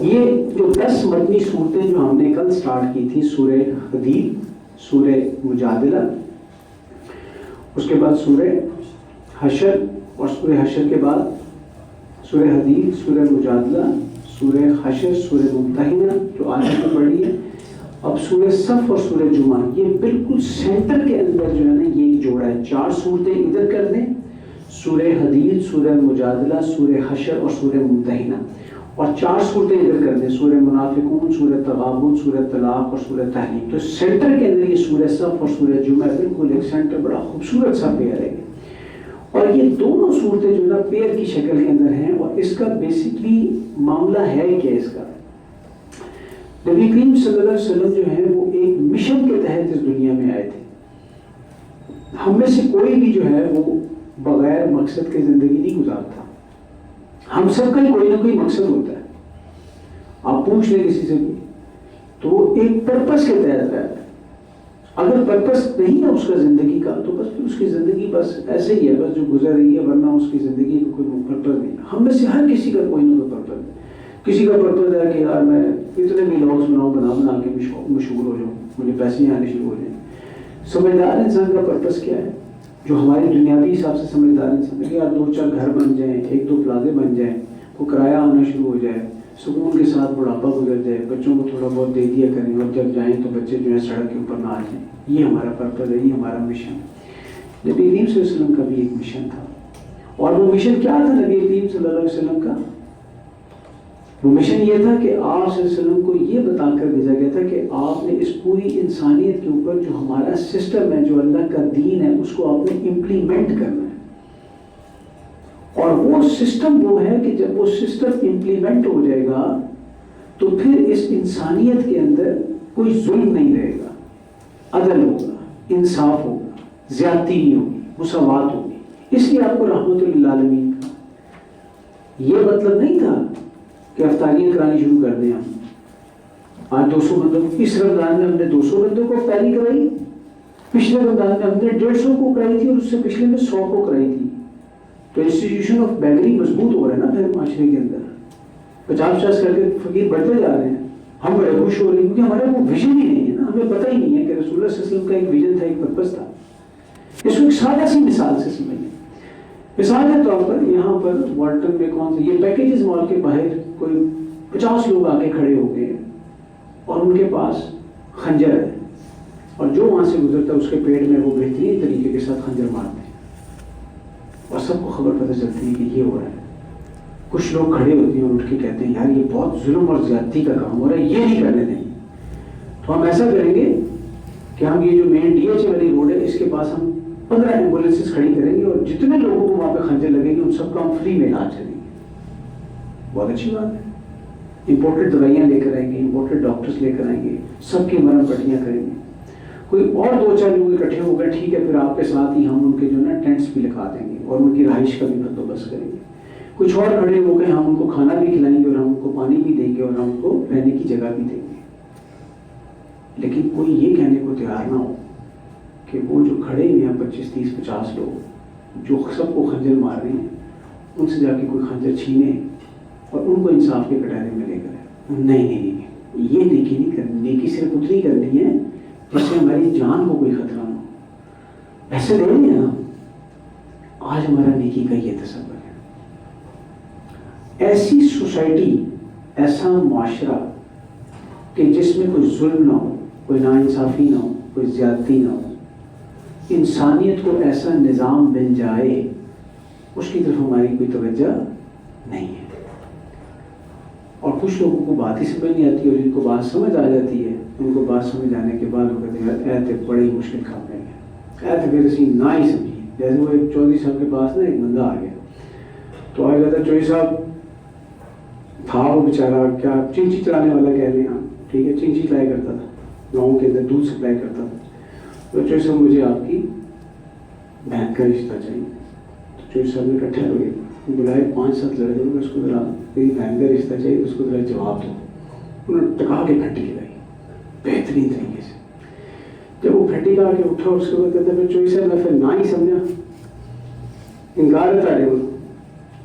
یہ جو 10 مدنی صورتیں جو ہم نے کل سٹارٹ کی تھی، سورہ حدید، سورہ مجادلہ، اس کے بعد سورہ حشر، اور سورہ حشر کے بعد سورہ حدید، سورہ مجادلہ، سورہ حشر، سورہ ممتحنہ جو آج ہم نے پڑھی ہے، اب سورہ صف اور سورہ جمعہ، یہ بالکل سینٹر کے اندر جو ہے نا یہ جوڑا ہے. 4 صورتیں ادھر کر دیں، سورہ حدید، سورہ مجادلہ، سورہ حشر اور سورہ ممتحنہ، اور 4 صورتیں ادھر کر دیں، سورہ منافقون، سورہ تغابن، سورہ طلاق اور سورہ تحریم. تو سینٹر کے اندر یہ سورہ صف اور سورہ جمعہ بالکل ایک سینٹر، بڑا خوبصورت سا پیئر ہے. اور یہ دونوں صورتیں جو ہے نا پیئر کی شکل کے اندر ہیں. اور اس کا بیسکلی معاملہ ہے کیا؟ اس کا نبی کریم صلی اللہ علیہ وسلم جو ہے وہ ایک مشن کے تحت اس دنیا میں آئے تھے. ہم میں سے کوئی بھی جو ہے وہ بغیر مقصد کے زندگی نہیں گزارتا. ہم سب کا ہی کوئی نہ کوئی مقصد ہوتا ہے. آپ پوچھ لیں کسی سے بھی تو وہ ایک پرپس کے تحت رہتا ہے. اگر پرپس نہیں ہے اس کا زندگی کا تو بس اس کی زندگی بس ایسے ہی ہے، بس جو گزر رہی ہے، ورنہ اس کی زندگی کا کوئی پرپس نہیں. ہم میں سے ہر کسی کا کوئی نہ کوئی پرپس ہے. کسی کا پرپس ہے کہ یار میں اتنے بھی لاس بنا کے مشہور ہو جاؤں، مجھے پیسے آنے شروع ہو جائیں. سمجھدار انسان کا پرپس کیا ہے؟ جو ہمارے دنیاوی حساب سے سمجھدار انسان ہے کہ یار 2-4 گھر بن جائیں، 1-2 پلازے بن جائیں، کو کرایہ آنا شروع ہو جائے، سکون کے ساتھ بڑھاپا گزر جائے، بچوں کو تھوڑا بہت دے دیا کریں، اور جب جائیں تو بچے جو ہے سڑک کے اوپر نہ آ جائیں. یہ ہمارا پرپس ہے، یہ ہمارا مشن. نبی کریم صلی اللہ علیہ وسلم کا بھی ایک مشن تھا. اور وہ مشن کیا تھا نبی کریم صلی اللہ علیہ وسلم کا؟ وہ مشن یہ تھا کہ آپ صلی اللہ علیہ وسلم کو یہ بتا کر بھیجا گیا تھا کہ آپ نے اس پوری انسانیت کے اوپر جو ہمارا سسٹم ہے، جو اللہ کا دین ہے، اس کو آپ نے امپلیمنٹ کرنا ہے. اور وہ سسٹم وہ ہے کہ جب وہ سسٹم امپلیمنٹ ہو جائے گا تو پھر اس انسانیت کے اندر کوئی ظلم نہیں رہے گا، عدل ہوگا، انصاف ہوگا، زیادتی نہیں ہوگی، مساوات ہوگی. اس لیے آپ کو رحمت للعالمین کا یہ مطلب نہیں تھا کہ افطاریاں کرانی شروع کر دیں. ہم آج 200 بندوں کو، اس رمضان میں ہم نے 200 بندوں کو افطاری کرائی، پچھلے رمضان میں ہم نے 150 کو کرائی تھی، اور اس سے پچھلے میں 100 کو کرائی تھی. تو انسٹیٹیوشن آف بیگری مضبوط ہو رہا ہے نا پھر معاشرے کے اندر. 50-50 کر کے فقیر بڑھتے جا رہے ہیں. ہم بڑے خوش ہو رہے ہیں کیونکہ ہمارا وہ ویژن ہی نہیں ہے نا. ہمیں پتہ ہی نہیں ہے کہ رسول اللہ صلی اللہ علیہ وسلم کا ایک ویژن تھا، ایک پرپس تھا. اس کو ایک سادہ سی مثال سے سمجھیں. مثال کے طور پر یہاں پر والٹن میں کون سے یہ پیکیجز مال کے باہر کوئی 50 لوگ آگے کھڑے ہو گئے اور ان کے پاس خنجر ہے، اور جو وہاں سے گزرتا ہے اس کے پیٹ میں وہ بہترین طریقے کے ساتھ خنجر مارتے ہیں، اور سب کو خبر پتہ چلتی ہے کہ یہ ہو رہا ہے. کچھ لوگ کھڑے ہوتے ہیں اور اٹھ کے کہتے ہیں یار یہ بہت ظلم اور زیادتی کا کام ہو رہا ہے، یہ نہیں کرنے دیں. تو ہم ایسا کریں گے کہ ہم یہ جو مین ڈی ایچ والی روڈ ہے اس کے پاس ہم 15 ایمبولینسز کھڑی کریں گے، اور جتنے لوگوں کو وہاں پہ خنجر لگے گی ان سب کا ہم فری میں علاج کریں گے. بہت اچھی بات ہے. امپورٹڈ دوائیاں لے کر آئیں گے، امپورٹڈ ڈاکٹرز لے کر آئیں گے، سب کی مرہم پٹیاں کریں گے. کوئی اور 2-4 لوگ اکٹھے ہو گئے، ٹھیک ہے، پھر آپ کے ساتھ ہی ہم ان کے جو ہے نا ٹینٹس بھی لگا دیں گے اور ان کی رہائش کا بھی بندوبست کریں گے. کچھ اور کھڑے ہو گئے، ہم ان کو کھانا بھی کھلائیں گے اور ہم ان کو پانی بھی دیں گے اور ہم ان کو رہنے کی جگہ بھی دیں گے. لیکن کوئی یہ کہنے کو تیار نہ ہو کہ وہ جو کھڑے ہوئے ہیں 25-30-50 لوگ جو سب کو خنجر مار رہے ہیں، ان سے جا کے کوئی خنجر چھینے اور ان کو انصاف کے کٹہرے میں لے کر آئے. نہیں، یہ نیکی نہیں کرنی. نیکی صرف اتنی کرنی ہے جس سے ہماری جان کو کوئی خطرہ نہ ہو. ایسے لے لیں نا، آج ہمارا نیکی کا یہ تصور ہے. ایسی سوسائٹی، ایسا معاشرہ کہ جس میں کوئی ظلم نہ ہو، کوئی ناانصافی نہ ہو، کوئی زیادتی نہ ہو، انسانیت کو ایسا نظام مل جائے، اس کی طرف ہماری کوئی توجہ نہیں ہے. اور کچھ لوگوں کو بات ہی سمجھ نہیں آتی، اور جن کو بات سمجھ آ جاتی ہے ان کو بات سمجھ آنے کے بعد وہ کہتے ہیں ایت بڑی مشکل کام ہے، ایت پھر اسی نہ ہی سمجھی. جیسے وہ ایک چودھری صاحب کے پاس نا ایک بندہ آ گیا، تو آ گیا تھا چودھری صاحب تھا وہ بیچارہ کیا چنچی چلانے والا کہہ لیں آپ، ٹھیک ہے، چنچی چلایا کرتا تھا، گاؤں کے اندر دودھ سپلائی کرتا تھا. تو چودھری صاحب مجھے آپ کی بہن کا رشتہ چاہیے. تو چودھری صاحب نے اکٹھے ہو گئے، بلائے 5-7 لڑکے کو، اس کو ذرا میری بہن کا رشتہ چاہیے، اس کو ذرا جواب دو. انہوں نے ٹکا کے پھٹی لگائی بہترین طریقے سے. جب وہ پھٹی کا کے اٹھا اور اس کے بعد کہتے پھر چودھری صاحب میں پھر نہ ہی سمجھا، انکار تھا رہے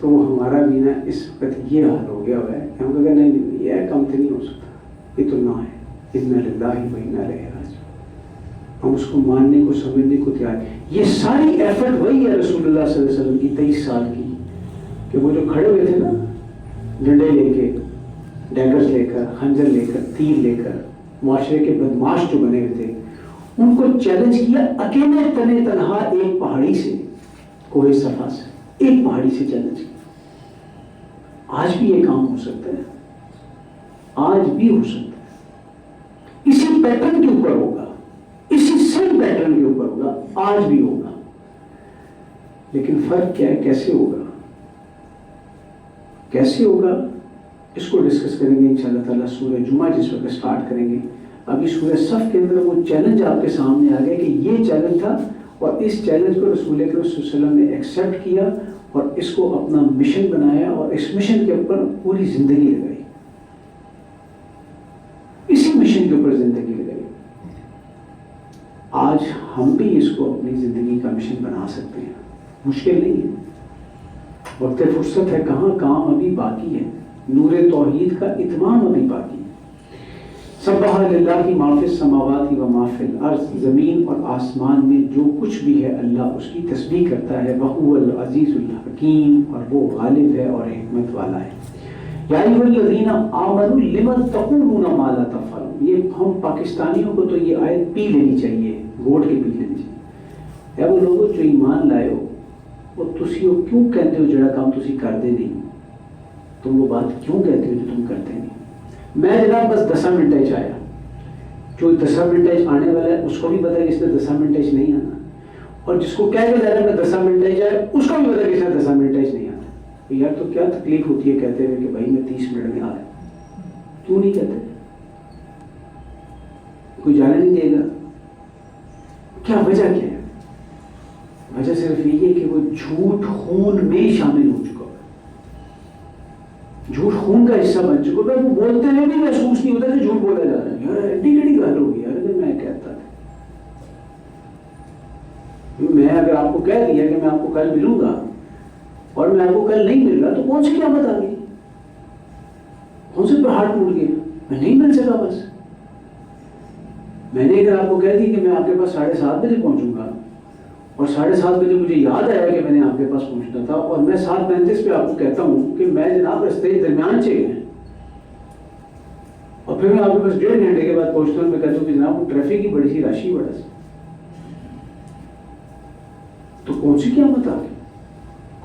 تو ہمارا بھی نا اس وقت یہ حال ہو گیا ہوا ہے کہ ہم کہتے ہیں نہیں یہ کم تو نہیں ہو سکتا، یہ تو نہ ہے، انا للہ و انا الیہ راجعون، ہم اس کو ماننے کو سمجھنے کو تیار ہیں۔ یہ ساری ایفرٹ وہی ہے رسول اللہ صلی اللہ علیہ وسلم کی 23 سال کی، کہ وہ جو کھڑے ہوئے تھے نا ڈنڈے لے کے، ڈیگرز لے کر، خنجر لے کر، تیر لے کر، معاشرے کے بدماش جو بنے ہوئے تھے ان کو چیلنج کیا اکیلے تنے تنہا ایک پہاڑی سے، کوہ صفا سے، ایک پہاڑی سے چیلنج کیا۔ آج بھی یہ کام ہو سکتا ہے، آج بھی ہو سکتا ہے، اسی پیٹرن کے اوپر ہوگا، اسی سیم پیٹرن کے اوپر ہوگا، آج بھی ہوگا، لیکن فرق کیا ہے، کیسے ہوگا، کیسے ہوگا اس کو ڈسکس کریں گے انشاءاللہ تعالیٰ سورہ جمعہ جس وقت سٹارٹ کریں گے۔ ابھی سورہ صف کے اندر وہ چیلنج آپ کے سامنے آ گیا کہ یہ چیلنج تھا، اور اس چیلنج کو رسول اکرم صلی اللہ علیہ وسلم نے ایکسیپٹ کیا اور اس کو اپنا مشن بنایا، اور اس مشن کے اوپر پوری زندگی لگائی، اسی مشن کے اوپر زندگی لگائی۔ آج ہم بھی اس کو اپنی زندگی کا مشن بنا سکتے ہیں، مشکل نہیں ہے، وقت فرصت ہے، کہاں کام ابھی باقی ہے، نور توحید کا اتمام ابھی باقی ہے۔ سبح للہ ما فی السماوات و ما فی الارض، زمین اور آسمان میں جو کچھ بھی ہے اللہ اس کی تسبیح کرتا ہے، وہو العزیز الحکیم، اور وہ غالب ہے اور حکمت والا ہے۔ یا ایھا الذین آمنوا لم تقولون ما لا تفعلون، یہ ہم پاکستانیوں کو تو یہ آیت پی لینی چاہیے، گھوٹ کے پی لینی چاہیے۔ اے وہ لوگوں جو ایمان لائے ہو، وہ تسی وہ کیوں کہتے ہو جڑا کام تسی کرتے نہیں، تم وہ بات کیوں کہتے ہو جو تم کرتے نہیں؟ میں جناب بس 10 منٹ آیا، جو 10 منٹ آنے والا ہے اس کو بھی پتا ہے کہ اس نے 10 منٹ نہیں آنا، اور جس کو کہہ کے جا رہا ہے میں 10 منٹ آیا اس کو بھی پتا ہے کہ اس نے 10 منٹ نہیں آنا۔ تو یار تو کیا تکلیف ہوتی ہے کہتے ہوئے کہ بھائی میں 30 منٹ میں آ رہا ہوں، کیوں نہیں کہتے؟ کوئی جانے نہیں دے گا، کیا وجہ کیا ہے؟ وجہ صرف یہ ہے کہ وہ جھوٹ خون میں شامل ہو چکا، جھوٹ خون کا حصہ بن چکا ہے، وہ بولتے ہوئے بھی محسوس نہیں ہوتا کہ جھوٹ بولا جا رہا ہے۔ یار ایڈی کڑی گل ہوگی یار، اگر میں کہتا تھا، میں اگر آپ کو کہہ دیا کہ میں آپ کو کل ملوں گا اور میں آپ کو کل نہیں مل رہا تو کون سی قیامت آ گئی، کون سے پہاڑ ٹوٹ گیا، میں نہیں مل سکا۔ بس میں نے اگر آپ کو کہہ دی کہ میں آپ کے پاس 7:30 بجے پہنچوں گا، اور 7:30 بجے مجھے یاد آیا کہ میں نے آپ کے پاس پہنچنا تھا، اور میں 7:35 پہ آپ کو کہتا ہوں کہ میں جناب رستے درمیان چاہیے ہیں، اور پھر میں آپ کے پاس 1.5 گھنٹے کے بعد پہنچتا ہوں، میں کہتا ہوں کہ جناب وہ ٹریفک کی بڑی سی راشی بڑا سی، تو کون سی قیامت آ گئی،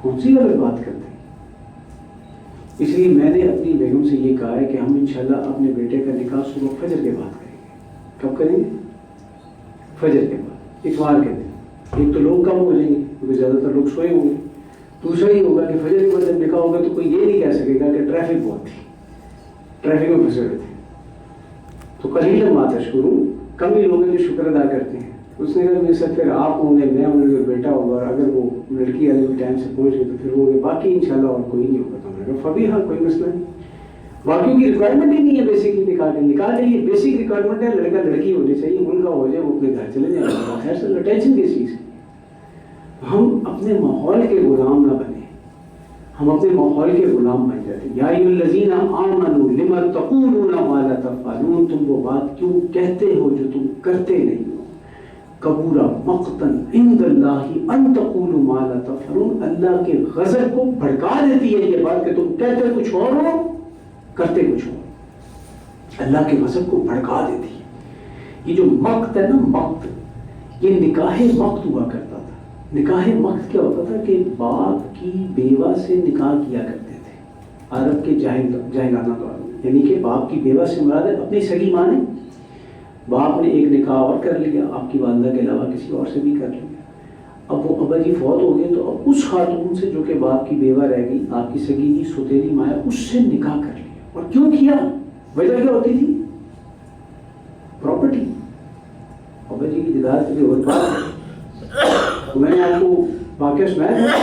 کون سی غلط بات کرتے ہیں؟ اس لیے میں نے اپنی بیگم سے یہ کہا ہے کہ ہم انشاءاللہ اپنے بیٹے کا نکاح صبح فجر کے بعد کریں گے۔ کب کریں گے؟ فجر کے بعد، اتوار کے دن۔ ایک تو لوگ کم ہو جائیں گے کیونکہ زیادہ تر لوگ سوئے ہوں گے، دوسرا یہ ہوگا کہ فجر کے بعد جب نکاح ہوگا تو کوئی یہ نہیں کہہ سکے گا کہ ٹریفک بہت تھی، ٹریفک میں پھنسے ہوئے تھے۔ تو قلیلا ما تشکرون، کم ہی لوگ ہیں جو شکر ادا کرتے ہیں۔ اس نے کہا میرے ساتھ پھر آپ ہوں گے، میں ہوں گے، بیٹا ہوگا، اور اگر وہ لڑکی والے بھی ٹائم سے پہنچ گئے تو پھر وہ باقی انشاءاللہ اور کوئی نہیں ہوگا۔ تو میں نے کہا فبی ہاں، کوئی مسئلہ نہیں، باقیوں کی ریکوائرمنٹ ہی نہیں ہے بیسکلی نکاح کے لیے بیسک ریکوائرمنٹ ہے لڑکا لڑکی ہونی چاہیے، ان کا ہو جائے وہ اپنے گھر چلے جائیں، خیر سے ٹینشن کس چیز کی؟ ہم اپنے ماحول کے غلام نہ بنے، ہم اپنے ماحول کے غلام بن جاتے ہیں۔ یا ایھا الذین آمنوا لم تقولون ما لا تفعلون، تم وہ بات کیوں کہتے ہو جو تم کرتے نہیں ہو۔ کبر مقتا عند اللہ ان تقولوا ما لا تفعلون، اللہ کے غضب کو بھڑکا دیتی ہے یہ بات کہ تم کہتے کچھ اور ہو کرتے کچھ اور، اللہ کے غضب کو بھڑکا دیتی ہے۔ یہ جو مقت ہے نا، مقت، یہ نکاح مقت ہوا کرتا تھا۔ نکاح مقت کیا ہوتا تھا کہ باپ کی بیوہ سے نکاح کیا کرتے تھے عرب کے جاہلانہ دور میں، یعنی کہ باپ کی بیوہ سے مراد ہے اپنی سگی ماں نے، باپ نے ایک نکاح اور کر لیا آپ کی والدہ کے علاوہ کسی اور سے بھی کر لیا، اب وہ ابا جی فوت ہو گئے تو اب اس خاتون سے جو کہ باپ کی بیوہ رہ گئی، آپ کی سگی کی سوتیلی ماں ہے، اس سے نکاح کر لیا۔ اور کیوں کیا؟ وجہ کیا ہوتی تھی؟ پراپرٹی، ابا جی کی جائیداد کے لیے اور بات ہے۔ میں نے آپ کو واقعہ سنایا تھا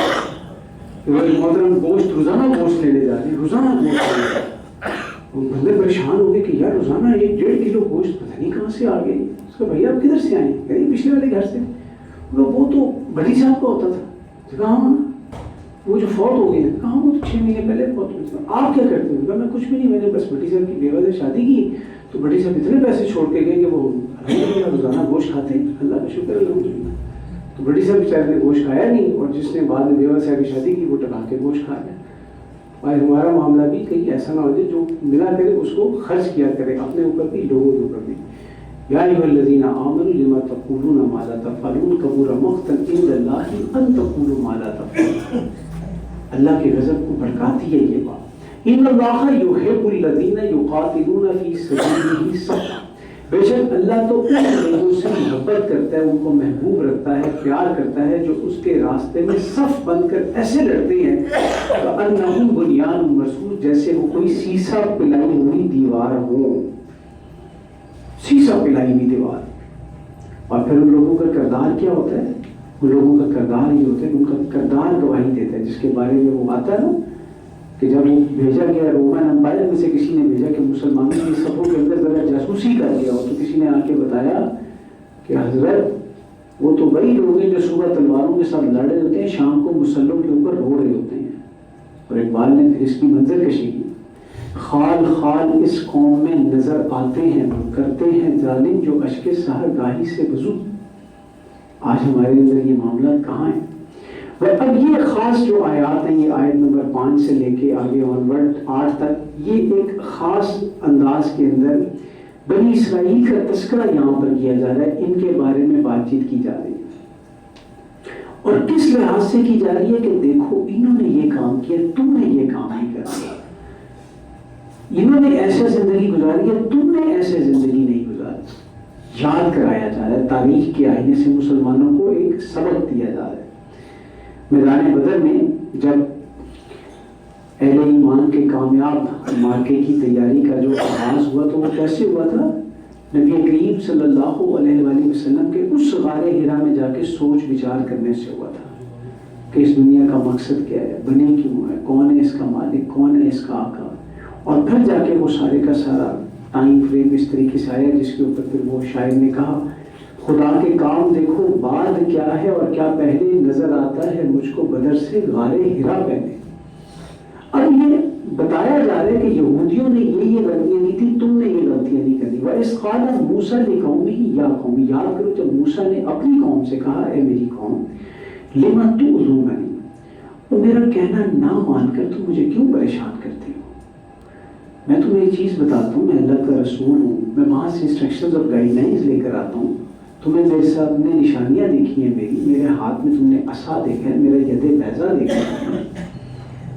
کہ وہ محترم گوشت روزانہ گوشت لینے جا رہے ہیں، روزانہ گوشت لینے جا رہے ہیں، وہ بندے پریشان ہو گئے کہ یار روزانہ 1.5 کلو گوشت پتہ نہیں کہاں سے آ گئی۔ اس کا بھیا آپ کدھر سے آئے ہیں؟ پچھلے والے گھر سے۔ وہ تو بڑی صاحب کا ہوتا تھا، کہا ہاں وہ جو فوت ہو گئے، کہاں وہ تو 6 مہینے پہلے فوت ہوئے. آپ کیا کرتے ہو؟ میں کچھ بھی نہیں، میں نے بس بھٹی صاحب کی بیوہ سے شادی کی تو بھٹی صاحب اتنے پیسے چھوڑ کے گئے کہ وہ روزانہ گوشت کھاتے ہیں. اللہ کا شکر الحمدللہ. تو بھٹی صاحب بیچارے نے گوشت کھایا نہیں، اور جس نے بعد میں بیوہ صاحب کی شادی کی وہ ٹکا کے گوشت کھا گیا. اور ہمارا معاملہ بھی کہیں ایسا نہ ہو جائے جو ملا کرے اس کو خرچ کیا کرے، اپنے اوپر بھی لوگوں کے اوپر بھی. یا ایھا الذین آمنوا لما تقولون ما لا تفعلون کبر مقتا عند اللہ ان تقولوا ما لا تفعلون. اللہ کے غضب کو بھڑکاتی ہے یہ بات. ان اللہ یحب الذین یقاتلون فی سبیلہ صفا. بے شک اللہ تو ان لوگوں سے محبت کرتا ہے، ان کو محبوب رکھتا ہے، پیار کرتا ہے جو اس کے راستے میں صف بن کر ایسے لڑتے ہیں کأنہم بنیان مرصوص، جیسے وہ کوئی سیسا پلائی ہوئی دیوار ہو. سیسا پلائی ہوئی دیوار. اور پھر ان لوگوں کا کردار کیا ہوتا ہے؟ ان لوگوں کا کردار یہ ہوتا ہے کہ ان کا کردار گواہی دیتا ہے، جس کے بارے میں وہ آتا ہے نا کہ جب وہ بھیجا گیا رومن امپائر میں سے کسی نے بھیجا کہ مسلمانوں کی صفوں کے اندر ذرا جاسوسی کر دیا ہو، تو کسی نے آ کے بتایا کہ حضرت وہ تو وہی لوگ ہیں جو صبح تلواروں کے ساتھ لڑ رہے ہوتے ہیں، شام کو مسلوں کے اوپر رو رہے ہوتے ہیں. اور اقبال نے پھر اس کی منظر کشی کی. خال خال اس قوم میں نظر آتے ہیں، کرتے ہیں ظالم جو اشک سحر گاہی سے وضو. آج ہمارے اندر یہ معاملات کہاں ہیں؟ اب یہ خاص جو آیات ہیں، یہ آیت نمبر 5 سے لے کے آگے آنورڈ 8 تک، یہ ایک خاص انداز کے اندر بنی اسرائیل کا تذکرہ یہاں پر کیا جا رہا ہے. ان کے بارے میں بات چیت کی جا رہی ہے، اور کس لحاظ سے کی جا رہی ہے کہ دیکھو انہوں نے یہ کام کیا، تم نے یہ کام نہیں کرا. انہوں نے ایسے زندگی گزاری ہے، تم نے ایسے زندگی نہیں گزاری. یاد کرایا جا رہا ہے، تاریخ کے آئینے سے مسلمانوں کو ایک سبق دیا جا رہا ہے. میدان بدر میں جب اہل ایمان کے کامیاب مارکے کی تیاری کا جو آغاز ہوا تو وہ کیسے ہوا تھا؟ نبی کریم صلی اللہ علیہ وآلہ وسلم کے اس غار حرا میں جا کے سوچ وچار کرنے سے ہوا تھا کہ اس دنیا کا مقصد کیا ہے، بنے کیوں ہے، کون ہے اس کا مالک، کون ہے اس کا آقا. اور پھر جا کے وہ سارے کا سارا ٹائم فریم اس طریقے سے آیا جس کے اوپر پھر وہ شاعر نے کہا خدا کے کام دیکھو بعد کیا ہے اور کیا پہلے نظر آتا ہے مجھ کو بدر سے غار حرا پہلے. اب یہ بتایا جا رہا ہے کہ یہودیوں نے یہ غلطیاں کی تھی، تم نے یہ غلطیاں نہیں کرنی. وَإِذْ قَالَ مُوسَىٰ لِقَوْمِهِ يَا قَوْمِ. یاد کرو جب موسیٰ نے اپنی قوم سے کہا اے میری قوم لِمَ تُؤْذُونَنِي، اور میرا کہنا نہ مان کر تم مجھے کیوں پریشان کرتے ہو. میں تمہیں ایک چیز بتاتا ہوں، میں اللہ کا رسول ہوں، میں وہاں سے انسٹرکشنز اور گائیڈ لائنز لے کر آتا ہوں. تمہیں میرے ساتھ نے نشانیاں دیکھی ہیں، میرے ہاتھ میں تم نے عصا دیکھا ہے، میرا ید بیضا دیکھا ہے،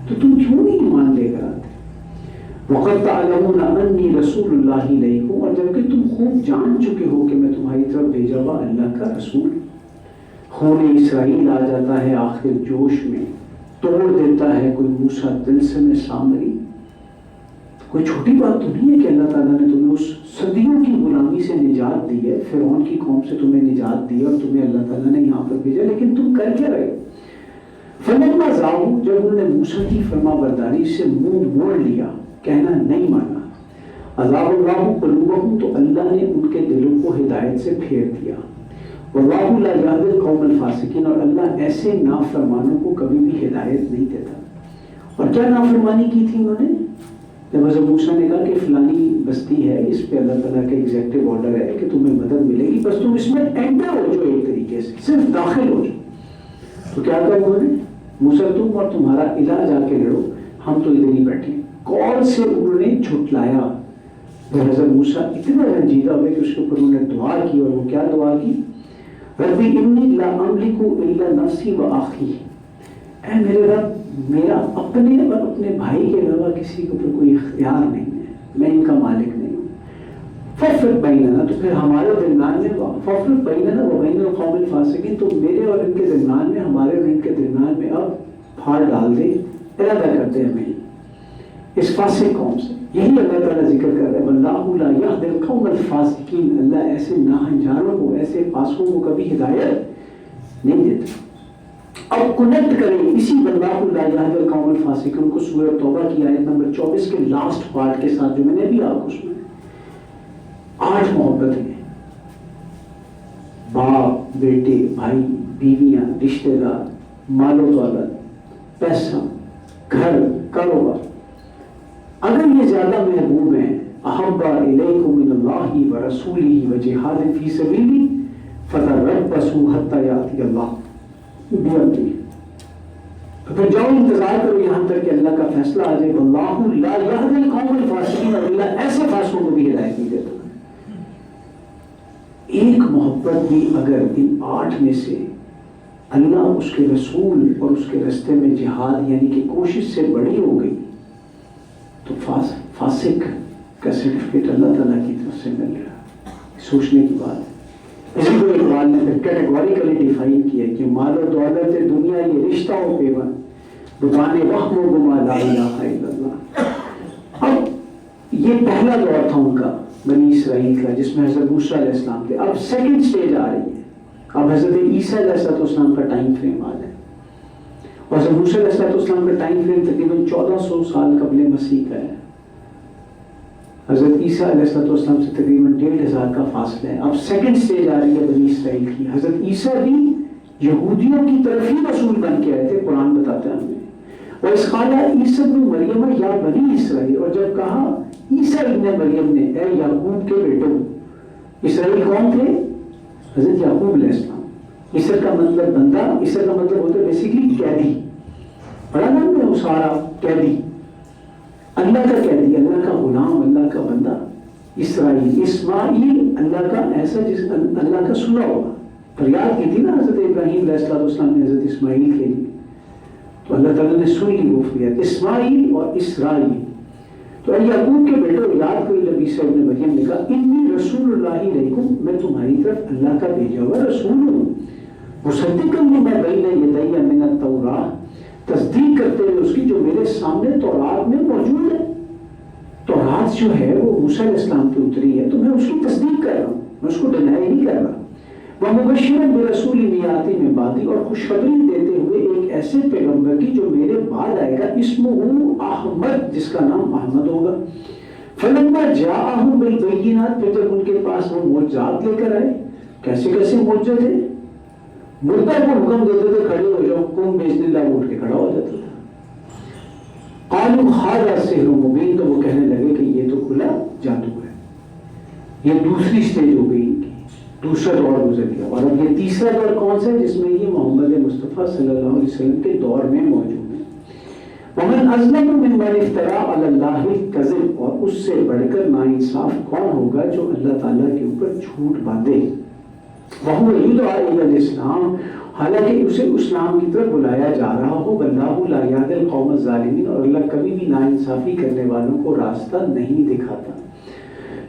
تو تم کیوں نہیں ایمان لے کر آتے. وَقَدْ تَعْلَمُونَ أَنِّي رَسُولُ اللَّهِ إِلَيْكُمْ، اور جبکہ تم خوب جان چکے ہو کہ میں تمہاری طرف بھیجا ہوا اللہ کا رسول. خون اسرائیل آ جاتا ہے آخر جوش میں، توڑ دیتا ہے کوئی موسیٰ طلسم سامری. کوئی چھوٹی بات تو نہیں ہے کہ اللہ تعالیٰ نے تمہیں اس صدیوں کی غلامی سے نجات دی ہے، فرعون کی قوم سے تمہیں نجات دی ہے اور تمہیں اللہ تعالیٰ نے یہاں پر بھیجا، لیکن تم کر کیا رہے. فلما زاغوا، جب انہوں نے موسیٰ کی فرما برداری سے منہ موڑ لیا، کہنا نہیں مانا، ازاغ اللہ قلوبہم، تو اللہ نے ان کے دلوں کو ہدایت سے پھیر دیا. واللہ لا یہدی القوم الفاسقین، اور اللہ ایسے نافرمانوں کو کبھی بھی ہدایت نہیں دیتا. اور کیا نافرمانی کی تھی انہوں نے؟ جب حضرت موسیٰ نے کہا کہ فلانی بستی ہے، اس پہ اللہ تعالیٰ کا ایگزیکٹو آرڈر ہے کہ تمہیں مدد ملے گی، بس تم اس میں انٹر ہو جو ایک طریقے سے صرف داخل ہو جو. تو کیا کہا انہوں نے؟ موسیٰ تم اور تمہارا الہ جا کے لڑو، ہم تو ادھر ہی بیٹھے. کون سے انہوں نے جھٹلایا. جب حضرت موسیٰ اتنا رنجیدہ ہوئے کہ اس کے اوپر انہوں نے دعا کی، اور وہ کیا دعا کی؟ ربی انی لا املک الا نفسی و اخی، اے میرے رب میرا اپنے اور اپنے بھائی کے علاوہ کسی کے اوپر کوئی اختیار نہیں ہے، میں ان کا مالک نہیں ہوں. فافرق بیننا، تو پھر ہمارے درمیان میں فافرق بیننا و بین القوم الفاسقین، تو میرے اور ان کے درمیان میں، ہمارے اور ان کے درمیان میں اب پھاڑ ڈال دے، ارادہ کرتے ہمیں اس فاسق قوم سے. یہی اللہ تعالیٰ ذکر کر رہے ہیں واللہ لا یہدی القوم الفاسقین، اللہ ایسے ناہنجاروں کو، ایسے فاسقوں کو کبھی ہدایت نہیں دیتا. اب کنیکٹ کریں اسی واللہ لا یہدی القوم الفاسقین کو سورہ توبہ کی آیت نمبر 24 کے لاسٹ پارٹ کے ساتھ، جو میں نے بھی آپ کو سنا. 8 محبتیں، باپ، بیٹے، بھائی، بیویاں، رشتہ دار، مال و دولت، پیسہ، گھر، کاروبار، اگر یہ زیادہ محبوب ہیں احب الیکم من اللہ ورسولہ وجہاد فی سبیلہ فتربصوا حتی یأتی اللہ بامرہ، تو پھر جاؤ انتظار کرو یہاں تک کہ اللہ کا فیصلہ آ جائے. واللہ لا یہدی القوم الفاسقین، اور اللہ ایسے فاسقوں کو بھی ہدایت نہیں دیتا. ایک محبت بھی اگر ان 8 میں سے اللہ اس کے رسول اور اس کے رستے میں جہاد یعنی کہ کوشش سے بڑی ہو گئی تو فاسق کا سرٹیفکیٹ اللہ تعالیٰ کی طرف سے مل رہا. سوچنے کی بات ہے. اسی کو اقبال نے پھر کیٹیگوریکلی ڈیفائن کیا کہ مال و دولت دنیا یہ رشتہ و پیوند دکان وہم و گما لا الہ الا اللہ. اب یہ پہلا دور تھا ان کا بنی اسرائیل کا جس میں حضرت موسیٰ علیہ السلام تھے. اب سیکنڈ سٹیج آ رہی ہے. اب حضرت عیسیٰ علیہ السلام کا ٹائم فریم آ جائے. اور حضرت موسیٰ علیہ السلام کا ٹائم فریم تقریباً 1400 سال قبل مسیح کا ہے. حضرت عیسیٰ علیہ السلام سے تقریباً 1500 کا فاصلہ ہے. اب سیکنڈ سٹیج آ رہی ہے بنی اسرائیل کی. حضرت عیسیٰ بھی یہودیوں کی طرف ہی رسول بن کے آئے تھے، قرآن بتاتا ہے ہمیں. اور اس قال عیسیٰ ابن مریم یا بنی اسرائیل، اور جب کہا عیسیٰ ابن مریم نے اے یعقوب کے بیٹوں. اسرائیل کون تھے؟ حضرت یعقوب علیہ السلام. عیسیٰ کا مطلب بندہ، عیسیٰ کا مطلب ہوتا ہے بیسیکلی قیدی. بڑا نام ہے اسارا، قیدی، اللہ کا قیدی، اللہ کا غلام، اللہ کا بندہ. اسرائیل، اسماعیل اللہ کا ایسا جس اللہ کا سنا ہوگا. فریاد کی تھی نا حضرت ابراہیم علیہ السلام نے حضرت اسماعیل کے لیے، تو اللہ تعالیٰ نے سن لی وہ فریاد. اسماعیل اور اسرائیل. تو اے یعقوب کے بیٹو یاد کوئی نبی صلی اللہ علیہ وسلم نے کہا انی رسول اللہ علیکم، میں تمہاری طرف اللہ کا بھیجا ہوا رسول ہوں. مصدقا لما بین یدی من التوراۃ، تصدیق کرتے ہوئے اس کی جو میرے سامنے تورات میں موجود ہے. تورات جو ہے وہ موسیٰ علیہ السلام پہ اتری ہے تو میں اس کی تصدیق کر رہا ہوں، میں اس کو ڈینائی نہیں کر رہا. ومبشرا برسول یاتی من بعدی، اور خوشخبری دیتے ہوئے ایک ایسے پیغمبر کی جو میرے بعد آئے گا، اسمہ احمد، جس کا نام احمد ہوگا. فلما جاءہم بالبینات، پھر جب ان کے پاس وہ معجزات لے کر آئے. کیسے کیسے معجزے تھے؟ مردہ کو حکم دیتے تھے کھڑے ہو جاؤ، قوم باذن اللہ اٹھ کے کھڑا ہو جاتا تھا. قالوا ھذا سحر مبین، تو وہ کہنے لگے کہ یہ تو کھلا جادو ہے. یہ دوسری سٹیج ہو گئی، دوسرا دور گزر گیا. اور اب یہ تیسرا دور کون سا ہے جس میں یہ محمد مصطفیٰ صلی اللہ علیہ وسلم کے دور میں موجود ہے. ومن اظلم ممن افترى علی اللہ الکذب، اور اس سے بڑھ کر ناانصاف کون ہوگا جو اللہ تعالیٰ کے اوپر جھوٹ باندھے. وہو یدعی الی الاسلام، حالانکہ اسے اسلام کی طرف بلایا جا رہا ہو. واللہ لا یہدی القوم الظالمین، اور اللہ کبھی بھی ناانصافی کرنے والوں کو راستہ نہیں دکھاتا.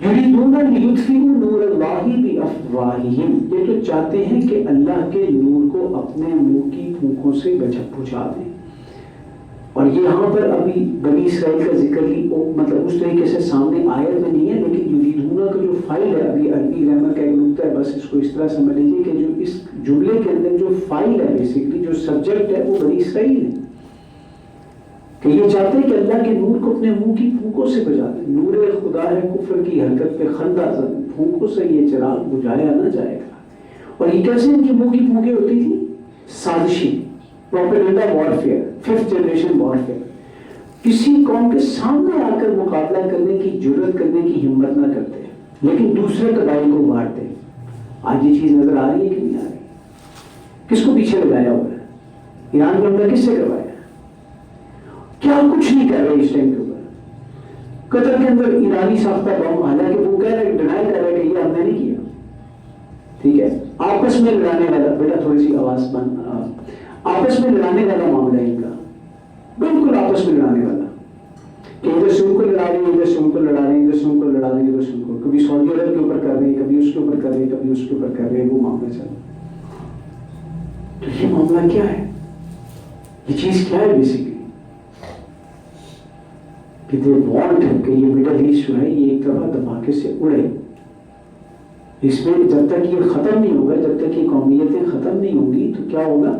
یریدون لیطفئوا نور اللہ بافواہہم، یہ تو چاہتے ہیں کہ اللہ کے نور کو اپنے منہ کی پھونکوں سے بجھا دیں. اور یہاں پر ابھی بنی اسرائیل کا ذکر ہی مطلب اس طریقے سے سامنے آیت میں نہیں ہے، لیکن یریدون کا جو فائل ہے، ابھی عربی گرامر کا ایک نقطہ ہے، بس اس کو اس طرح سمجھ لیجیے کہ جو اس جملے کے اندر جو فائل ہے، بیسیکلی جو سبجیکٹ ہے وہ بنی اسرائیل ہے. کہ یہ چاہتے ہیں کہ اللہ کے نور کو اپنے منہ کی پھونکوں سے بجھا دیں. نور خدا ہے کفر کی حرکت پہ خندہ زن، پھونکوں سے یہ چراغ بجھایا نہ جائے گا. اور یہ کیسے ان کی منہ کی پھونکیں ہوتی تھی؟ سازشی، propaganda warfare, 5th generation warfare. کسی قوم کے سامنے آ کر مقابلہ کرنے کی جرأت کرنے کی ہمت نہ کرتے، لیکن دوسرے قبائل کو مارتے. آج یہ چیز نظر آ رہی ہے کہ نہیں آ رہی؟ کس کو پیچھے لگایا ہوا ہے؟ ایران کا حملہ کس سے کروایا؟ کیا کچھ نہیں کر رہے اس ٹائم کے اوپر. قطر کے اندر ایرانی ساختہ بم، حالانکہ وہ کہہ رہے ڈینائی کر رہے کہ یہ ہم نے نہیں کیا. ٹھیک ہے، آپس میں لڑانے والا، بیٹا تھوڑی سی آواز بند، آپس میں لڑانے والا معاملہ ہے ان کا، بالکل آپس میں لڑانے والا. کہ ادھر سے ان کو لڑا رہے ہیں، ادھر سے ان کو لڑا رہے ہیں، ادھر سے ان کو لڑا رہے ہیں، ادھر سے ان کو، کبھی سعودی عرب کے اوپر کر رہے ہیں، کبھی اس کے اوپر کر رہے ہیں، کبھی اس کے اوپر کر رہے ہیں. وہ معاملہ چل رہا. تو یہ معاملہ کیا ہے؟ یہ چیز کیا ہے بیسیکلی؟ کہ دے وانٹ کہ یہ مڈل ایسٹ جو ہے یہ ایک طرح دھماکے سے اڑے. اس میں جب تک یہ ختم نہیں ہوگا، جب تک یہ قومیتیں ختم نہیں ہوں گی تو کیا ہوگا؟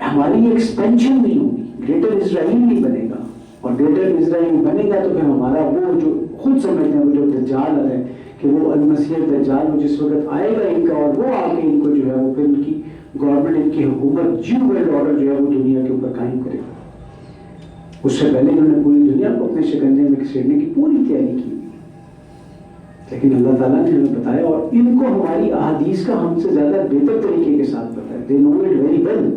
ہماری ایکسپینشن نہیں ہوگی. گریٹر اسرائیل نہیں بنے گا، اور گریٹر اسرائیل بنے گا تو پھر ہمارا وہ جو خود سمجھتے ہیں وہ جو دجال ہے کہ وہ المسیح دجال وہ جس وقت آئے گا ان کا، اور وہ آ کے ان کو جو ہے وہ پھر ان کی گورنمنٹ، ان کی حکومت، جیو ورلڈ آرڈر جو ہے وہ دنیا کے اوپر قائم کرے گا. اس سے پہلے انہوں نے پوری دنیا کو اپنے شکنجے میں گھسیٹنے کی پوری تیاری کی، لیکن اللہ تعالیٰ نے ہمیں بتایا، اور ان کو ہماری احادیث کا ہم سے زیادہ بہتر طریقے کے ساتھ پتہ ہے. دے نو اٹ ویری ویل،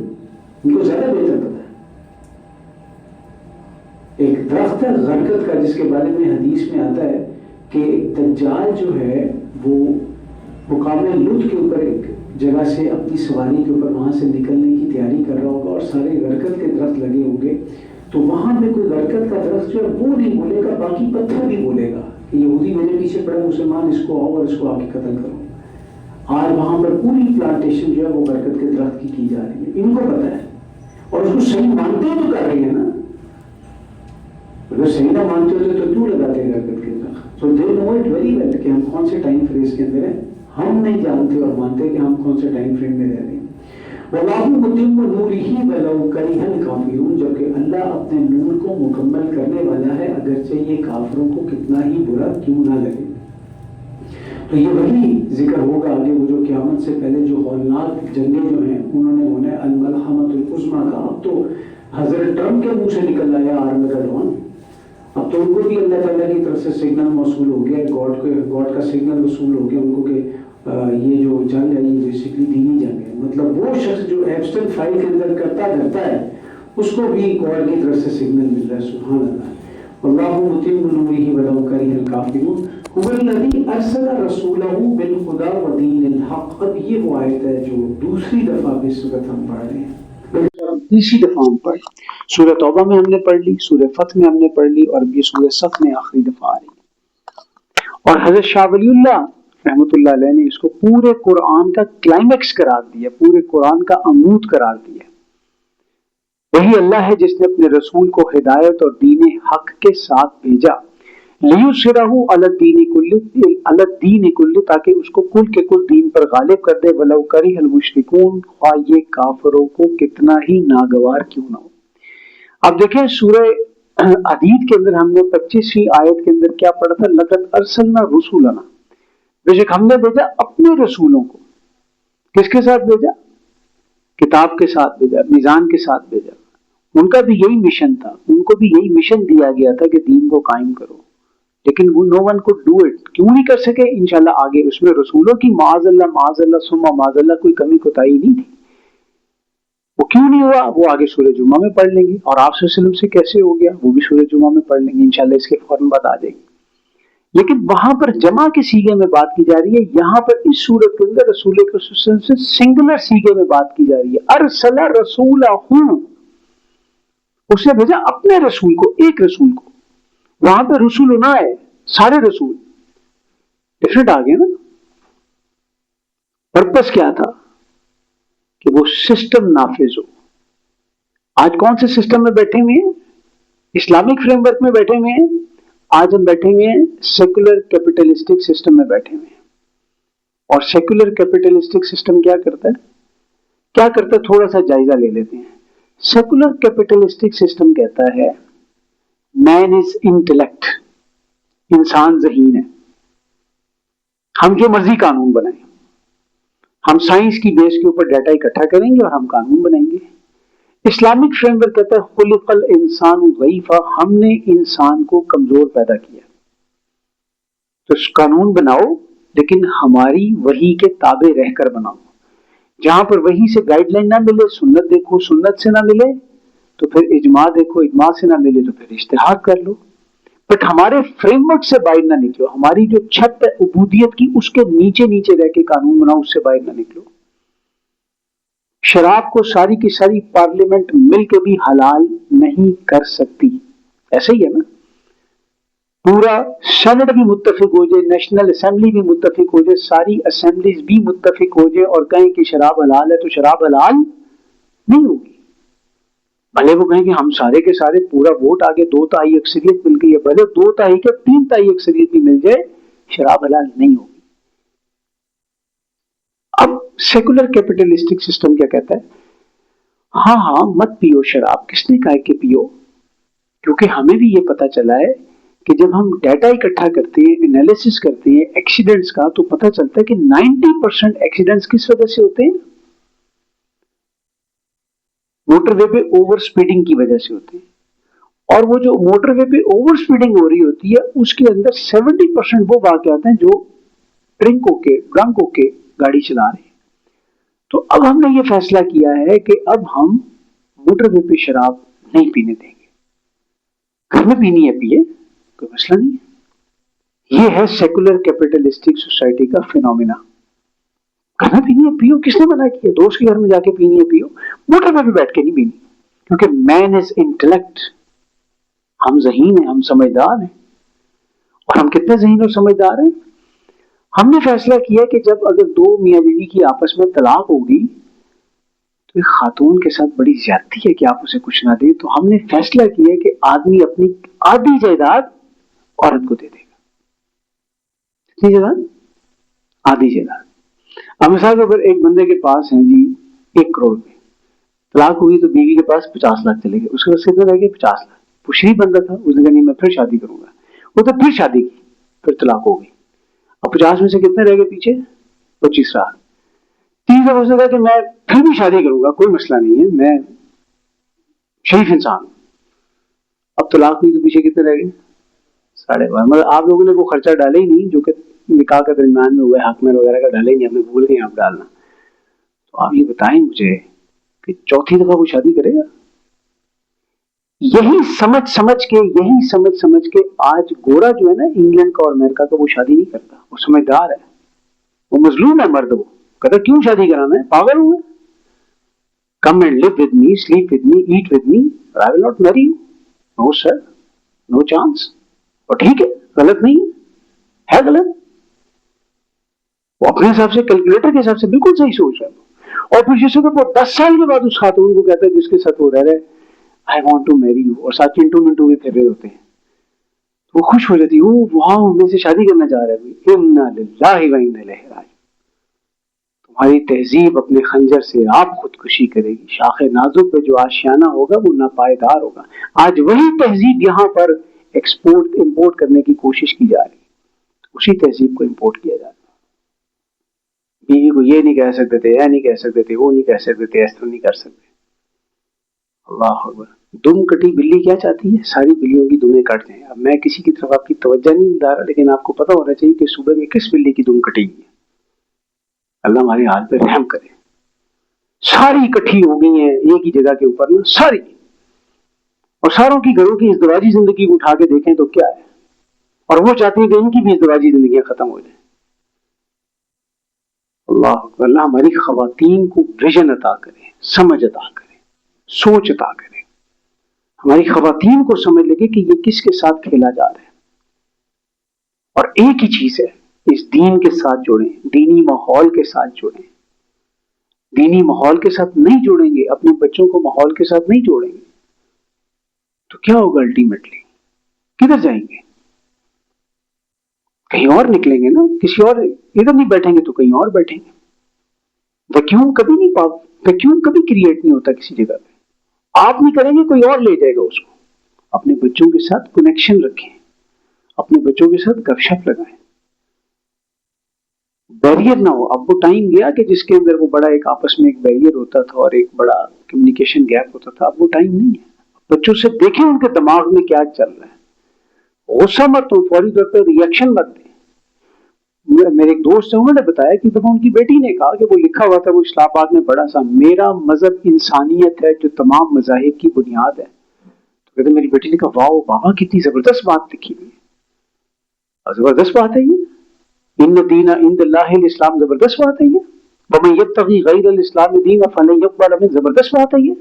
ان کو زیادہ بہتر پتہ ہے. ایک درخت ہے غرقت کا، جس کے بارے میں حدیث میں آتا ہے کہ دجال جو ہے وہ مقام لط کے اوپر ایک جگہ سے اپنی سواری کے اوپر وہاں سے نکلنے کی تیاری کر رہا ہوگا، اور سارے غرقت کے درخت لگے ہوں گے، تو وہاں پہ کوئی غرقت کا درخت جو ہے وہ نہیں بولے گا، باقی پتھر بھی بولے گا کہ یہودی میرے پیچھے پڑے، مسلمان اس کو آؤ اور اس کو آ کے قتل کرو. آج وہاں پر پوری پلانٹیشن جو ہے وہ برکت کے درخت کی جا رہی ہے، ان کو پتہ ہے، اور اس کو صحیح مانتے تو کر رہی ہے نا. اگر صحیح نہ مانتے ہوتے تو کیوں لگاتے ہیں برکت کے درخت؟ سو دے نو اٹ ویری ویل کہ ہم کون سے ٹائم فریز کے اندر ہیں. ہم نہیں جانتے اور مانتے کہ ہم کون سے ٹائم فریم میں رہ رہے ہیں. وَاللَّهُ مُتِمُّ نُورِهِ وَلَوْ كَرِهَ الْكَافِرُونَ، جبکہ اللہ اپنے نور کو مکمل کرنے والا ہے اگرچہ یہ کافروں کو کتنا ہی برا کیوں نہ لگے. تو یہ وہی ذکر ہوگا آگے، وہ جو قیامت سے پہلے جو ہولناک جنگیں جو ہیں انہوں نے انہیں الملحمۃ العظمیٰ کا، اب تو حضرت ٹرمپ کے منہ سے نکل آیا آرمیگڈون، اب تو ان کو بھی اللہ تعالیٰ کی طرف سے سگنل موصول ہو گیا، گاڈ کا سگنل وصول ہو گیا ان کو کہ یہ جو جنگ ہے یہ بیسکلی دینی جنگ ہے. مطلب وہ شخص جو ایبسٹن فائل کے اندر کرتا دھرتا ہے اس کو بھی گاڈ کی طرف سے سگنل مل رہا ہے. سبحان اللہ. واللہ متم نورہ ولو کرہ الکافرون هو الذی ارسل رسولہ بالہدی ودین الحق. اب یہ وہ آیت ہے جو دوسری دفعہ اس وقت ہم پڑھ رہے ہیں، تیسری دفعہ ہم پڑھ، سورہ توبہ میں ہم نے پڑھ لی، سورہ فتح میں ہم نے پڑھ لی، اور یہ سورہ صف میں آخری دفعہ آ رہی ہے. اور حضرت شاہ ولی اللہ رحمۃ اللہ علیہ نے اس کو پورے قرآن کا کلائمیکس قرار دیا، پورے قرآن کا عمود قرار دیا. وہی اللہ ہے جس نے اپنے رسول کو ہدایت اور دین حق کے ساتھ بھیجا، لیظہرہ علی الدین کلہ، تاکہ اس کو کل کے کل دین پر غالب کر دے، ولو کرہ المشرکون، خواہ یہ کافروں کو کتنا ہی ناگوار کیوں نہ ہو. اب دیکھیں سورہ حدید کے اندر ہم نے 25ویں آیت کے اندر کیا پڑھا تھا؟ لقد ارسلنا رسولنا، بے شک ہم نے بھیجا اپنے رسولوں کو. کس کے ساتھ بھیجا؟ کتاب کے ساتھ بھیجا، میزان کے ساتھ بھیجا. ان کا بھی یہی مشن تھا، ان کو بھی یہی مشن دیا گیا تھا کہ دین کو قائم کرو، لیکن وہ نو ون کوڈ ڈو اٹ. کیوں نہیں کر سکے؟ انشاءاللہ آگے اس میں رسولوں کی معاذ اللہ ثم معاذ اللہ کوئی کمی کوتاہی نہیں تھی. وہ کیوں نہیں ہوا وہ آگے سورہ جمعہ میں پڑھ لیں گے، اور آپ صلی اللہ علیہ وسلم سے کیسے ہو گیا وہ بھی سورہ جمعہ میں پڑھ لیں گے انشاءاللہ، اس کے فوراً بعد آ جائے گی. لیکن وہاں پر جمع کے سیغے میں بات کی جا رہی ہے، یہاں پر اس سورت کے اندر رسول کے سے سنگولر سیغے میں بات کی جا رہی ہے. ارسل رسولہ، اس نے بھیجا اپنے رسول کو، ایک رسول کو. وہاں پہ رسول نہ ہے، سارے رسول ڈفرنٹ آ گئے نا. پرپس کیا تھا؟ کہ وہ سسٹم نافذ ہو. آج کون سے سسٹم میں بیٹھے ہوئے ہیں؟ اسلامک فریم ورک میں بیٹھے ہوئے ہیں. آج ہم بیٹھے ہوئے ہیں سیکولر کیپٹلسٹک سسٹم میں بیٹھے ہوئے ہیں. اور سیکولر کیپٹلسٹک سسٹم کیا کرتا ہے تھوڑا سا جائزہ لے لیتے ہیں. سیکولر کیپٹلسٹک سسٹم کہتا ہے مین از انٹلیکٹ، انسان ذہین ہے، ہم جو مرضی قانون بنائیں، ہم سائنس کی بیس کے اوپر ڈیٹا اکٹھا کریں گے اور ہم قانون بنائیں گے. اسلامک فریم ورک کہتا ہے خلق الانسان ضعیفا، ہم نے انسان کو کمزور پیدا کیا، تو قانون بناؤ لیکن ہماری وحی کے تابع رہ کر بناؤ. جہاں پر وحی سے گائیڈ لائن نہ ملے، سنت دیکھو، سنت سے نہ ملے تو پھر اجماع دیکھو، اجماع سے نہ ملے تو پھر اجتہاد کر لو. بٹ ہمارے فریم ورک سے باہر نہ نکلو، ہماری جو چھت ہے عبودیت کی اس کے نیچے نیچے رہ کے قانون بناؤ، اس سے باہر نہ نکلو. شراب کو ساری کی ساری پارلیمنٹ مل کے بھی حلال نہیں کر سکتی، ایسا ہی ہے نا. پورا سینٹ بھی متفق ہو جائے، نیشنل اسمبلی بھی متفق ہو جائے، ساری اسمبلیز بھی متفق ہو جائے اور کہیں کہ شراب حلال ہے تو شراب حلال نہیں ہوگی. بھلے وہ کہیں کہ ہم سارے کے سارے پورا ووٹ آگے 2/3 اکثریت مل گئی ہے، بھلے 2/3 کے 3/3 اکثریت بھی مل جائے، شراب حلال نہیں ہوگی. اب سیکولر کیپٹلسٹک سسٹم کیا کہتا ہے؟ ہاں مت پیو شراب. کس نے کہا کہ پیو؟ کیونکہ ہمیں بھی یہ پتا چلا ہے کہ جب ہم ڈیٹا اکٹھا کرتے ہیں، انالیسس کرتے ہیں ایکسیڈنٹس کا، تو پتا چلتا ہے کہ 90% ایکسیڈنٹس کس وجہ سے ہوتے ہیں؟ موٹر وے پہ اوور سپیڈنگ کی وجہ سے ہوتے ہیں. اور وہ جو موٹر وے پہ اوور سپیڈنگ ہو رہی ہوتی ہے اس کے اندر 70% وہ واقعات ہیں جو ڈرنک ہو کے گاڑی چلا رہے ہیں. تو اب ہم نے یہ فیصلہ کیا ہے کہ اب ہم موٹر وے پہ شراب نہیں پینے دیں گے. گھر میں پینی ہے پیے، کوئی مسئلہ نہیں ہے. یہ ہے سیکولر کیپٹلسٹک سوسائٹی کا فینومینا. گھر میں پینی ہے پیو، کس نے منع کیا؟ دوست کے گھر میں جا کے پینی ہے پیو، موٹر وے پہ بیٹھ کے نہیں پینی. کیونکہ مین از انٹلیکٹ، ہم ذہین ہیں، ہم سمجھدار ہیں. اور ہم کتنے ذہین اور سمجھدار ہیں؟ ہم نے فیصلہ کیا کہ جب اگر دو میاں بیوی کی آپس میں طلاق ہوگی تو ایک خاتون کے ساتھ بڑی زیادتی ہے کہ آپ اسے کچھ نہ دیں. تو ہم نے فیصلہ کیا کہ آدمی اپنی آدھی جائیداد عورت کو دے دے گا. کتنی جائیداد؟ آدھی جائیداد. اب مثال کے اوپر ایک بندے کے پاس ہیں جی 1 کروڑ روپے، طلاق ہوئی تو بیوی کے پاس 50 لاکھ چلے گئے، اس کے پاس کتنے رہ گئے؟ 50 لاکھ. وہ شریف بندہ تھا، اس نے کہا نہیں میں پھر شادی کروں گا. وہ تو پھر شادی کی، پھر طلاق ہو گئی. اب 50 میں سے کتنے رہ گئے پیچھے؟ 25 رہا. 30 اس نے کہا کہ میں پھر بھی شادی کروں گا، کوئی مسئلہ نہیں ہے، میں شریف انسان ہوں. اب طلاق ہوئی تو پیچھے کتنے رہ گئے؟ 12.5. مطلب آپ لوگوں نے وہ خرچہ ڈالا ہی نہیں جو کہ نکاح کے درمیان میں ہوا ہے، حق میں وغیرہ کا ڈالا ہی نہیں، ہم نے بھول گئے آپ ڈالنا. تو آپ یہ بتائیں مجھے کہ چوتھی دفعہ وہ شادی کرے گا؟ یہی سمجھ کے آج گورا جو ہے نا انگلینڈ کا اور امریکہ کا، وہ شادی نہیں کرتا. وہ سمجھدار ہے، وہ مظلوم ہے مرد. وہ کہتا کیوں شادی کرانا ہے، پاگل ہوں میں. Come and live with me, sleep with me, eat with me, I will not marry you. No sir, no chance. اور ٹھیک ہے، غلط نہیں ہے غلط. وہ اپنے حساب سے کیلکولیٹر کے حساب سے بالکل صحیح سوچ ہے. اور پھر جسے کہ وہ 10 سال کے بعد اس خاتون کو کہتا ہے جس کے ساتھ وہ رہ رہے I want to marry you, اور ساتھ چنٹو منٹو بھی پھر رہے ہوتے ہیں، وہ خوش ہو جاتی ہے، او واو میں سے شادی کرنا چاہ رہا ہے. انا للہ و انا الیہ راجعون. تمہاری تہذیب اپنے خنجر سے آپ خودکشی کرے گی. شاخ نازک پہ جو آشیانہ ہوگا وہ ناپائیدار ہوگا. آج وہی تہذیب یہاں پر ایکسپورٹ امپورٹ کرنے کی کوشش کی جا رہی ہے، اسی تہذیب کو امپورٹ کیا جا رہا ہے. بیوی کو یہ نہیں کہہ سکتے تھے، یہ نہیں کہہ سکتے تھے، وہ نہیں کہہ سکتے تھے، ایسا نہیں کر سکتے. اللہ اکبر. دم کٹی بلی کیا چاہتی ہے؟ ساری بلیوں کی دمیں کٹ جائیں. اب میں کسی کی طرف آپ کی توجہ نہیں دلا رہا، لیکن آپ کو پتا ہونا چاہیے کہ صبح میں کس بلی کی دم کٹی گئی ہے. اللہ ہمارے حال پہ رحم کرے. ساری اکٹھی ہو گئی ہیں ایک ہی جگہ کے اوپر نا، ساری. اور ساروں کی گھروں کی ازدواجی زندگی کو اٹھا کے دیکھیں تو کیا ہے. اور وہ چاہتی ہیں کہ ان کی بھی ازدواجی زندگیاں ختم ہو جائیں. اللہ اکبر. اللہ ہماری خواتین کو ویژن عطا کرے، سمجھ عطا کرے، سوچ عطا کرے. ہماری خواتین کو سمجھ لگے کہ یہ کس کے ساتھ کھیلا جا رہا ہے. اور ایک ہی چیز ہے، اس دین کے ساتھ جوڑیں، دینی ماحول کے ساتھ جوڑیں. دینی ماحول کے ساتھ نہیں جوڑیں گے، اپنے بچوں کو ماحول کے ساتھ نہیں جوڑیں گے تو کیا ہوگا؟ الٹیمیٹلی کدھر جائیں گے؟ کہیں اور نکلیں گے نا، کسی اور. ادھر نہیں بیٹھیں گے تو کہیں اور بیٹھیں گے. ویکیوم کبھی کریٹ نہیں ہوتا کسی جگہ پہ. آپ نہیں کریں گے، کوئی اور لے جائے گا اس کو. اپنے بچوں کے ساتھ کنیکشن رکھیں، اپنے بچوں کے ساتھ گپ شپ لگائیں. بیریئر نہ ہو. اب وہ ٹائم گیا کہ جس کے اندر وہ بڑا ایک آپس میں ایک بیریئر ہوتا تھا اور ایک بڑا کمیونیکیشن گیپ ہوتا تھا. اب وہ ٹائم نہیں ہے. بچوں سے دیکھیں ان کے دماغ میں کیا چل رہا ہے. غصہ مت ہو، فوری طور پہ ریئیکشن مت دیں. میرے ایک دوست ہیں، انہوں نے بتایا کہ جب ان کی بیٹی نے کہا کہ وہ لکھا ہوا تھا، وہ اسلام آباد میں بڑا سا، میرا مذہب انسانیت ہے جو تمام مذاہب کی بنیاد ہے. تو کہتے میری بیٹی نے کہا واو بابا کتنی زبردست بات لکھی ہوئی ہے. اور زبردست بات ہے یہ، ان دین عند اللہ الاسلام. زبردست بات ہے یہ. ومن یبتغی غیر الاسلام دینا فلن یقبل منہ. زبردست بات ہے یہ.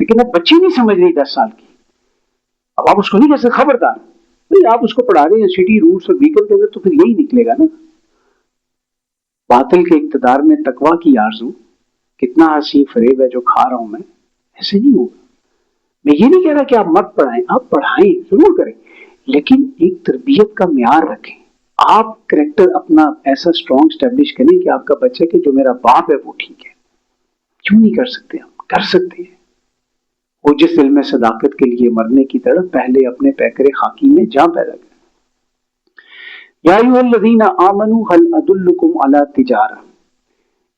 لیکن اب بچی نہیں سمجھ رہی 10 سال کی. اب آپ اس کو نہیں کہہ سکتے خبردار نہیں، آپ اس کو پڑھا رہے ہیں سٹی روٹس اور بیکن کے اندر تو پھر یہی نکلے گا نا. باطل کے اقتدار میں تقویٰ کی آرزو کتنا حسین فریب ہے جو کھا رہا ہوں میں. ایسے نہیں ہوگا. میں یہ نہیں کہہ رہا کہ آپ مت پڑھائیں، آپ پڑھائیں ضرور کریں، لیکن ایک تربیت کا معیار رکھیں. آپ کریکٹر اپنا ایسا اسٹرانگ اسٹیبلش کریں کہ آپ کا بچہ کہ جو میرا باپ ہے وہ ٹھیک ہے. کیوں نہیں کر سکتے؟ ہم کر سکتے ہیں. وہ جس علم صداقت کے لیے مرنے کی طرف پہلے اپنے پیکر خاکی میں جاں پیدا کریں. یا ایھا الذین آمنوا هل ادلکم علی تجارہ.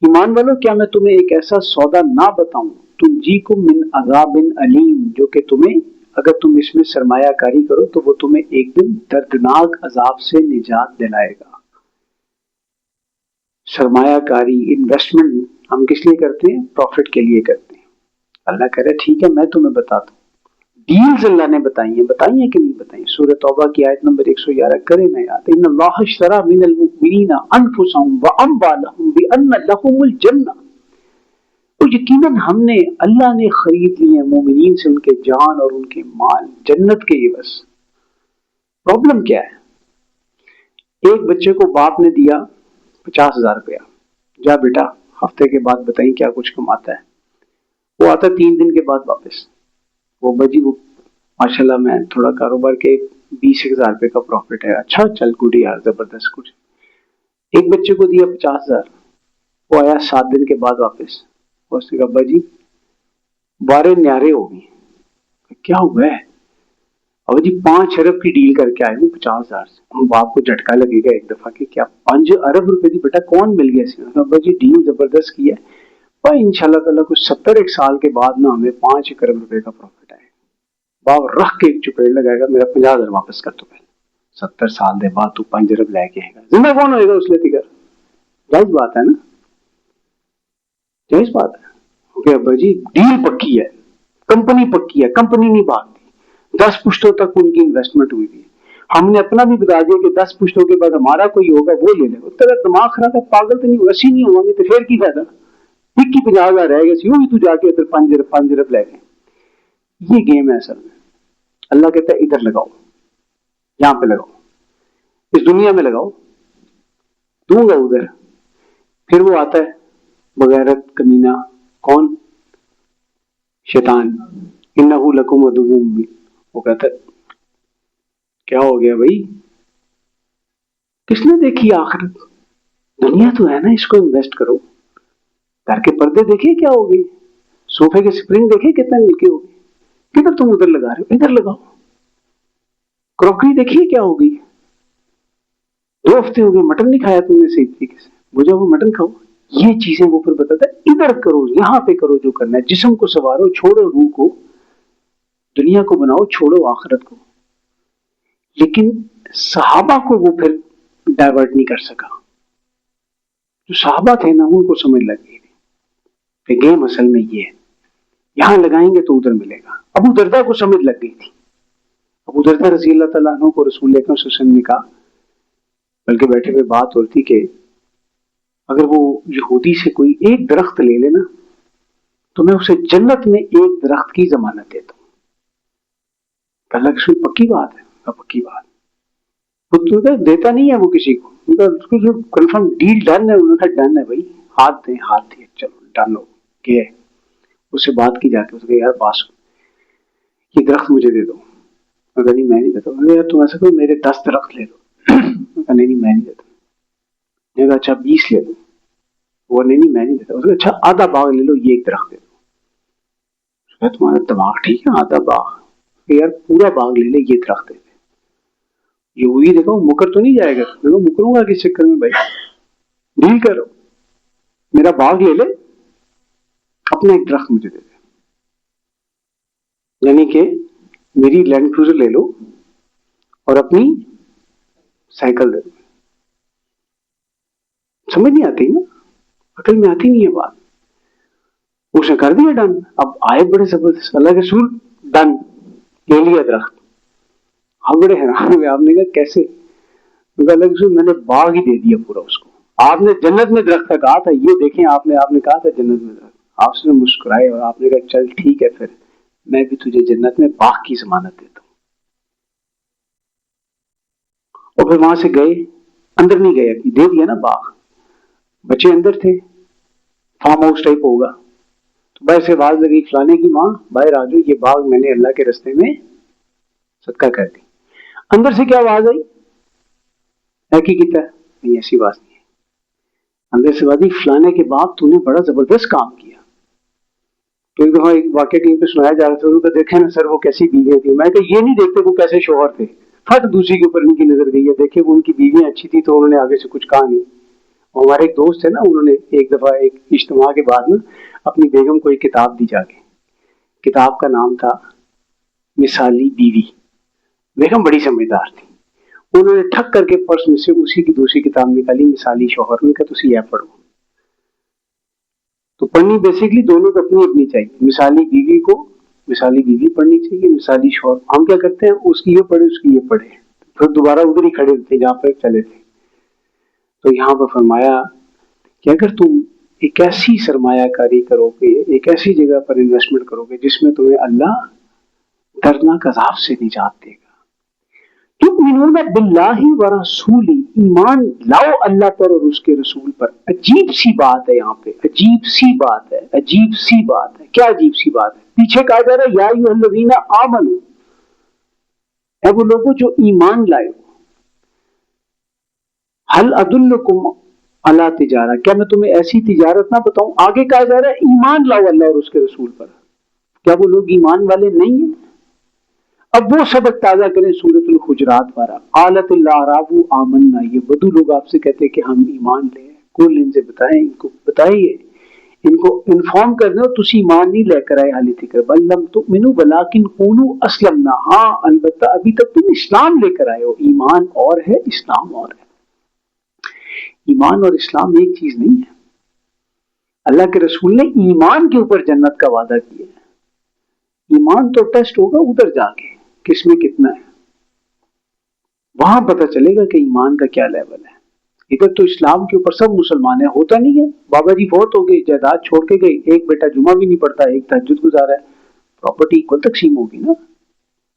ایمان والو کیا میں تمہیں ایک ایسا سودا نہ بتاؤں تنجیکم من عذاب علیم جو کہ تمہیں اگر تم اس میں سرمایہ کاری کرو تو وہ تمہیں ایک دن دردناک عذاب سے نجات دلائے گا. سرمایہ کاری انویسٹمنٹ ہم کس لیے کرتے ہیں؟ پروفٹ کے لیے کرتے ہیں. اللہ کہہ رہے ٹھیک ہے میں تمہیں بتاتا ہوں. ڈیلز اللہ نے بتائی ہیں کہ نہیں بتائی؟ سورہ توبہ کی آیت نمبر 111 کرے نا یاد. ان اللہ اشترى من المؤمنین انفسهم واموالهم بان لهم الجنہ. تو یقیناً اللہ نے خرید لی ہیں مومنین سے ان کے جان اور ان کے مال جنت کے عوض. پرابلم کیا ہے؟ ایک بچے کو باپ نے دیا 50,000 روپیہ، جا بیٹا ہفتے کے بعد بتائیں کیا کچھ کماتا ہے. وہ آتا 3 دن کے بعد واپس. وہ بجی وہ ماشاءاللہ میں تھوڑا کاروبار کے 20,000 روپے کا پروفٹ ہے. اچھا چل گڈ یار زبردست کچھ. ایک بچے کو دیا 50,000، وہ آیا 7 دن کے بعد واپس. اس نے کہا ابا جی 12 نیارے ہو گئی. کیا ہوا ہے؟ ابا جی 5 ارب کی ڈیل کر کے آئے ہوں 50,000 سے. باپ کو جھٹکا لگے گا ایک دفعہ کہ کیا 5 ارب روپے کی بیٹا کون مل گیا اس میں؟ ابا جی ڈیل زبردست کی ہے اور انشاءاللہ تعالیٰ کچھ 70 سال کے بعد نا ہمیں 5 ارب روپے کا پروفٹ آئے. باپ رکھ کے ایک چپیڑ لگائے گا میرا 50,000 واپس کر تو پہلے. 70 سال دے بعد تو 5 ارب لے کے آئے گا، زندہ کون ہوئے گا اس لیے فکر؟ جائز بات ہے نا، جائز بات ہے. اوکے ابا جی ڈیل پکی ہے، کمپنی پکی ہے، کمپنی نہیں بھاگتی. 10 پشتوں تک ان کی انویسٹمنٹ ہوئی ہے. ہم نے اپنا بھی بتا دیا کہ 10 پشتوں کے بعد ہمارا کوئی ہوگا وہ لے لے. تیرا دماغ خراب ہے، پاگل تو نہیں ہوگا؟ اسی نہیں ہوں گے تو پھر کی فائدہ؟ 50,000 رہ گئے یوں ہی تو جا کے ادھر 5 ارب لے گئے. یہ گیم ہے اصل میں. اللہ کہتا ہے ادھر لگاؤ، یہاں پہ لگاؤ، اس دنیا میں لگاؤ، دوں گا ادھر. پھر وہ آتا ہے بغیرت کمینہ. کون؟ شیطان. انہ لکم عدو مبین. وہ کہتا ہے کیا ہو گیا بھائی؟ کس نے دیکھی آخرت؟ دنیا تو ہے نا، اس کو انویسٹ کرو. گھر کے پردے دیکھے کیا ہوگی؟ صوفے کے سپرنگ دیکھے کتنے ملکے ہوگی؟ کدھر تم ادھر لگا رہے ہو؟ ادھر لگاؤ. کروکری دیکھیے کیا ہوگی؟ 2 ہفتے ہو گئے مٹن نہیں کھایا تم نے صحیح طریقے سے، بجا وہ مٹن کھاؤ. یہ چیزیں وہ پھر بتاتا ہے ادھر کرو، یہاں پہ کرو جو کرنا ہے. جسم کو سنوارو، چھوڑو روح کو. دنیا کو بناؤ، چھوڑو آخرت کو. لیکن صحابہ کو وہ پھر ڈائیورٹ نہیں کر سکا. جو صحابہ تھے نا ان کو سمجھ لگ گئی کہ گیم اصل میں یہ ہے، یہاں لگائیں گے تو ادھر ملے گا. ابو دردہ کو سمجھ لگ گئی تھی. ابو دردہ رضی اللہ تعالیٰ عنہ کو رسول اکرم صلی اللہ علیہ وسلم نے کہا، بلکہ بیٹھے ہوئے بات ہوتی کہ اگر وہ یہودی سے کوئی ایک درخت لے لینا تو میں اسے جنت میں ایک درخت کی ضمانت دیتا ہوں. اللہ کے رسول پکی بات ہے؟ پکی بات. وہ دیتا نہیں ہے وہ کسی کو. جو کنفرم ڈیل ڈن ہے، انہوں نے کہا ڈن ہے بھائی، ہاتھ دیں. ہاتھ دیے، چلو ڈن ہو گیا. اس سے بات کی جا کے اس نے یار پاس یہ درخت مجھے دے دو. اگر نہیں میں نہیں دیتا. یار تم ایسا کرو میرے 10 درخت لے لو. نہیں میں نہیں دیتا. نے کہا اچھا 20 لے لو. وہ نہیں میں نہیں دیتا. اس نے اچھا آدھا باغ لے لو، یہ ایک درخت دے دو. تمہارا دماغ ٹھیک ہے؟ آدھا باغ؟ یار پورا باغ لے لے، یہ درخت دے دے. یہ وہی دیکھو مکر تو نہیں جائے گا. دیکھو مکروں گا کس چکر میں بھائی؟ ڈیل کرو، میرا باغ لے لے، اپنا ایک درخت مجھے دے دے. یعنی کہ میری لینڈ کروزر لے لو اور اپنی سائیکل دے دو. سمجھ نہیں آتی نا، عقل میں آتی نہیں ہے بات. اس نے کر دیا ڈن. اب آئے بڑے زبردست، اللہ کے رسول ڈن، لے لیا درخت. ہم بڑے حیران ہوئے. آپ نے کہا کیسے؟ اللہ کے رسول میں نے باغ ہی دے دیا پورا اس کو. آپ نے جنت میں درخت کا کہا تھا، یہ دیکھیں آپ نے کہا تھا جنت میں درخت. آپ سے مسکرائے اور آپ نے کہا چل ٹھیک ہے پھر میں بھی تجھے جنت میں باغ کی ضمانت دیتا ہوں. اور پھر وہاں سے گئے، اندر نہیں گئے، ابھی دے دیا نا باغ. بچے اندر تھے، فارم ہاؤس ٹائپ ہوگا. تو باہر سے آواز لگی فلانے کی ماں باہر آ جاؤ، یہ باغ میں نے اللہ کے رستے میں صدقہ کر دی. اندر سے کیا آواز آئی؟ کی کیتا ہے؟ نہیں ایسی بات نہیں ہے. اندر سے بات فلانے کے باپ تو نے بڑا زبردست کام کیا. تو ایک دفعہ ایک واقعہ کہیں پہ سنایا جا رہا تھا. تو دیکھیں نا سر وہ کیسی بیویاں تھی. میں کہ یہ نہیں دیکھتے وہ کیسے شوہر تھے. فٹ دوسری کے اوپر ان کی نظر گئی ہے. دیکھیں وہ ان کی بیویاں اچھی تھی تو انہوں نے آگے سے کچھ کہا نہیں. ہمارے ایک دوست ہے نا، انہوں نے ایک دفعہ ایک اجتماع کے بعد نا اپنی بیگم کو ایک کتاب دی جا کے. کتاب کا نام تھا مثالی بیوی. بیگم بڑی سمجھدار تھی. انہوں نے ٹھک کر کے پرس میں سے اسی کی دوسری کتاب نکالی, مثالی شوہر. نے کہا تسی یہ پڑھو. تو پڑھنی بیسکلی دونوں کو اپنی اپنی چاہیے. مثالی بیوی کو مثالی بیوی پڑھنی چاہیے, مثالی شوہر. ہم کیا کرتے ہیں, اس کی یہ پڑھے اس کی یہ پڑھے, پھر دوبارہ ادھر ہی کھڑے تھے جہاں پہ چلے تھے. تو یہاں پر فرمایا کہ اگر تم ایک ایسی سرمایہ کاری کرو گے, ایک ایسی جگہ پر انویسٹمنٹ کرو گے جس میں تمہیں اللہ دردناک عذاب سے نجات دے گا. تؤمنون باللہ ورسولہ, ایمان لاؤ اللہ پر اور اس کے رسول پر. عجیب سی بات ہے یہاں پہ, عجیب سی بات ہے, عجیب سی بات ہے. کیا عجیب سی بات ہے؟ پیچھے کہا جا رہا ہے یا ایھا الذین آمنوا, اے وہ لوگوں جو ایمان لائے ہو. هل ادلکم علی تجارہ, کیا میں تمہیں ایسی تجارت نہ بتاؤں؟ آگے کہا جا رہا ہے ایمان لاؤ اللہ اور اس کے رسول پر. کیا وہ لوگ ایمان والے نہیں ہیں؟ اب وہ سبق تازہ کریں سورۃ الحجرات والا. قالت الاعراب آمنا, یہ بدو لوگ آپ سے کہتے ہیں کہ ہم ایمان لے. کل ان سے بتائیں, ان کو بتائیے, ان کو انفارم کر دو تسی ایمان نہیں لے کر آئے حالی تک. بل لم تؤمنوا ولکن قولوا اسلمنا, ہاں البتہ ابھی تک تم اسلام لے کر آئے ہو. ایمان اور ہے, اسلام اور ہے. ایمان اور اسلام ایک چیز نہیں ہے. اللہ کے رسول نے ایمان کے اوپر جنت کا وعدہ کیا ہے. ایمان تو ٹیسٹ ہوگا ادھر جا کے کس میں کتنا ہے, وہاں پتہ چلے گا کہ ایمان کا کیا لیول ہے. ادھر تو اسلام کے اوپر سب مسلمان ہیں, ہوتا نہیں ہے. بابا جی فوت ہو گئے, جائیداد چھوڑ کے گئے, ایک بیٹا جمعہ بھی نہیں پڑھتا, ایک تہجد گزارا ہے, پراپرٹی اکول تقسیم ہوگی نا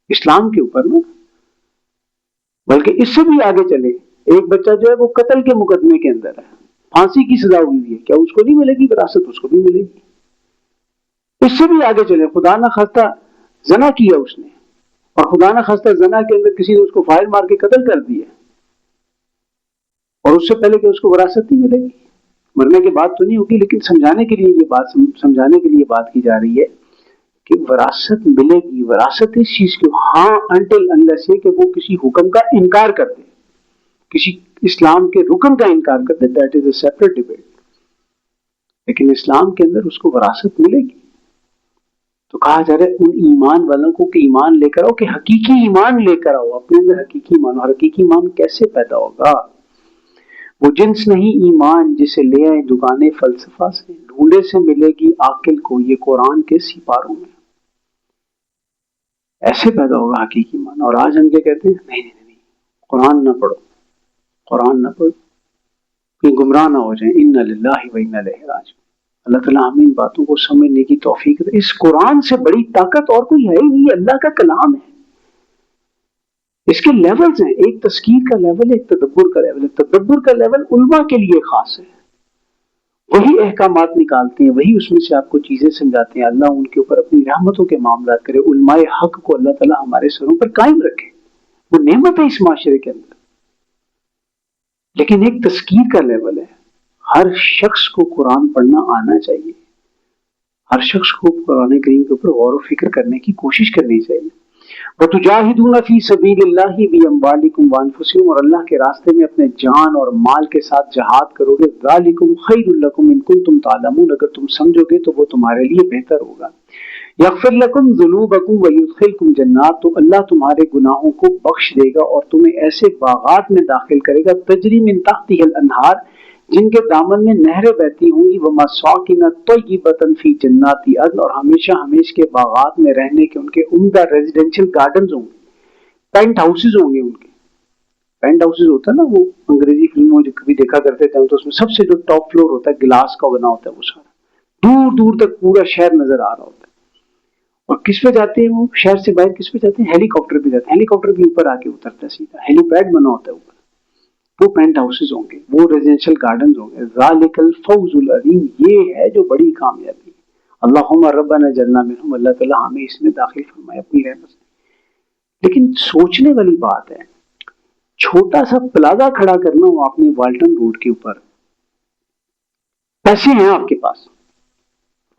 اسلام کے اوپر نا. بلکہ اس سے بھی آگے چلے, ایک بچہ جو ہے وہ قتل کے مقدمے کے اندر ہے, پھانسی کی سزا ہوئی ہے, کیا اس کو نہیں ملے گی وراثت؟ اس کو بھی ملے گی. اس سے بھی آگے چلے, خدا نہ خواستہ زنا کیا اس نے, اور خدا نہ خواستہ زنا کے اندر کسی نے اس کو فائر مار کے قتل کر دیا, اور اس سے پہلے کہ اس کو وراثت نہیں ملے گی. مرنے کے بعد تو نہیں ہوگی, لیکن سمجھانے کے لیے یہ بات کی جا رہی ہے کہ وراثت ملے گی. وراثت اس چیز کی, ہاں انٹل انلیس کہ وہ کسی حکم کا انکار کر دے, کسی اسلام کے رکن کا انکار کر دے, that is a separate debate. لیکن اسلام کے اندر اس کو وراثت ملے گی. تو کہا جا رہا ہے ان ایمان والوں کو کہ ایمان لے کر آؤ, کہ حقیقی ایمان لے کر آؤ, اپنے اندر حقیقی ایمان. اور حقیقی ایمان کیسے پیدا ہوگا؟ وہ جنس نہیں ایمان جسے لے آئے دکانیں فلسفہ سے, ڈھونڈے سے ملے گی عاقل کو یہ قرآن کے سپاروں میں. ایسے پیدا ہوگا حقیقی ایمان. اور آج ہم کیا کہتے ہیں, نہیں قرآن نہ پڑھو, قرآن نہ پڑھو, کہ گمراہ نہ ہو جائیں. انا للہ و انا الیہ راجعون. اللہ تعالیٰ ہمیں ان باتوں کو سمجھنے کی توفیق دے. اس قرآن سے بڑی طاقت اور کوئی ہے ہی نہیں, اللہ کا کلام ہے. اس کے لیولز ہیں, ایک تذکیر کا لیول ہے, ایک تدبر کا لیول ہے. تدبر کا لیول علماء کے لیے خاص ہے, وہی احکامات نکالتے ہیں, وہی اس میں سے آپ کو چیزیں سمجھاتے ہیں. اللہ ان کے اوپر اپنی رحمتوں کے معاملات کرے. علماء حق کو اللہ تعالیٰ ہمارے سروں پر قائم رکھے, وہ نعمت ہے اس معاشرے کے اندر. لیکن ایک تذکیر کا لیول ہے. ہر شخص کو قرآن پڑھنا آنا چاہیے, ہر شخص کو قرآن کریم کے اوپر غور و فکر کرنے کی کوشش کرنی چاہیے. وَتُجَاهِدُونَ فِي سَبِيلِ اللَّهِ بِأَمْوَالِكُمْ وَأَنفُسِكُمْ, اور اللہ کے راستے میں اپنے جان اور مال کے ساتھ جہاد کرو گے. ذَلِكُمْ خَيْرٌ لَكُمْ إِن كُنتُمْ تَعْلَمُونَ, اگر تم سمجھو گے تو وہ تمہارے لیے بہتر ہوگا. يَغْفِرْ لَكُمْ ذُنُوبَكُمْ وَيُدْخِلْكُمْ جَنَّاتٍ, تو اللہ تمہارے گناہوں کو بخش دے گا اور تمہیں ایسے باغات میں داخل کرے گا, تجری من تحتها الانہار, جن کے دامن میں نہریں بہتی ہوں گی. وَمَسَاكِنَ طَيِّبَةً فِي جَنَّاتِ عَدْنٍ, اور ہمیشہ ہمیش کے باغات میں رہنے کے ان کے عمدہ ریزیڈینشل گارڈنز ہوں گے, پینٹ ہاؤسز ہوں گے ان کے. پینٹ ہاؤسز ہوتا ہے نا, وہ انگریزی فلموں جو کبھی دیکھا کرتے تھے, تو اس میں سب سے جو ٹاپ فلور ہوتا ہے گلاس کا بنا ہوتا ہے, وہ سارا دور دور تک پورا شہر نظر آ رہا ہوتا ہے. اور کس پہ جاتے ہیں وہ شہر سے باہر, کس پہ جاتے ہیں؟ ہیلی کاپٹر پہ جاتے ہیں. ہیلی کاپٹر بھی اوپر آ کے اترتا ہے سیدھا, ہیلی پیڈ بنا ہوتا ہے اوپر. وہ پینٹ ہاؤسز ہوں گے, وہ ریزیڈینشل گارڈنز ہوں گے. ذالک الفوز العظیم, یہ ہے جو بڑی کامیابی. اللہم ربنا اجعلنا منہم, اللہ تعالیٰ ہمیں اس میں داخل فرمائے اپنی رحمت سے. لیکن سوچنے والی بات ہے, چھوٹا سا پلازا کھڑا کرنا ہو آپ نے والٹن روڈ کے اوپر, پیسے ہیں آپ کے پاس,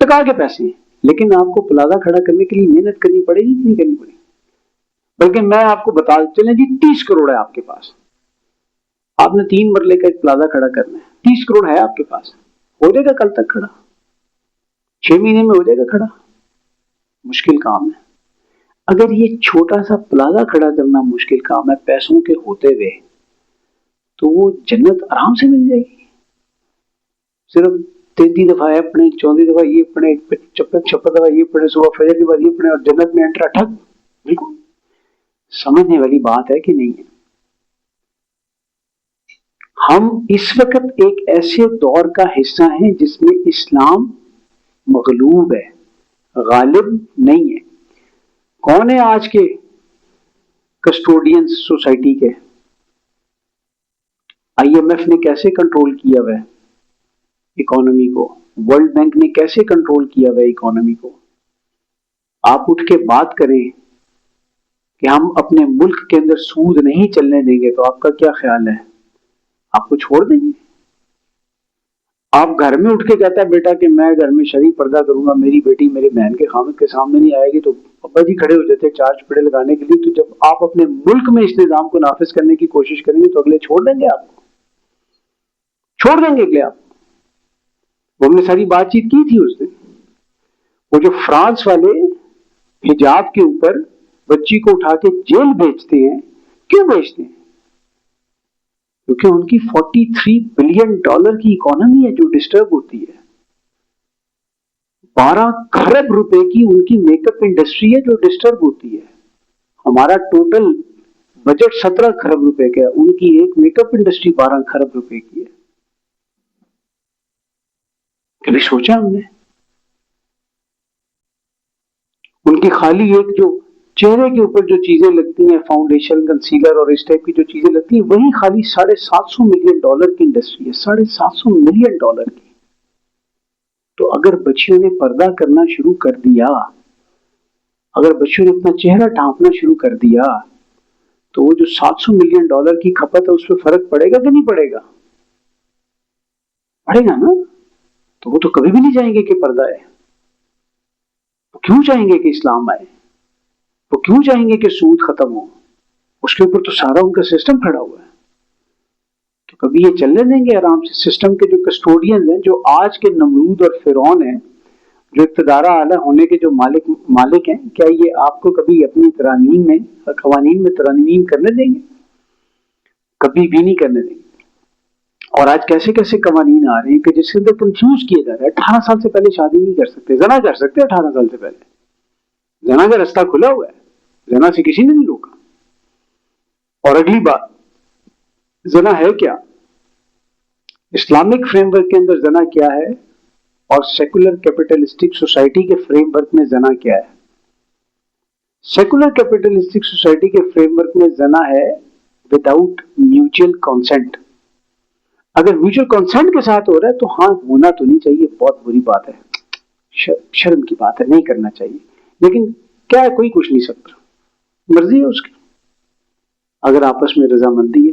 ٹکا کے پیسے ہیں, لیکن آپ کو پلازا کھڑا کرنے کے لیے محنت کرنی پڑے گی نہیں کرنی پڑے گی؟ بلکہ میں آپ کو بتا چلیں جی 30 کروڑ ہے آپ کے پاس, آپ نے 3 مرلے کا ایک پلازا کھڑا کرنا ہے, 30 کروڑ ہے آپ کے پاس, ہو جائے گا کل تک کھڑا؟ 6 مہینے میں ہو جائے گا کھڑا؟ مشکل کام ہے. اگر یہ چھوٹا سا پلازا کھڑا کرنا مشکل کام ہے پیسوں کے ہوتے ہوئے، تو وہ جنت آرام سے مل جائے گی. صرف 33 دفعہ یہ پڑھیں، 34 دفعہ یہ پڑھیں، 56 دفعہ یہ پڑھیں، صبح فجر کے بعد یہ پڑھیں اور جنت میں انٹر ٹھک. بالکل سمجھنے والی بات ہے کہ نہیں ہے. ہم اس وقت ایک ایسے دور کا حصہ ہیں جس میں اسلام مغلوب ہے، غالب نہیں ہے. کون ہے آج کے کسٹوڈین سوسائٹی کے؟ آئی ایم ایف نے کیسے کنٹرول کیا ہوا ہے اکانومی کو؟ ورلڈ بینک نے کیسے کنٹرول کیا ہوا ہے اکانومی کو؟ آپ اٹھ کے بات کریں کہ ہم اپنے ملک کے اندر سود نہیں چلنے دیں گے، تو آپ کا کیا خیال ہے؟ آپ کو چھوڑ دیں گے؟ آپ گھر میں اٹھ کے کہتا ہے بیٹا کہ میں گھر میں شرعی پردہ کروں گا، میری بیٹی میرے بہن کے خامد کے سامنے نہیں آئے گی، تو ابا جی کھڑے ہو جاتے ہیں چار چپڑے لگانے کے لیے. تو جب آپ اپنے ملک میں اس نظام کو نافذ کرنے کی کوشش کریں گے تو اگلے چھوڑ دیں گے آپ کو؟ چھوڑ دیں گے کیا؟ وہ ہم نے ساری بات چیت کی تھی اس دن. وہ جو فرانس والے حجاب کے اوپر بچی کو اٹھا کے جیل بھیجتے ہیں، کیوں بھیجتے ہیں؟ کیونکہ ان کی $43 بلین کی اکانومی ہے جو ڈسٹرب ہوتی ہے. 12 کھرب روپے کی ان کی میک اپ انڈسٹری ہے جو ڈسٹرب ہوتی ہے. ہمارا ٹوٹل بجٹ 17 کھرب روپے کا ہے، ان کی ایک میک اپ انڈسٹری 12 کھرب روپے کی ہے. کبھی سوچا ہم نے؟ ان کی خالی ایک جو چہرے کے اوپر جو چیزیں لگتی ہیں، فاؤنڈیشن، کنسیلر اور اس ٹائپ کی جو چیزیں لگتی ہیں، وہی خالی $750 ملین کی انڈسٹری ہے. $750 ملین کی. تو اگر بچیوں نے پردہ کرنا شروع کر دیا، اگر بچیوں نے اپنا چہرہ ڈھانپنا شروع کر دیا، تو وہ جو $700 ملین کی کھپت ہے اس پہ فرق پڑے گا کہ نہیں پڑے گا؟ پڑے گا نا. تو وہ تو کبھی بھی نہیں چاہیں گے کہ پردہ ہے. وہ کیوں چاہیں گے کہ اسلام آئے؟ وہ کیوں چاہیں گے کہ سود ختم ہو؟ اس کے اوپر تو سارا ان کا سسٹم کھڑا ہوا ہے. تو کبھی یہ چلنے دیں گے آرام سے؟ سسٹم کے جو کسٹوڈین ہیں، جو آج کے نمرود اور فرعون ہیں، جو اقتدار اعلیٰ ہونے کے جو مالک ہیں، کیا یہ آپ کو کبھی اپنی ترامیم میں، قوانین میں ترامیم کرنے دیں گے؟ کبھی بھی نہیں کرنے دیں گے. اور آج کیسے کیسے قوانین آ رہے ہیں کہ جس کے اندر کنفیوز کیا جا رہا ہے. 18 سال سے پہلے شادی نہیں کر سکتے، زنا کر سکتے 18 سال سے پہلے. زنا کا رستہ کھلا ہوا ہے، زنا سے کسی نے نہیں روکا. اور اگلی بات، زنا ہے کیا؟ اسلامک فریم ورک کے اندر زنا کیا ہے اور سیکولر کیپٹلسٹک سوسائٹی کے فریم ورک میں زنا کیا ہے؟ سیکولر کیپٹلسٹک سوسائٹی کے فریم ورک میں زنا ہے وداؤٹ میوچل کنسنٹ. اگر میوچل کنسنٹ کے ساتھ ہو رہا ہے تو ہاں ہونا تو نہیں چاہیے، بہت بری بات ہے، شرم کی بات ہے، نہیں کرنا چاہیے. لیکن کیا ہے، کوئی کچھ نہیں سکتا، مرضی ہے اس کی. اگر آپس میں رضامندی ہے.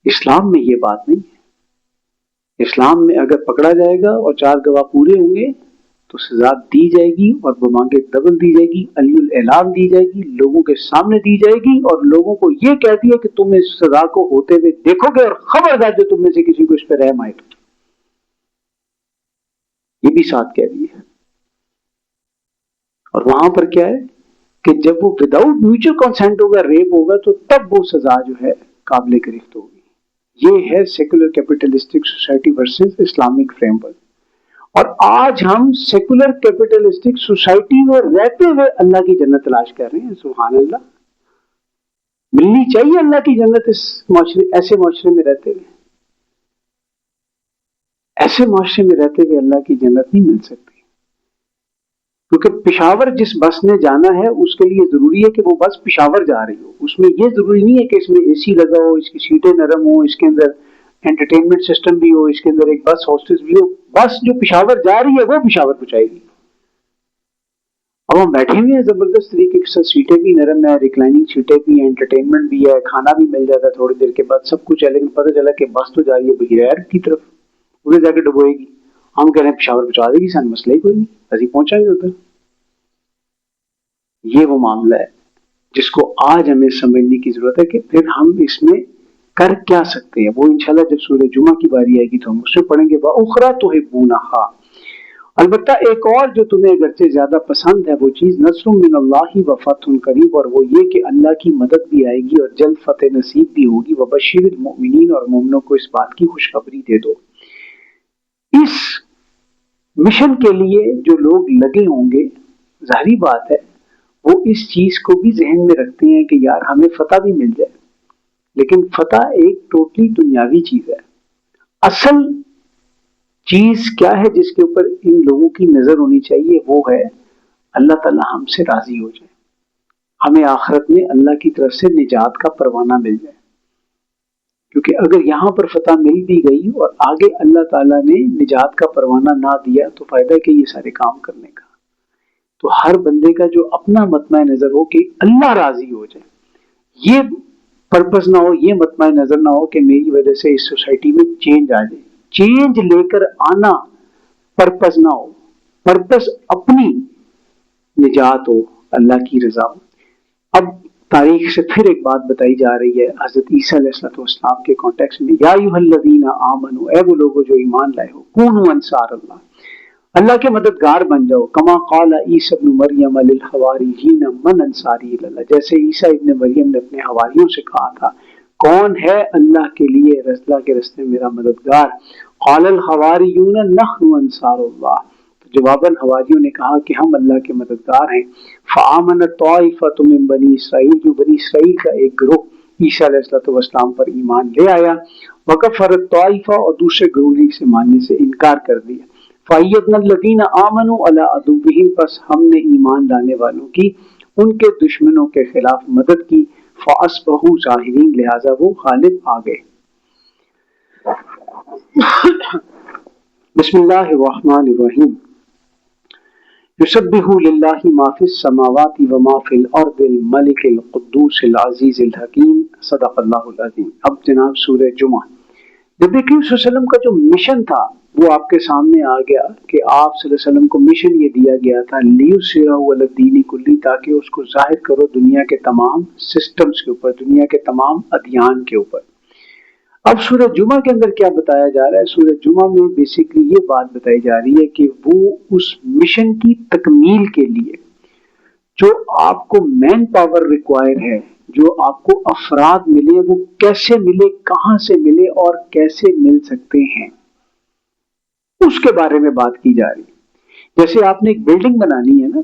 اسلام میں یہ بات نہیں ہے. اسلام میں اگر پکڑا جائے گا اور 4 گواہ پورے ہوں گے تو سزا دی جائے گی، اور بمانگے ڈبل دی جائے گی، علی الاعلان دی جائے گی، لوگوں کے سامنے دی جائے گی، اور لوگوں کو یہ کہہ دیا کہ تم اس سزا کو ہوتے ہوئے دیکھو گے، اور خبردار جو تم میں سے کسی کو اس پہ رحم آئے گا. یہ بھی ساتھ کہہ دیا. اور وہاں پر کیا ہے کہ جب وہ وداؤٹ میوچل کنسنٹ ہوگا، ریپ ہوگا، تو تب وہ سزا جو ہے قابل گرفت ہوگی. یہ ہے secular capitalistic society versus Islamic framework. اور آج ہم سیکولر کیپٹلسٹک سوسائٹی میں رہتے ہوئے اللہ کی جنت تلاش کر رہے ہیں. سبحان اللہ. ملنی چاہیے اللہ کی جنت اس معاشرے، ایسے معاشرے میں رہتے ہوئے. ایسے معاشرے میں رہتے ہوئے اللہ کی جنت نہیں مل سکتی. کیونکہ پشاور جس بس نے جانا ہے اس کے لیے ضروری ہے کہ وہ بس پشاور جا رہی ہو. اس میں یہ ضروری نہیں ہے کہ اس میں اے سی لگا ہو، اس کی سیٹیں نرم ہو، اس کے اندر انٹرٹینمنٹ سسٹم بھی ہو، اس کے اندر ایک بس ہاسٹس بھی ہو. بس جو پشاور جا رہی ہے وہ پشاور پہنچائے گی. اب ہم بیٹھے ہوئے ہیں زبردست طریقے کے ساتھ، سیٹیں بھی نرم ہے، ریکلائننگ سیٹیں بھی ہیں، انٹرٹینمنٹ بھی ہے، کھانا بھی مل جاتا ہے تھوڑی دیر کے بعد، سب کچھ ہے. لیکن پتہ چلا کہ بس تو جا رہی ہے بحیر کی طرف، ادھر جا کے ڈبوئے گی. ہم کہہ رہے ہیں پشاور پہنچا دے گی، سن مسئلہ ہی کوئی نہیں، ایسے پہنچائیں گے ادھر. یہ وہ معاملہ ہے جس کو آج ہمیں سمجھنے کی ضرورت ہے کہ پھر ہم اس میں کر کیا سکتے ہیں. وہ انشاءاللہ جب سورہ جمعہ کی باری آئے گی تو ہم اس میں پڑھیں گے. وَأُخْرَى تُحِبُّونَهَا. البتہ ایک اور جو تمہیں اگرچہ زیادہ پسند ہے وہ چیز نصر من اللہ و فتح قریب، اور وہ یہ کہ اللہ کی مدد بھی آئے گی اور جلد فتح نصیب بھی ہوگی، وبشر المؤمنین، اور مومنوں کو اس بات کی خوشخبری دے دو۔ اس مشن کے لیے جو لوگ لگے ہوں گے، ظاہری بات ہے وہ اس چیز کو بھی ذہن میں رکھتے ہیں کہ یار ہمیں فتح بھی مل جائے، لیکن فتح ایک ٹوٹلی دنیاوی چیز ہے۔ اصل چیز کیا ہے جس کے اوپر ان لوگوں کی نظر ہونی چاہیے، وہ ہے اللہ تعالی ہم سے راضی ہو جائے، ہمیں آخرت میں اللہ کی طرف سے نجات کا پروانہ مل جائے۔ کیونکہ اگر یہاں پر فتح مل بھی گئی اور آگے اللہ تعالیٰ نے نجات کا پروانہ نہ دیا تو فائدہ کہ یہ سارے کام کرنے کا۔ تو ہر بندے کا جو اپنا مطمع نظر ہو کہ اللہ راضی ہو جائے، یہ پرپس نہ ہو، یہ مطمع نظر نہ ہو کہ میری وجہ سے اس سوسائٹی میں چینج آ جائے۔ چینج لے کر آنا پرپس نہ ہو، پرپس اپنی نجات ہو، اللہ کی رضا ہو۔ اب تاریخ سے پھر ایک بات بتائی جا رہی ہے حضرت عیسیٰ علیہ السلام کے کانٹیکس میں، یا ایھا الذین آمنوا، اے وہ لوگو جو ایمان لائے ہو، کونوا انصار اللہ، اللہ کے مددگار بن جاؤ، کما قال عیسی ابن مریم للحواریین من انصاری اللہ، جیسے عیسیٰ ابن مریم نے اپنے حواریوں سے کہا تھا کون ہے اللہ کے لیے اللہ کے راستے میں میرا مددگار، قال الحواریون نحن انصار اللہ، جواباً حواریوں نے کہا کہ ہم اللہ کے مددگار ہیں۔ فآمنت طائفۃ من بنی اسرائیل، جو بنی اسرائیل کا ایک گروہ عیسیٰ علیہ السلام پر ایمان لے آیا، وکفرت طائفہ، اور دوسرے گروہ نے اسے ماننے سے انکار کر دیا۔ فأیدنا الذین آمنوا علی عدوہم، پس ہم نے ایمان لانے والوں کی ان کے دشمنوں کے خلاف مدد کی، فاصبحوا ظاہرین، لہذا وہ غالب آ گئے۔ بسم اللہ الرحمن الرحیم۔ یسبح للہ ما فی السماوات وما فی الارض الملک القدوس العزیز الحکیم، صدق اللہ العظیم۔ اب جناب سورہ جمعہ، نبی کریم صلی اللہ علیہ وسلم کا جو مشن تھا وہ آپ کے سامنے آ گیا کہ آپ صلی اللہ علیہ وسلم کو مشن یہ دیا گیا تھا لیظہرہ علی الدین کلہ، تاکہ اس کو ظاہر کرو دنیا کے تمام سسٹمز کے اوپر، دنیا کے تمام ادیان کے اوپر۔ اب سورہ جمعہ کے اندر کیا بتایا جا رہا ہے؟ سورہ جمعہ میں بیسیکلی یہ بات بتائی جا رہی ہے کہ وہ اس مشن کی تکمیل کے لیے جو آپ کو مین پاور ریکوائر ہے، جو آپ کو افراد ملے، وہ کیسے ملے، کہاں سے ملے اور کیسے مل سکتے ہیں، اس کے بارے میں بات کی جا رہی ہے۔ جیسے آپ نے ایک بلڈنگ بنانی ہے نا،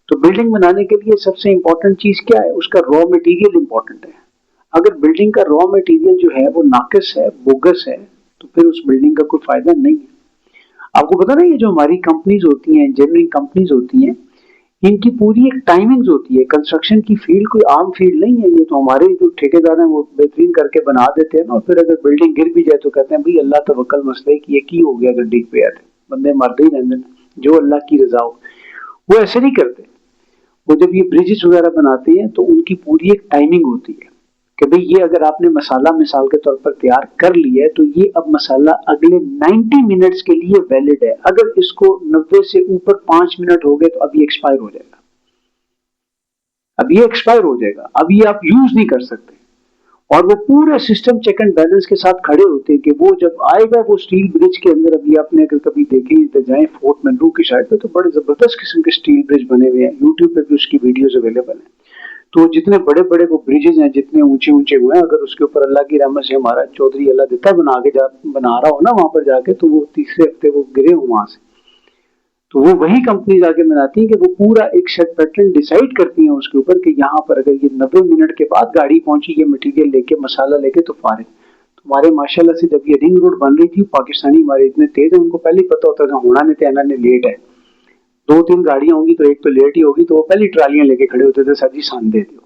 تو بلڈنگ بنانے کے لیے سب سے امپورٹنٹ چیز کیا ہے؟ اس کا را مٹیریل امپورٹنٹ ہے۔ اگر بلڈنگ کا را مٹیریل جو ہے وہ ناقص ہے، بوگس ہے، تو پھر اس بلڈنگ کا کوئی فائدہ نہیں ہے۔ آپ کو پتا نا یہ جو ہماری کمپنیز ہوتی ہیں، انجینئرنگ کمپنیز ہوتی ہیں، ان کی پوری ایک ٹائمنگز ہوتی ہے۔ کنسٹرکشن کی فیلڈ کوئی عام فیلڈ نہیں ہے، یہ تو ہمارے جو ٹھیکیدار ہیں وہ بہترین کر کے بنا دیتے ہیں نا، اور پھر اگر بلڈنگ گر بھی جائے تو کہتے ہیں بھائی اللہ توکل مسئلے کی، یہ کی ہو گیا اگر ڈگ پہ آتے، بندے مرتے ہی رہتے ہیں، جو اللہ کی رضا ہو۔ وہ ایسے نہیں کرتے، وہ جب یہ برجز وغیرہ بناتے ہیں تو ان کی پوری ایک ٹائمنگ ہوتی ہے کہ بھئی یہ اگر آپ نے مسالہ مثال کے طور پر تیار کر لیا ہے تو یہ اب مسالہ اگلے 90 منٹس کے لیے ویلڈ ہے، اگر اس کو 90 سے اوپر 5 منٹ ہو گئے تو اب یہ ایکسپائر ہو جائے گا، اب یہ ایکسپائر ہو جائے گا، اب یہ آپ یوز نہیں کر سکتے۔ اور وہ پورے سسٹم چیک اینڈ بیلنس کے ساتھ کھڑے ہوتے ہیں کہ وہ جب آئے گا وہ اسٹیل برج کے اندر، ابھی آپ نے اگر کبھی دیکھی تو جائیں فورٹ منرو کی سائڈ پہ تو بڑے زبردست قسم کے اسٹیل برج بنے ہوئے ہیں، یوٹیوب پہ بھی اس کی ویڈیوز اویلیبل ہیں۔ تو جتنے بڑے بڑے وہ برجز ہیں، جتنے اونچے اونچے ہوئے ہیں، اگر اس کے اوپر اللہ کی رحمت سے ہمارا چودھری اللہ دیتا بنا رہا ہو نا وہاں پر جا کے، تو وہ تیسرے ہفتے وہ گرے ہوں وہاں سے، تو وہ وہی کمپنیز آگے بناتی ہیں کہ وہ پورا ایک سیٹ پیٹرن ڈیسائیڈ کرتی ہیں اس کے اوپر کہ یہاں پر اگر یہ 90 منٹ کے بعد گاڑی پہنچی یہ مٹیریل لے کے، مسالہ لے کے، تو فارغ۔ ہمارے ماشاءاللہ سے جب یہ رنگ روڈ بن رہی تھی، پاکستانی ہمارے اتنے تیز ہیں، ان کو پہلے ہی پتا ہوتا تھا ہونا نہیں تھا نے لیٹ ہے، 2-3 گاڑیاں ہوں گی تو ایک تو لیٹ ہی ہوگی، تو وہ پہلی ٹرالیاں لے کے کھڑے ہوتے تھے، سر جی سان دے دیو،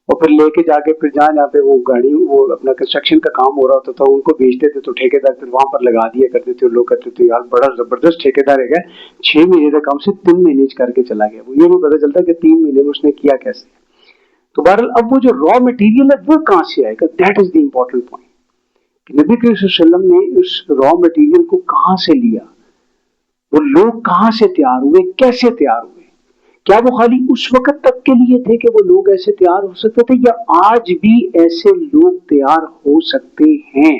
اور پھر لے کے جا کے پھر جہاں پہ وہ گاڑی وہ اپنا کنسٹرکشن کا کام ہو رہا ہوتا تھا ان کو بیچتے تھے، تو ٹھیکیدار پھر وہاں پر لگا دیا کرتے تھے، اور لوگ کہتے تھے یار بڑا زبردست ٹھیکیدار ہے، 6 مہینے کا کام سے 3 مہینے کر کے چلا گیا، وہ یہ نہیں پتا چلتا کہ 3 مہینے میں اس نے کیا کیسے۔ تو بہرحال اب وہ جو را مٹیریل ہے وہ کہاں سے آئے گا، that is the important point کہ نبی کریم صلی اللہ علیہ وسلم نے اس را مٹیریل کو کہاں سے لیا، وہ لوگ کہاں سے تیار ہوئے، کیسے تیار ہوئے، کیا وہ خالی اس وقت تک کے لیے تھے کہ وہ لوگ ایسے تیار ہو سکتے تھے، یا آج بھی ایسے لوگ تیار ہو سکتے ہیں؟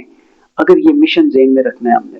اگر یہ مشن ذہن میں رکھنا ہے ہم نے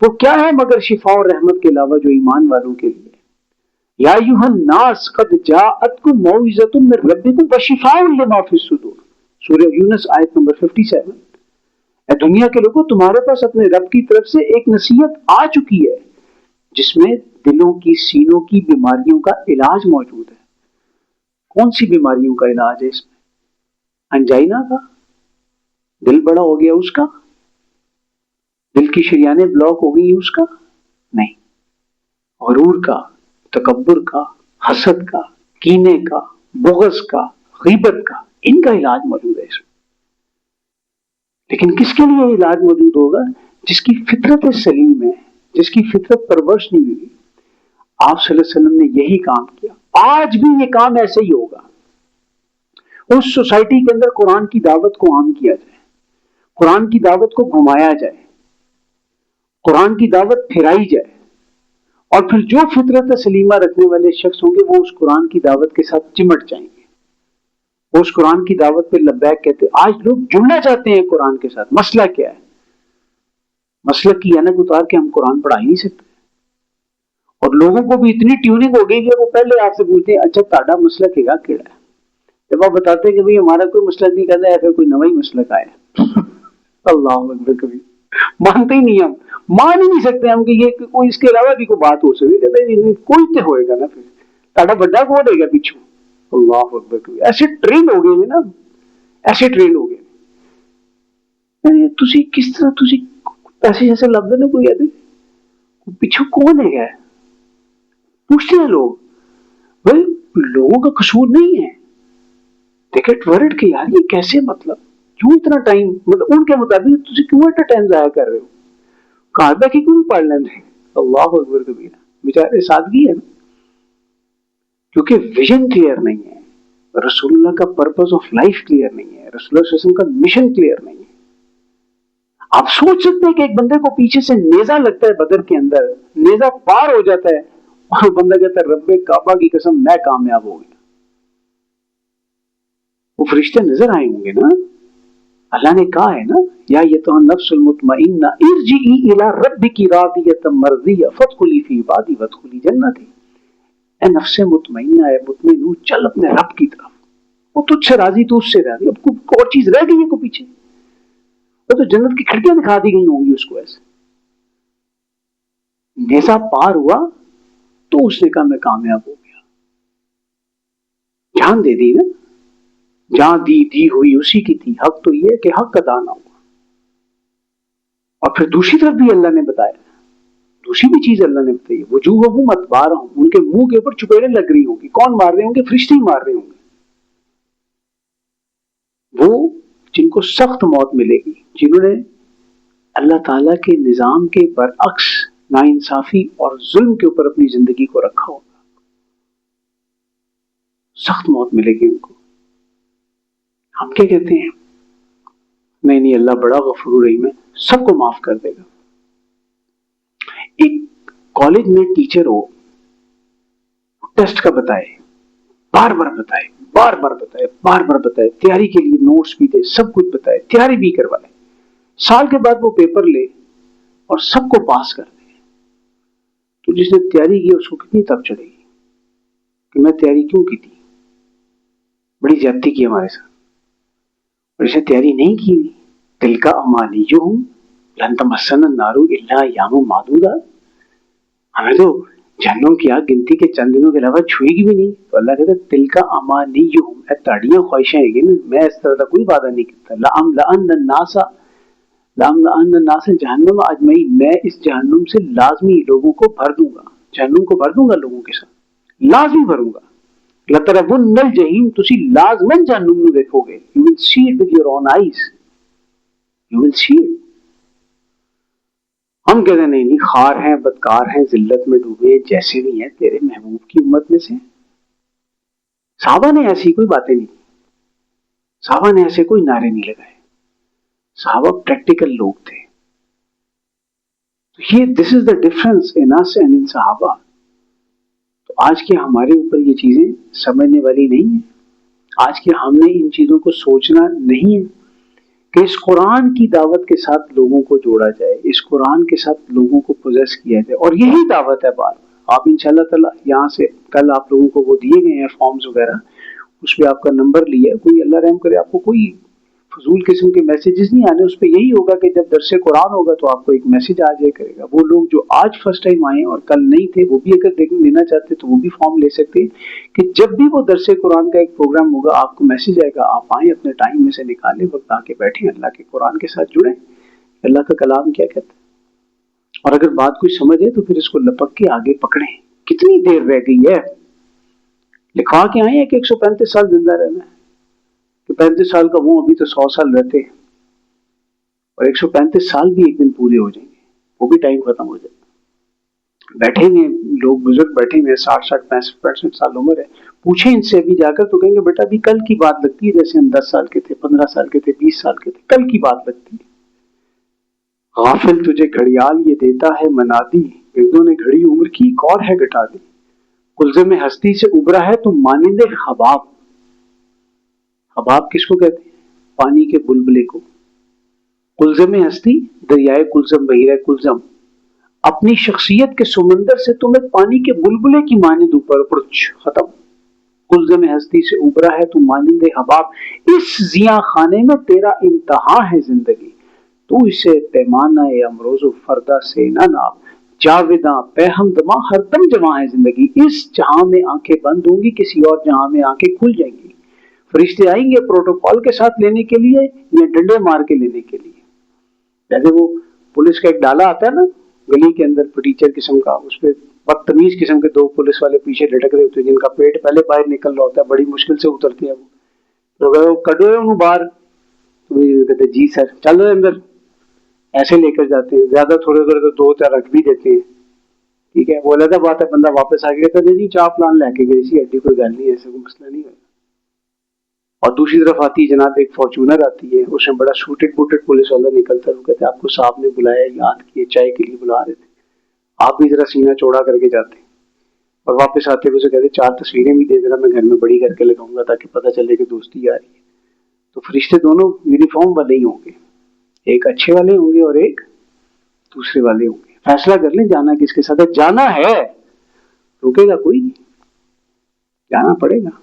وہ کیا ہے مگر شفا اور رحمت کے علاوہ جو ایمان والوں کے لیے. یا ایھا الناس قد جاءتکم موعظۃ من ربکم وشفاء لما فی الصدور. سورہ یونس آیت نمبر 57. اے دنیا کے لوگوں، تمہارے پاس اپنے رب کی طرف سے ایک نصیحت آ چکی ہے جس میں دلوں کی، سینوں کی بیماریوں کا علاج موجود ہے. کون سی بیماریوں کا علاج ہے اس میں؟ انجائنا کا؟ دل بڑا ہو گیا اس کا؟ دل کی شریانیں بلاک ہو گئی اس کا؟ نہیں. غرور کا، تکبر کا، حسد کا، کینے کا، بغض کا، غیبت کا، ان کا علاج موجود ہے اس میں. لیکن کس کے لیے علاج موجود ہوگا؟ جس کی فطرت سلیم ہے، جس کی فطرت پرورش نہیں ہوئی. آپ صلی اللہ علیہ وسلم نے یہی کام کیا. آج بھی یہ کام ایسے ہی ہوگا. اس سوسائٹی کے اندر قرآن کی دعوت کو عام کیا جائے، قرآن کی دعوت کو گھمایا جائے، قرآن کی دعوت پھیرائی جائے، اور پھر جو فطرت سلیمہ رکھنے والے شخص ہوں گے وہ اس قرآن کی دعوت کے ساتھ چمٹ جائیں گے. وہ اس قرآن کی دعوت پہ لبیک کہتے ہیں. آج لوگ جڑنا چاہتے ہیں قرآن کے ساتھ. مسئلہ کیا ہے؟ مسئلہ کی اینک اتار کے ہم قرآن پڑھا ہی نہیں سکتے. اور لوگوں کو بھی اتنی ٹیوننگ ہو گئی کہ وہ پہلے آپ سے پوچھتے ہیں اچھا تہاڈا مسئلہ کیڑا کیڑا ہے. جب آپ بتاتے ہیں کہ بھئی ہمارا کوئی مسئلہ نہیں کرتا ہے، پھر کوئی نواں ہی مسئلہ کا ہے. اللہ اکبر. کبھی مانتے ہی نہیں، ہم مان ہی نہیں سکتے ہم کہ یہ کوئی اس کے علاوہ بھی کوئی بات ہو سکے. کہتے ہیں کوئی تو ہوئے گا نا، پھر تہاڈا بڑا کون ہوئے گا پیچھو. اللہ اکبر. کبھی ایسے ٹرین ہو گئے نا، ایسے ٹرین ہو گئے. تسی کس طرح تسی ایسے جیسے لفظ نا کوئی کہتے پیچھو کون ہے؟ پوچھتے ہیں لوگ. بھائی لوگوں کا قصور نہیں ہے. They get worried کہ یار یہ کیسے، مطلب کیوں اتنا ٹائم، مطلب ان کے مطابق تسی کیوں اتنا ٹائم ضائع کر رہے ہو؟ گھر بیٹھ کے کیوں پڑھ لیندے؟ اللہ اکبر کبیرہ. بیچارے سادگی ہے نا، کیونکہ ویژن کلیئر نہیں ہے. رسول اللہ کا پرپز آف لائف کلیئر نہیں ہے. رسول اللہ صلی اللہ علیہ وسلم کا مشن کلیئر نہیں ہے. آپ سوچ سکتے ہیں کہ ایک بندے کو پیچھے سے نیزہ لگتا ہے بدر کے اندر، نیزہ پار ہو جاتا ہے اور بندہ کہتا ہے رب کعبہ کی قسم میں کامیاب ہو گیا. وہ فرشتے نظر آئے ہوں گے نا. اللہ نے کہا ہے نا یا ایتھا النفس المطمئنہ ارجعی الی ربک راضیۃ مرضیہ فادخلی فی عبادی وادخلی جنتی. اے نفس مطمئنہ، اے مطمئن، چل اپنے رب کی طرف. وہ تجھ سے راضی، تو اس سے راضی. اب کوئی اور چیز رہ گئی ہے کو پیچھے؟ وہ تو جنت کی کھڑکیاں دکھا دی گئی ہوں گی اس کو. ایسے نیزہ پار ہوا تو اس نے کہا میں کامیاب ہو گیا. جان دے دی نا، جہاں دی ہوئی اسی کی تھی. حق تو یہ ہے کہ حق ادا نہ ہوا. اور پھر دوسری طرف بھی اللہ نے بتایا، دوسری بھی چیز اللہ نے بتائی، وجوہہم ادبارہم، ان کے منہ کے اوپر چپیڑیں لگ رہی ہوں گی. کون مار رہے ہوں گے؟ فرشتے ہی مار رہے ہوں گے. وہ جن کو سخت موت ملے گی، جنہوں نے اللہ تعالیٰ کے نظام کے برعکس ناانصافی اور ظلم کے اوپر اپنی زندگی کو رکھا ہوگا. سخت موت ملے گی ان کو. ہم کیا کہتے ہیں؟ نہیں اللہ بڑا غفور رحیم ہے، سب کو معاف کر دے گا. ایک کالج میں ٹیچر ہو، ٹیسٹ کا بتائے، بار بار بتائے، تیاری کے لیے نوٹس بھی دے، سب کچھ بتائے، تیاری بھی کروائے. سال کے بعد وہ پیپر لے اور سب کو پاس کر دے. تو جس نے تیاری کی اس کو کتنی تب چڑھے گی کہ میں تیاری کیوں کی تھی، بڑی زیادتی کی ہمارے ساتھ. اور اسے تیاری نہیں کی، تلک امانیہم لن تمسنا النار الا ایاما معدودہ. ہمیں تو جہنم کی آگ گنتی کے چند دنوں کے علاوہ چھوئے گی بھی نہیں. تو اللہ کہتا ہے تلک امانیہم، اے تاڑیاں خواہشیں ہیں، میں اس طرح کا کوئی وعدہ نہیں کرتا. لأملأن الناس جہنم اجمعین، میں اس جہنم سے لازمی لوگوں کو بھر دوں گا. جہنم کو بھر دوں گا لوگوں کے ساتھ، لازمی بھروں گا. لترون الجحیم، تسی لازمن جہنم میں دیکھو گے. You will see it with your own eyes. You will see it. ہم کہتے ہیں نہیں خار ہیں، بدکار ہیں، ذلت میں ڈوبے، جیسے بھی ہیں تیرے محبوب کی امت میں سے. صحابہ نے ایسی کوئی باتیں نہیں، صحابہ نے ایسے کوئی نعرے نہیں لگائے. صحابہ پریکٹیکل لوگ تھے. یہ this is the difference in us and in صحابہ. تو آج کے ہمارے اوپر یہ چیزیں سمجھنے والی نہیں ہیں. آج کے ہم نے ان چیزوں کو سوچنا نہیں ہے کہ اس قرآن کی دعوت کے ساتھ لوگوں کو جوڑا جائے، اس قرآن کے ساتھ لوگوں کو پوزیس کیا جائے، اور یہی دعوت ہے بار بار۔ آپ انشاءاللہ تعالیٰ یہاں سے کل آپ لوگوں کو وہ دیے گئے ہیں فارمز وغیرہ، اس پہ آپ کا نمبر لیا ہے، کوئی اللہ رحم کرے آپ کو کوئی فضول قسم کے میسیجز نہیں آنے، اس پہ یہی ہوگا کہ جب درس قرآن ہوگا تو آپ کو ایک میسج آ جائے کرے گا۔ وہ لوگ جو آج فرسٹ ٹائم آئے اور کل نہیں تھے وہ بھی اگر لینا چاہتے تو وہ بھی فارم لے سکتے ہیں، کہ جب بھی وہ درس قرآن کا ایک پروگرام ہوگا آپ کو میسج آئے گا، آپ آئیں اپنے ٹائم میں سے نکالیں، وقت آ کے بیٹھیں، اللہ کے قرآن کے ساتھ جڑیں، اللہ کا کلام کیا کہتا ہے، اور اگر بات کوئی سمجھ ہے تو پھر اس کو لپک کے آگے پکڑیں۔ کتنی دیر رہ گئی ہے، لکھوا کے آئے ہیں کہ 135 سال زندہ رہنا ہے، کہ 35 سال کا وہ ابھی تو 100 سال رہتے ہیں، اور 135 سال بھی ایک دن پورے ہو جائیں گے، وہ بھی ٹائم ختم ہو جائے گا۔ بیٹھے ہوئے لوگ بزرگ بیٹھے ہوئے 60 65 سال عمر ہے، پوچھیں ان سے ابھی جا کر تو کہیں گے بیٹا ابھی کل کی بات لگتی ہے، جیسے ہم 10 سال کے تھے، 15 سال کے تھے، 20 سال کے تھے، کل کی بات لگتی ہے۔ غافل تجھے گھڑیال یہ دیتا ہے منادی، گردوں نے گھڑی عمر کی ایک اور ہے گٹا دی، کلزم ہستی سے ابھرا ہے تو مانند حباب۔ حباب کس کو کہتے ہیں؟ پانی کے بلبلے کو۔ کلزم ہستی دریائے کلزم، بحیرہ کلزم، اپنی شخصیت کے سمندر سے تمہیں پانی کے بلبلے کی مانند اوپر ختم۔ کلزم ہستی سے ابھرا ہے تو مانند حباب، اس زیاں خانے میں تیرا انتہا ہے زندگی، تو اسے پیمانہ امروز و فردا سے نہ ناپ، جاویداں پہ ہمدماں ہر دم جمع ہے زندگی۔ اس جہاں میں آنکھیں بند ہوں گی، کسی اور جہاں میں آنکھیں کھل جائیں گی۔ فرشتے آئیں گے پروٹوکول کے ساتھ لینے کے لیے یا ڈنڈے مار کے لینے کے لیے؟ جیسے وہ پولیس کا ایک ڈالا آتا ہے نا گلی کے اندر، ٹیچر قسم کا، اس پہ بدتمیز قسم کے 2 پولیس والے پیچھے لٹک رہے ہوتے ہیں، جن کا پیٹ پہلے باہر نکل رہا ہوتا ہے، بڑی مشکل سے اترتے ہیں وہ کڈو انہوں باہر، کہتے جی سر چل رہے اندر، ایسے لے کر جاتے ہیں، زیادہ تھوڑے تھوڑے تو 2-4 رکھ بھی دیتے ہیں، ٹھیک ہے، وہ علیحدہ بات ہے، بندہ واپس آ گیا تھا، نہیں چاہ پلان لے کے گئی سی ہڈی، کوئی گل نہیں، ایسا کوئی مسئلہ نہیں ہے۔ اور دوسری طرف آتی ہے جناب ایک فارچونر آتی ہے، اس میں بڑا سوٹڈ بوٹڈ پولیس والا نکلتا ہے، وہ کہتے ہیں آپ کو صاحب نے بلایا، یاد کیے، چائے کے لیے بلا رہے تھے، آپ بھی ذرا سینہ چوڑا کر کے جاتے ہیں، اور واپس آتے ہوئے اسے کہتے ہیں 4 تصویریں بھی دے دینا، میں گھر میں بڑی کر کے لگاؤں گا تاکہ پتہ چلے کہ دوستی آ رہی ہے۔ تو فرشتے دونوں یونیفارم والے ہی ہوں گے، ایک اچھے والے ہوں گے اور ایک دوسرے والے ہوں گے۔ فیصلہ کر لیں جانا کس کے ساتھ ہے، جانا ہے، روکے گا کوئی نہیں، جانا پڑے گا،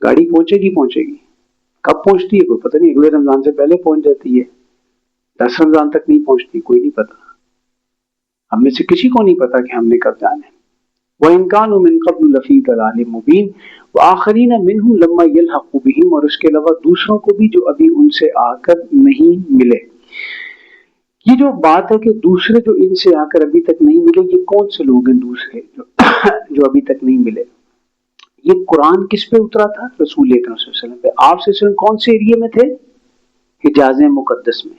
گاڑی پہنچے گی، کب پہنچتی ہے کوئی پتہ نہیں، اگلے رمضان سے پہلے پہنچ جاتی ہے، 10 رمضان تک نہیں پہنچتی، کوئی نہیں پتا، ہم میں سے کسی کو نہیں پتا کہ ہم نے کب جانا ہے۔ وَإِن كَانُوا مِن قَبْلُ لَفِي ضَلَالٍ مُبِينٍ وَآخَرِينَ مِنْهُمْ لَمَّا يَلْحَقُوا بِهِمْ، اور اس کے علاوہ دوسروں کو بھی جو ابھی ان سے آ کر نہیں ملے۔ یہ جو بات ہے کہ دوسرے جو ان سے آ کر ابھی تک نہیں ملے، یہ کون سے لوگ ہیں دوسرے جو ابھی تک نہیں ملے؟ یہ قرآن کس پہ اترا تھا؟ رسول اکرم صلی اللہ علیہ وسلم پہ۔ آپ سے کون سے ایریے میں تھے؟ حجاز مقدس میں۔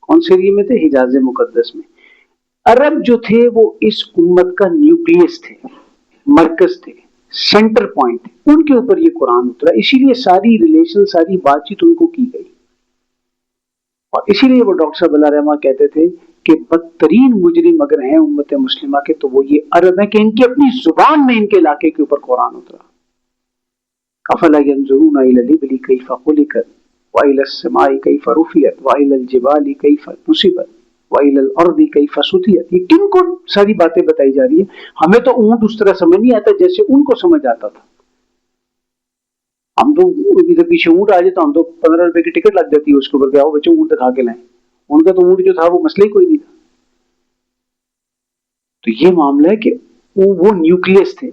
کون سے ایریے میں تھے؟ حجاز مقدس میں۔ عرب جو تھے وہ اس امت کا نیوکلیس تھے، مرکز تھے، سینٹر پوائنٹ تھے، ان کے اوپر یہ قرآن اترا، اسی لیے ساری ریلیشن، ساری بات چیت ان کو کی گئی، اور اسی لیے وہ ڈاکٹر صاحب اللہ رحمہ کہتے تھے کہ بدترین مجرم اگر ہیں امت مسلمہ کے تو وہ یہ عرب ہیں، کہ ان کی اپنی زبان میں ان کے علاقے کے اوپر قرآن اترا۔ افلا ينظرون الى الابل كيف خلقت والى السماء كيف رفعت والى الجبال كيف نصبت والى الارض كيف سطحت۔ یہ کن کو ساری باتیں بتائی جا رہی ہیں؟ ہمیں تو اونٹ اس طرح سمجھ نہیں آتا جیسے ان کو سمجھ آتا تھا، ہم تو ادھر پیچھے اونٹ آ جائے تو ہم تو 15 روپے کی ٹکٹ لگ جاتی ہے اس کے اوپر، آؤ بچوں اونٹ دکھا کے لائیں، ان کا تو اونٹ جو تھا وہ مسئلہ ہی کوئی نہیں تھا۔ تو یہ معاملہ ہے کہ وہ نیوکلیس تھے،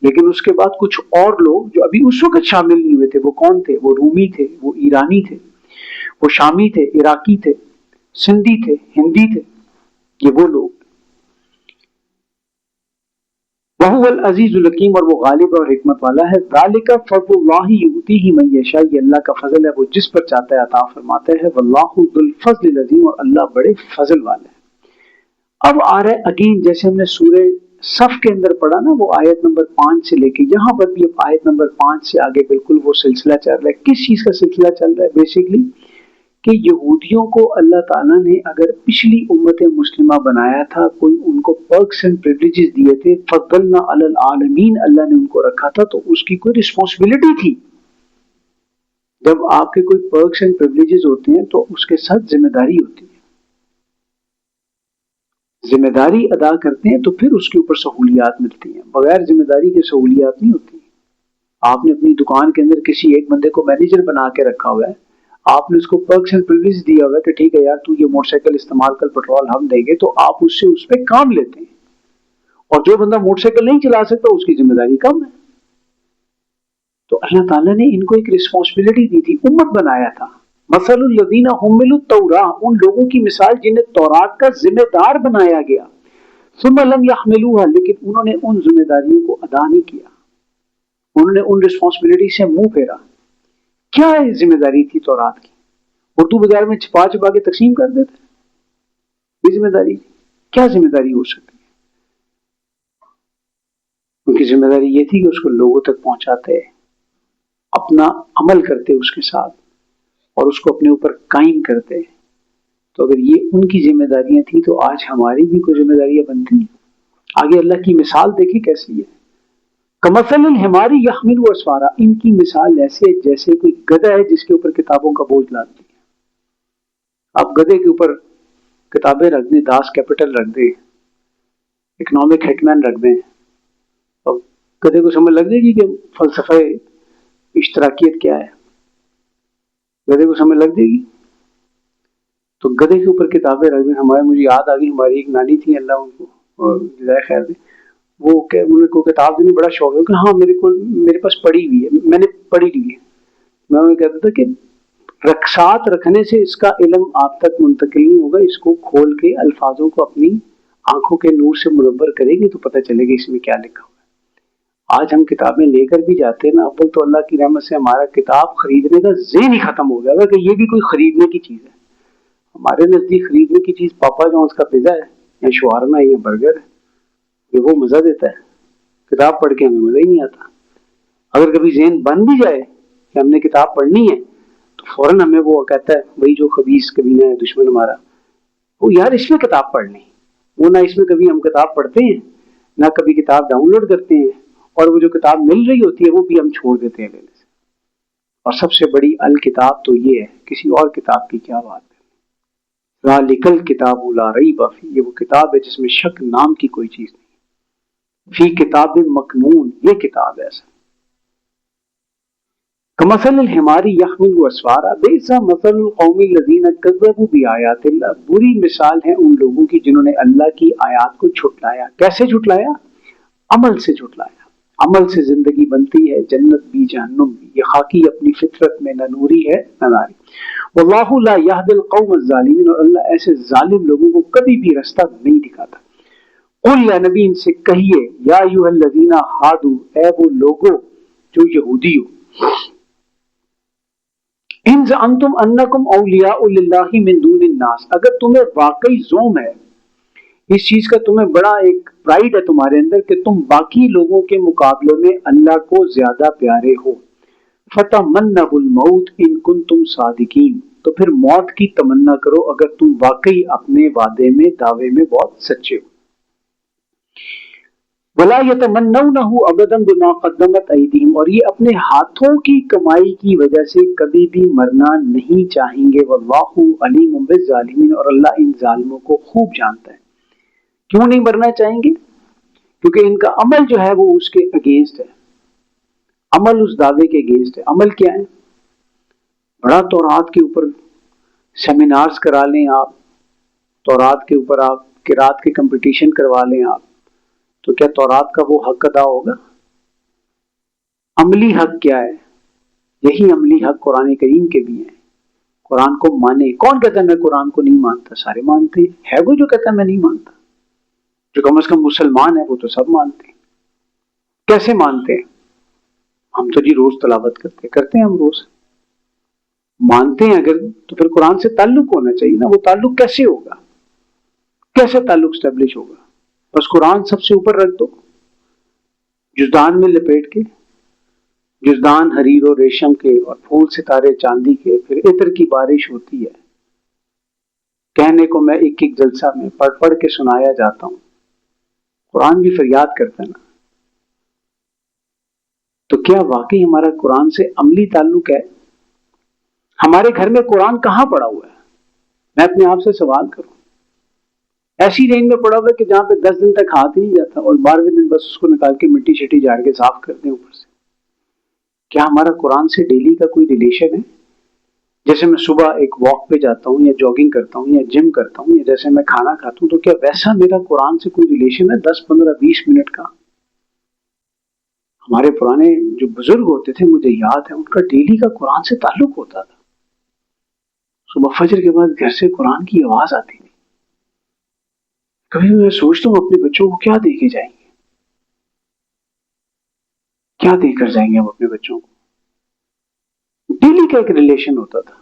لیکن اس کے بعد کچھ اور لوگ جو ابھی اس وقت شامل نہیں ہوئے تھے، وہ کون تھے؟ وہ رومی تھے، وہ ایرانی تھے، وہ شامی تھے، عراقی تھے، سندھی تھے، ہندی تھے، یہ وہ لوگ۔ وَهُوَ الْعَزِيزُ الْحَكِيمُ، اور وہ غالب اور حکمت والا ہے۔ ذَلِكَ فَضْلُ اللَّهِ يُؤْتِيهِ مَن يَشَاءُ، یہ اللہ کا فضل ہے، وہ جس پر چاہتا ہے عطا فرماتا ہے۔ وَاللَّهُ ذُو الْفَضْلِ الْعَظِيمِ، اور اللہ بڑے فضل والا ہے۔ اب آ رہا ہے اگین، جیسے ہم نے سورہ صف کے اندر پڑھا نا، وہ آیت نمبر 5 سے لے کے یہاں پر بھی اب آیت نمبر 5 سے آگے بالکل وہ سلسلہ چل رہا ہے۔ کس چیز کا سلسلہ چل رہا ہے؟ بیسیکلی کہ یہودیوں کو اللہ تعالیٰ نے اگر پچھلی امت مسلمہ بنایا تھا، کوئی ان کو پرکس اینڈ پریویلیجز دیے تھے، فضلنا علی العالمین اللہ نے ان کو رکھا تھا، تو اس کی کوئی رسپانسبلٹی تھی۔ جب آپ کے کوئی پرکس اینڈ پریولیجز ہوتے ہیں تو اس کے ساتھ ذمہ داری ہوتی ہے. ذمہ داری ادا کرتے ہیں تو پھر اس کے اوپر سہولیات ملتی ہیں. بغیر ذمہ داری کے سہولیات نہیں ہوتی. آپ نے اپنی دکان کے اندر کسی ایک بندے کو مینیجر بنا کے رکھا ہوا ہے, آپ نے اس کو پرکس اینڈ پریولیج دیا ہوا ہے کہ ٹھیک ہے یار تو یہ موٹر سائیکل استعمال کر, پیٹرول ہم دیں گے, تو آپ اس پہ کام لیتے ہیں. اور جو بندہ موٹر سائیکل نہیں چلا سکتا اس کی ذمہ داری کم ہے. تو اللہ تعالیٰ نے ان کو ایک رسپانسبلٹی دی تھی, امت بنایا تھا. مثل الذین حملوا التوراۃ, ان لوگوں کی مثال جنہیں تورات کا ذمہ دار بنایا گیا, ثم لم یحملوها, لیکن انہوں نے ان ذمہ داریوں کو ادا نہیں کیا, انہوں نے ان رسپانسبلٹی سے منہ پھیرا. کیا ذمہ داری تھی تورات کی؟ اردو بازار میں چھپا چھپا کے تقسیم کر دیتے, یہ ذمہ داری تھی. کیا ذمہ داری ہو سکتی ہے؟ ان کی ذمہ داری یہ تھی کہ اس کو لوگوں تک پہنچاتے, اپنا عمل کرتے اس کے ساتھ, اور اس کو اپنے اوپر قائم کرتے. تو اگر یہ ان کی ذمہ داریاں تھیں تو آج ہماری بھی کوئی ذمہ داریاں بنتی ہیں. آگے اللہ کی مثال دیکھیں کیسی ہے. کمثل الحمار یحمل اسفارا, ان کی مثال ایسے جیسے کوئی گدھا ہے جس کے اوپر کتابوں کا بوجھ لاتی ہے. آپ گدھے کے اوپر کتابیں رکھ دیں, داس کیپٹل رکھ دیں, اکنامک ہیٹ مین رکھ دیں, اور گدھے کو سمجھ لگ جائے گی کہ فلسفہ اشتراکیت کیا ہے. گدھے کو سمجھ لگ جائے گی. تو گدھے کے اوپر کتابیں رکھ دیں. مجھے یاد آ گئی, ہماری ایک نانی تھی, اللہ ان کو جزائے خیر دے, وہ ان کو کتاب دینے بڑا شوق ہے کہ ہاں میرے پاس پڑھی ہوئی ہے, میں نے پڑھی ہوئی ہے. میں انہیں کہتا تھا کہ رقصات رکھنے سے اس کا علم آپ تک منتقل نہیں ہوگا, اس کو کھول کے الفاظوں کو اپنی آنکھوں کے نور سے منور کریں گے تو پتہ چلے گا اس میں کیا لکھا ہوا ہے. آج ہم کتابیں لے کر بھی جاتے ہیں نا, اول تو اللہ کی رحمت سے ہمارا کتاب خریدنے کا ذہن ہی ختم ہو گیا کہ یہ بھی کوئی خریدنے کی چیز ہے. ہمارے نزدیک خریدنے کی چیز پاپا جونس کا پیزا ہے یا شوارما ہے یا برگر ہے, کہ وہ مزہ دیتا ہے. کتاب پڑھ کے ہمیں مزہ ہی نہیں آتا. اگر کبھی ذہن بن بھی جائے کہ ہم نے کتاب پڑھنی ہے تو فوراً ہمیں وہ کہتا ہے وہی جو خبیث کمینہ ہے دشمن ہمارا, وہ یار اس میں کتاب پڑھ لیں. وہ نہ اس میں کبھی ہم کتاب پڑھتے ہیں, نہ کبھی کتاب ڈاؤن لوڈ کرتے ہیں, اور وہ جو کتاب مل رہی ہوتی ہے وہ بھی ہم چھوڑ دیتے ہیں لینے سے. اور سب سے بڑی الکتاب تو یہ ہے, کسی اور کتاب کی کیا بات ہے. ذالک الکتاب لا ریب فیہ, یہ وہ کتاب ہے جس میں شک نام کی کوئی چیز نہیں. فی کتاب مکنون, یہ کتاب ہے. کمثل الحمار یحمل اسفارا بئس مثل القوم الذین کذبوا بآیات اللہ, بری مثال ہے ان لوگوں کی جنہوں نے اللہ کی آیات کو جھٹلایا. کیسے جھٹلایا؟ عمل سے جھٹلایا. عمل سے زندگی بنتی ہے, جنت بھی جہنم بھی. یہ خاکی اپنی فطرت میں نہ نوری ہے نہ ناری. واللہ لا یہدی القوم الظالمین, اور اللہ ایسے ظالم لوگوں کو کبھی بھی رستہ نہیں دکھاتا. قل یا نبی ان سے کہیے, یا ایھا الذین ہادوا, اے وہ لوگو جو یہودی ہو, ان زعمتم انکم اولیاء للہ من دون الناس, اگر تمہیں واقعی زوم ہے اس چیز کا, تمہیں بڑا ایک پرائیڈ ہے تمہارے اندر کہ تم باقی لوگوں کے مقابلے میں اللہ کو زیادہ پیارے ہو, فتمنوا الموت ان کنتم صادقین, تو پھر موت کی تمنا کرو اگر تم واقعی اپنے وعدے میں دعوے میں بہت سچے ہو. ولا يتمنونه ابدا بما قدمت ایدیہم, اور یہ اپنے ہاتھوں کی کمائی کی وجہ سے کبھی بھی مرنا نہیں چاہیں گے. واللہ علیم بالظالمین, اور اللہ ان ظالموں کو خوب جانتا ہے. کیوں نہیں مرنا چاہیں گے؟ کیونکہ ان کا عمل جو ہے وہ اس کے اگینسٹ ہے, عمل اس دعوے کے اگینسٹ ہے. عمل کیا ہے؟ بڑا تورات کے اوپر سیمینارز کرا لیں آپ, تورات کے اوپر آپ قرات کے کمپٹیشن کروا لیں آپ, تو کیا تورات کا وہ حق ادا ہوگا؟ عملی حق کیا ہے؟ یہی عملی حق قرآن کریم کے بھی ہیں. قرآن کو مانے. کون کہتا ہے میں قرآن کو نہیں مانتا؟ سارے مانتے ہیں. ہے کوئی جو کہتا ہے میں نہیں مانتا؟ جو کم از کم مسلمان ہے وہ تو سب مانتے ہیں. کیسے مانتے ہیں؟ ہم تو جی روز تلاوت کرتے ہیں ہم روز مانتے ہیں. اگر تو پھر قرآن سے تعلق ہونا چاہیے نا. وہ تعلق کیسے ہوگا؟ کیسے تعلق اسٹیبلش ہوگا؟ بس قرآن سب سے اوپر رکھ دو, جزدان میں لپیٹ کے, جزدان حریر و ریشم کے اور پھول ستارے چاندی کے, پھر عطر کی بارش ہوتی ہے. کہنے کو میں ایک ایک جلسہ میں پڑھ پڑھ کے سنایا جاتا ہوں. قرآن بھی فریاد کرتا ہے نا. تو کیا واقعی ہمارا قرآن سے عملی تعلق ہے؟ ہمارے گھر میں قرآن کہاں پڑا ہوا ہے؟ میں اپنے آپ سے سوال کروں. ایسی رینج میں پڑا ہوا ہے کہ جہاں پہ 10 دن تک ہاتھ ہی نہیں جاتا اور 12ویں دن بس اس کو نکال کے مٹی شٹی جھاڑ کے صاف کرتے ہیں اوپر سے. کیا ہمارا قرآن سے ڈیلی کا کوئی ریلیشن ہے؟ جیسے میں صبح ایک واک پہ جاتا ہوں یا جاگنگ کرتا ہوں یا جم کرتا ہوں یا جیسے میں کھانا کھاتا ہوں، تو کیا ویسا میرا قرآن سے کوئی ریلیشن ہے 10 15 20 منٹ کا؟ ہمارے پرانے جو بزرگ ہوتے تھے مجھے یاد ہے ان کا ڈیلی کا قرآن سے تعلق ہوتا تھا. صبح فجر کے بعد گھر سے قرآن کی آواز آتی تھی. کبھی میں سوچتا ہوں اپنے بچوں کو کیا دے کے جائیں گے، کیا دے کر جائیں گے ہم اپنے بچوں کو. ڈیلی کا ایک ریلیشن ہوتا تھا.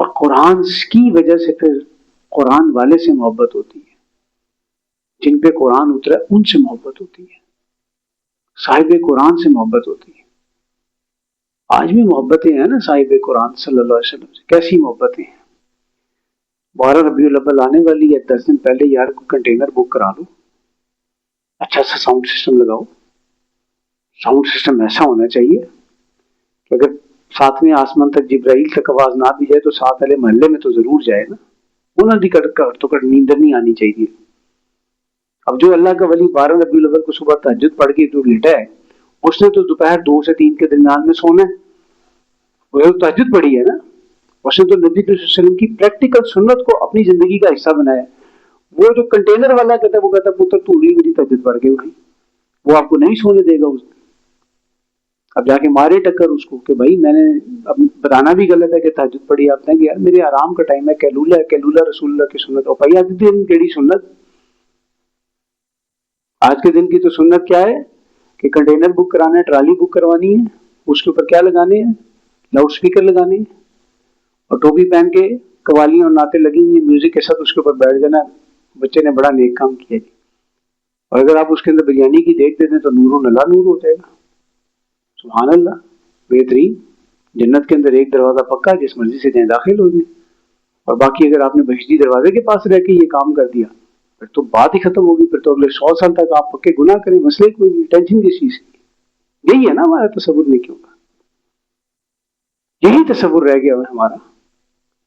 اور قرآن کی وجہ سے پھر قرآن والے سے محبت ہوتی ہے، جن پہ قرآن اترا ان سے محبت ہوتی ہے، صاحب قرآن سے محبت ہوتی ہے. آج بھی محبتیں ہیں نا صاحب قرآن صلی اللہ علیہ وسلم سے. کیسی محبتیں ہیں. 12 ربیع الاول آنے والی ہے، 10 دن پہلے یار کو کنٹینر بک کرا لو، اچھا سا ساؤنڈ سسٹم لگاؤ. ساؤنڈ سسٹم ایسا ہونا چاہیے کہ اگر 7ویں آسمان تک جبرائیل تک آواز نہ بھی جائے تو 7 والے محلے میں تو ضرور جائے نا. انہوں نے تو کر نیندر نہیں آنی چاہیے. اب جو اللہ کا ولی 12 ربیع الاول کو صبح تہجد پڑھ کے جو لیٹا ہے اس نے تو دوپہر 2 سے 3 کے درمیان میں سونا ہے. وہ تہجد پڑھی ہے نا. اس نے تو نبی صلی اللہ علیہ وسلم کی پریکٹیکل سنت کو اپنی زندگی کا حصہ بنایا. وہ جو کنٹینر والا کہتا ہے وہ کہتا ہے پتر تو اگلی بڑی تہجد پڑھ کے اٹھی، وہ آپ کو نہیں سونے دے گا. اس اب جا کے مارے ٹکر اس کو کہ بھائی میں نے اب بتانا بھی غلط ہے کہ تہجد پڑھی آپ نے کہ یار میرے آرام کا ٹائم ہے، کیلولا رسول اللہ کی سنت. اور بھائی آج دن کیڑی سنت، آج کے دن کی تو سنت کیا ہے کہ کنٹینر بک کرانا ہے، ٹرالی بک کروانی ہے، اس کے اوپر کیا لگانے ہیں، لاؤڈ سپیکر لگانے ہیں اور ٹوپی پہن کے قوالیاں اور نعتیں لگی ہوئی ہیں، میوزک کے ساتھ اس کے اوپر بیٹھ جانا. بچے نے بڑا نیک کام کیا جی. اور اگر آپ اس کے اندر بریانی کی دیکھ دے دیں تو نور و نلا نور ہو جائے گا. سبحان اللہ. بہترین. جنت کے اندر ایک دروازہ پکا ہے، جس مرضی سے جائیں داخل ہو جائیں. اور باقی اگر آپ نے بہشتی دروازے کے پاس رہ کے یہ کام کر دیا پھر تو بات ہی ختم ہوگی. پھر تو اگلے 100 سال تک آپ پکے گناہ کریں، مسئلے کوئی نہیں. ٹینشن کس چیز کی؟ یہی ہے نا ہمارا تصور نیکیوں کا. یہی تصور رہ گیا ہے ہمارا.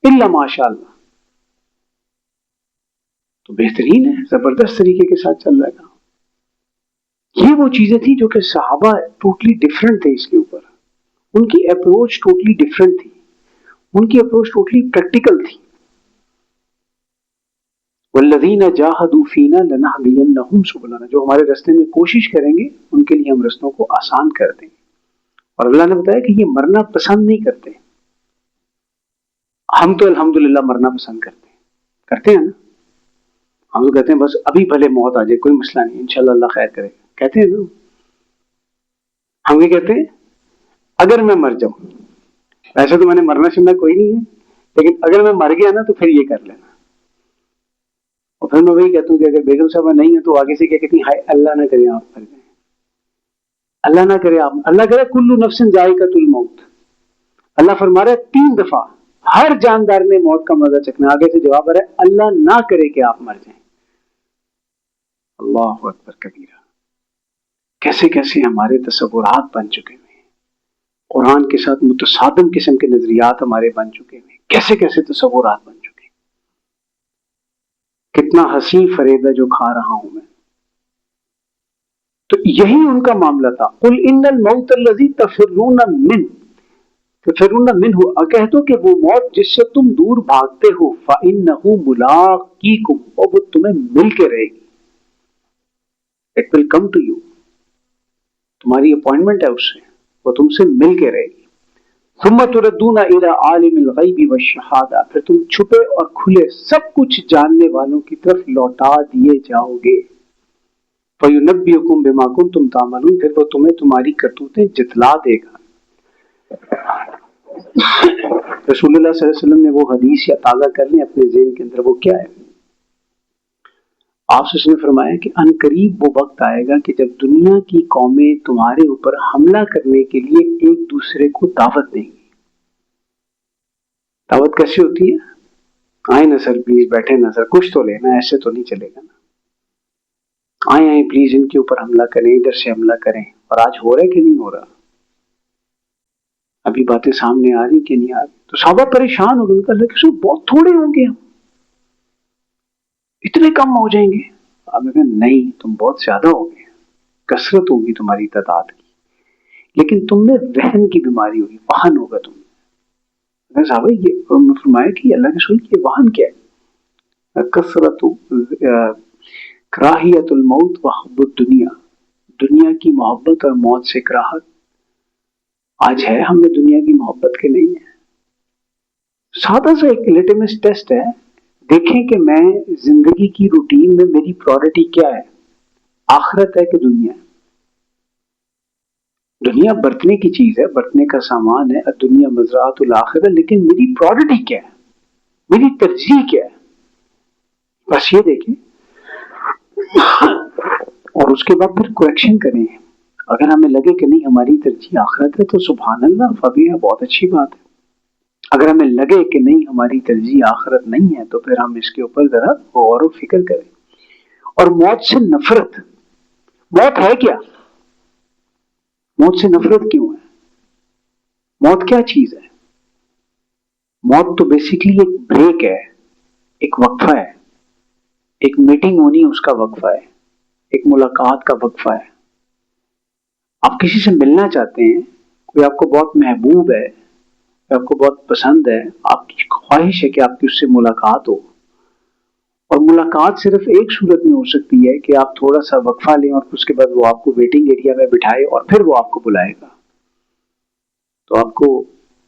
الا ماشاء اللہ تو بہترین ہے، زبردست طریقے کے ساتھ چل رہا ہے. یہ وہ چیزیں تھیں جو کہ صحابہ ٹوٹلی ڈفرنٹ تھے. اس کے اوپر ان کی اپروچ ٹوٹلی ڈفرنٹ تھی. ان کی اپروچ ٹوٹلی پریکٹیکل تھی. والذین جاہدوا فینا لنہدینہم سبلنا، جو ہمارے راستے میں کوشش کریں گے ان کے لیے ہم رستوں کو آسان کر دیں گے. اور اللہ نے بتایا کہ یہ مرنا پسند نہیں کرتے. ہم تو الحمدللہ مرنا پسند کرتے ہیں نا. ہم تو کہتے ہیں بس ابھی بھلے موت آ جائے کوئی مسئلہ نہیں، انشاءاللہ اللہ خیر کرے گا، کہتے ہیں نا. ہم یہ کہتے ہیں اگر میں مر جاؤں، ویسے تو میں نے مرنا شرنا کوئی نہیں ہے، لیکن اگر میں مر گیا نا تو پھر یہ کر لینا. اور پھر میں وہی کہتا ہوں کہ اگر بیگم صاحبہ نہیں ہے تو آگے سے کیا کہتی ہیں، ہائے اللہ نہ کرے آپ مر جائیں، اللہ نہ کرے آپ، اللہ کرے کل نفس ذائقۃ الموت. اللہ فرما رہا ہے 3 دفعہ ہر جاندار نے موت کا مزہ چکھنا. آگے سے جواب آ رہا ہے اللہ نہ کرے کہ آپ مر جائیں. اللہ اکبر کبیرہ. کیسے کیسے ہمارے تصورات بن چکے ہیں، قرآن کے ساتھ متصادم قسم کے نظریات ہمارے بن چکے ہیں. کیسے کیسے تصورات بن چکے ہیں. کتنا ہنسی فریب ہے جو کھا رہا ہوں میں. تو یہی ان کا معاملہ تھا. قل ان الموت الذی تفرون منہ، کہہ دو کہ وہ موت جس سے تم دور بھاگتے ہو فإنہ ملاقیکم، اور وہ تمہیں مل کے رہے گی. It will come to you. تمہاری اپوائنٹمنٹ ہے اس سے، وہ تم سے مل کے رہے گی. ثم تردون الی عالم الغیب والشہادہ، پھر تم چھپے اور کھلے سب کچھ جاننے والوں کی طرف لوٹا دیے جاؤ گے. فینبئکم بما کنتم تعملون، پھر وہ تمہیں تمہاری کرتوتیں جتلا دے گا. رسول اللہ صلی اللہ علیہ وسلم نے وہ حدیث یا تازہ کر لیں اپنے ذہن کے اندر. وہ کیا ہے؟ آپ سے نے فرمایا کہ ان قریب وہ وقت آئے گا کہ جب دنیا کی قومیں تمہارے اوپر حملہ کرنے کے لیے ایک دوسرے کو دعوت دیں گی. دعوت کیسی ہوتی ہے؟ آئیں نا سر پلیز، بیٹھے نا سر، کچھ تو لینا، ایسے تو نہیں چلے گا نا. آئیں پلیز ان کے اوپر حملہ کریں، ادھر سے حملہ کریں. اور آج ہو رہا ہے کہ نہیں ہو رہا؟ ابھی باتیں سامنے آ رہی کہ نہیں آ رہی؟ تو صحابہ پریشان ہو گئے، ان کا اللہ کے رسول بہت تھوڑے ہوں گے، ہم اتنے کم ہو جائیں گے؟ آپ نے کہا نہیں، تم بہت زیادہ ہو گے، کثرت ہوگی تمہاری تعداد کی، لیکن تم میں وہن کی بیماری ہوگی، وہن ہوگا تم میں۔ صحابہ یہ فرمایا کہ اللہ کے رسول یہ وہن کیا ہے؟ کثرت کراہیت الموت و حب الدنیا، دنیا کی محبت اور موت سے کراہت۔ آج ہے ہم میں دنیا کی محبت کے نہیں ہے۔ سادہ سا ایک لٹمس ٹیسٹ ہے، دیکھیں کہ میں زندگی کی روٹین میں میری پرائورٹی کیا ہے، آخرت ہے کہ دنیا ہے؟ دنیا برتنے کی چیز ہے، برتنے کا سامان ہے، دنیا مزرعۃ الآخرہ، لیکن میری پرائورٹی کیا ہے، میری ترجیح کیا ہے؟ بس یہ دیکھیں اور اس کے بعد پھر کریکشن کریں۔ اگر ہمیں لگے کہ نہیں ہماری ترجیح آخرت ہے تو سبحان اللہ، فبیہ، بہت اچھی بات ہے۔ اگر ہمیں لگے کہ نہیں ہماری ترجیح آخرت نہیں ہے تو پھر ہم اس کے اوپر ذرا غور و فکر کریں۔ اور موت سے نفرت، موت ہے کیا؟ موت سے نفرت کیوں ہے؟ موت کیا چیز ہے؟ موت تو بیسیکلی ایک بریک ہے، ایک وقفہ ہے، ایک میٹنگ ہونی اس کا وقفہ ہے، ایک ملاقات کا وقفہ ہے۔ آپ کسی سے ملنا چاہتے ہیں، کوئی آپ کو بہت محبوب ہے، آپ کو بہت پسند ہے، آپ کی خواہش ہے کہ آپ کی اس سے ملاقات ہو، اور ملاقات صرف ایک صورت میں ہو سکتی ہے کہ آپ تھوڑا سا وقفہ لیں اور اس کے بعد وہ آپ کو ویٹنگ ایریا میں بٹھائے اور پھر وہ آپ کو بلائے گا۔ تو آپ کو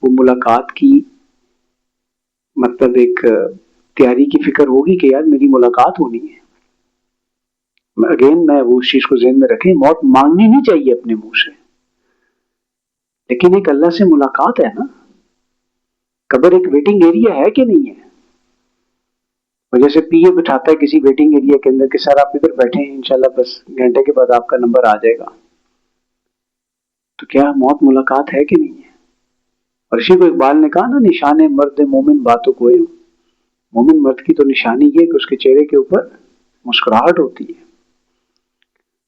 وہ ملاقات کی مطلب ایک تیاری کی فکر ہوگی کہ یار میری ملاقات ہونی ہے۔ اگین میں وہ اس چیز کو ذہن میں رکھیں، موت مانگنی نہیں چاہیے اپنے منہ سے، لیکن ایک اللہ سے ملاقات ہے نا۔ قبر ایک ویٹنگ ایریا ہے کہ نہیں ہے؟ اور جیسے پی اے بٹھاتا ہے کسی ویٹنگ ایریا کے اندر کہ سر آپ ادھر بیٹھے ہیں، انشاءاللہ بس گھنٹے کے بعد آپ کا نمبر آ جائے گا، تو کیا موت ملاقات ہے کہ نہیں ہے؟ اور اسی کو اقبال نے کہا نا، نشان مرد مومن باتوں کو، مومن مرد کی تو نشانی یہ کہ اس کے چہرے کے اوپر مسکراہٹ ہوتی ہے۔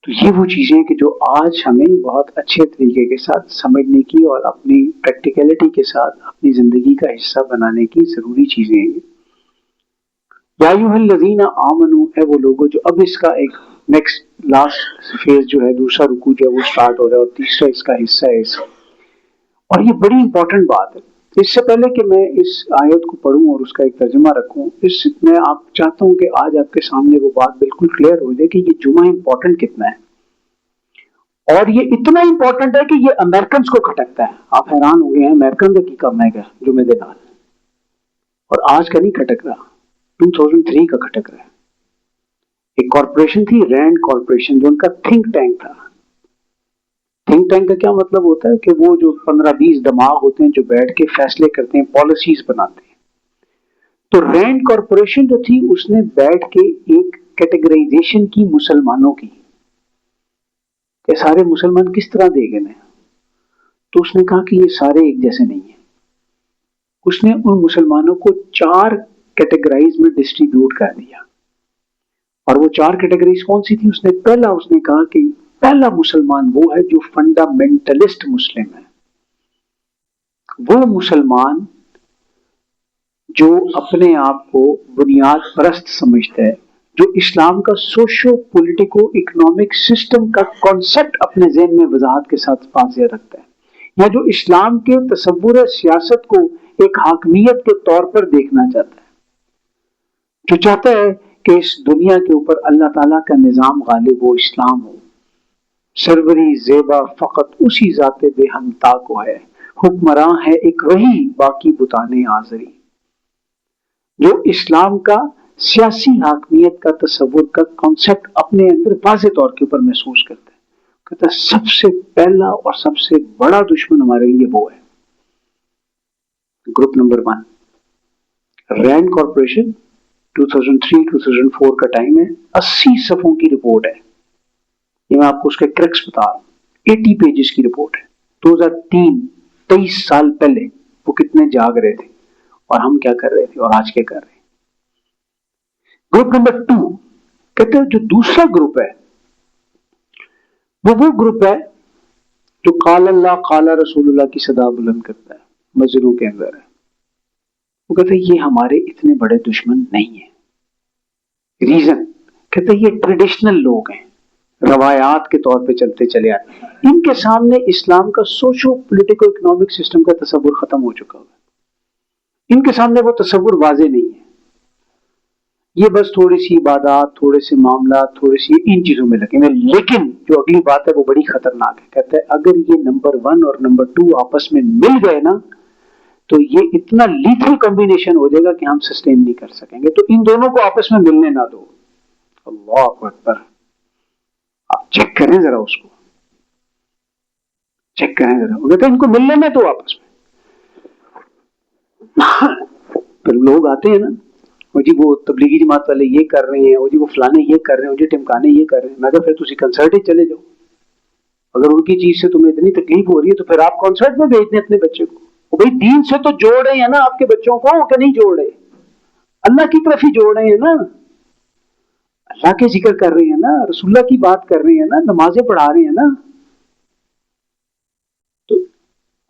تو یہ وہ چیزیں کہ جو آج ہمیں بہت اچھے طریقے کے ساتھ سمجھنے کی اور اپنی پریکٹیکلٹی کے ساتھ اپنی زندگی کا حصہ بنانے کی ضروری چیزیں ہیں۔ یا ایھا الذین آمنوا، ہے وہ لوگوں جو، اب اس کا ایک نیکسٹ لاسٹ فیز جو ہے، دوسرا رکوع جو ہے وہ سٹارٹ ہو رہا ہے اور تیسرا اس کا حصہ ہے اس، اور یہ بڑی امپورٹنٹ بات ہے۔ اس سے پہلے کہ میں اس آیت کو پڑھوں اور اس کا ایک ترجمہ رکھوں، اس میں آپ چاہتا ہوں کہ آج آپ کے سامنے وہ بات بالکل کلیئر ہو جائے کہ یہ جمعہ امپورٹنٹ کتنا ہے، اور یہ اتنا امپورٹنٹ ہے کہ یہ امریکنز کو کھٹکتا ہے۔ آپ حیران ہو گئے ہیں امریکن کا کی کم ہے گا جمعے دن، اور آج کا نہیں کھٹک رہا، 2003 کا کھٹک رہا ہے۔ ایک کارپوریشن تھی رینڈ کارپوریشن، جو ان کا تھنک ٹینک تھا۔ تھنک ٹینک کا کیا مطلب ہوتا ہے کہ وہ جو 15-20 دماغ ہوتے ہیں جو بیٹھ کے فیصلے کرتے ہیں، پالیسیز بناتے ہیں۔ تو رینڈ کارپوریشن جو تھی اس نے بیٹھ کے ایک کیٹیگرائزیشن کی مسلمانوں کی کہ سارے مسلمان کس طرح دے گئے ہیں، تو اس نے کہا کہ یہ سارے ایک جیسے نہیں ہیں۔ اس نے ان مسلمانوں کو 4 کیٹیگرائز میں ڈسٹریبیوٹ کر دیا، اور وہ 4 کیٹیگریز کون سی تھی؟ اس نے کہا کہ پہلا مسلمان وہ ہے جو فنڈامنٹلسٹ مسلم ہے، وہ مسلمان جو اپنے آپ کو بنیاد پرست سمجھتا ہے، جو اسلام کا سوشو پولیٹیکو اکنامک سسٹم کا کانسیپٹ اپنے ذہن میں وضاحت کے ساتھ واضح رکھتا ہے، یا جو اسلام کے تصور سیاست کو ایک حاکمیت کے طور پر دیکھنا چاہتا ہے، جو چاہتا ہے کہ اس دنیا کے اوپر اللہ تعالیٰ کا نظام غالب ہو، اسلام ہو، سروری زیبا فقط اسی ذات بے ہمتا کو ہے، حکمراں ہے ایک وہی باقی بتانے آزری۔ جو اسلام کا سیاسی حاکمیت کا تصور کا کانسیپٹ اپنے اندر واضح طور کے اوپر محسوس کرتا ہے، کہتا ہے سب سے پہلا اور سب سے بڑا دشمن ہمارے لیے وہ ہے۔ گروپ نمبر 1 رینڈ کارپوریشن، 2003-2004 کا ٹائم ہے، 80 صفحوں کی رپورٹ ہے، یہ میں آپ کو اس کے کریکس بتا رہا ہوں، 80 پیجز کی رپورٹ ہے۔ 2003، 23 سال پہلے وہ کتنے جاگ رہے تھے اور ہم کیا کر رہے تھے اور آج کیا کر رہے ہیں۔ گروپ نمبر 2 کہتے ہیں جو دوسرا گروپ ہے وہ گروپ ہے جو قال اللہ قال رسول اللہ کی صدا بلند کرتا ہے مجروح کے اندر ہے، وہ کہتے ہیں یہ ہمارے اتنے بڑے دشمن نہیں ہیں. ریزن کہتے ہیں یہ ٹریڈیشنل لوگ ہیں، روایات کے طور پہ چلتے چلے آتے ہیں، ان کے سامنے اسلام کا سوشو پولیٹیکو اکنامک سسٹم کا تصور ختم ہو چکا ہوا ہے، ان کے سامنے وہ تصور واضح نہیں ہے. یہ بس تھوڑی سی عبادات، تھوڑے سے معاملات، تھوڑی سی ان چیزوں میں لگے ہوئے. لیکن جو اگلی بات ہے وہ بڑی خطرناک ہے. کہتے ہیں اگر یہ نمبر 1 اور نمبر 2 آپس میں مل گئے نا تو یہ اتنا لیتھل کمبینیشن ہو جائے گا کہ ہم سسٹین نہیں کر سکیں گے. تو ان دونوں کو آپس میں ملنے نہ دو. اللہ اکبر. آپ چیک کریں ذرا، اس کو چیک کریں ذرا. وہ کہتے ہیں ان کو ملنے نہ دو آپس میں. پھر لوگ آتے ہیں نا، وہ جی وہ تبلیغی جماعت والے یہ کر رہے ہیں، وہ جی وہ فلانے یہ کر رہے ہیں، وہ جی ٹمکانے یہ کر رہے ہیں. میں کہا پھر تسی کنسرٹ ہی چلے جاؤ. اگر ان کی چیز سے تمہیں اتنی تکلیف ہو رہی ہے تو پھر آپ کنسرٹ میں بھیج دیں اپنے بچے کو. وہ بھائی دین سے تو جوڑ رہے ہیں نا آپ کے بچوں کو، کہ نہیں جوڑ رہے؟ اللہ کی طرف ہی جوڑ رہے ہیں نا، اللہ کے ذکر کر رہے ہیں نا، رسول اللہ کی بات کر رہے ہیں نا، نمازیں پڑھا رہے ہیں نا. تو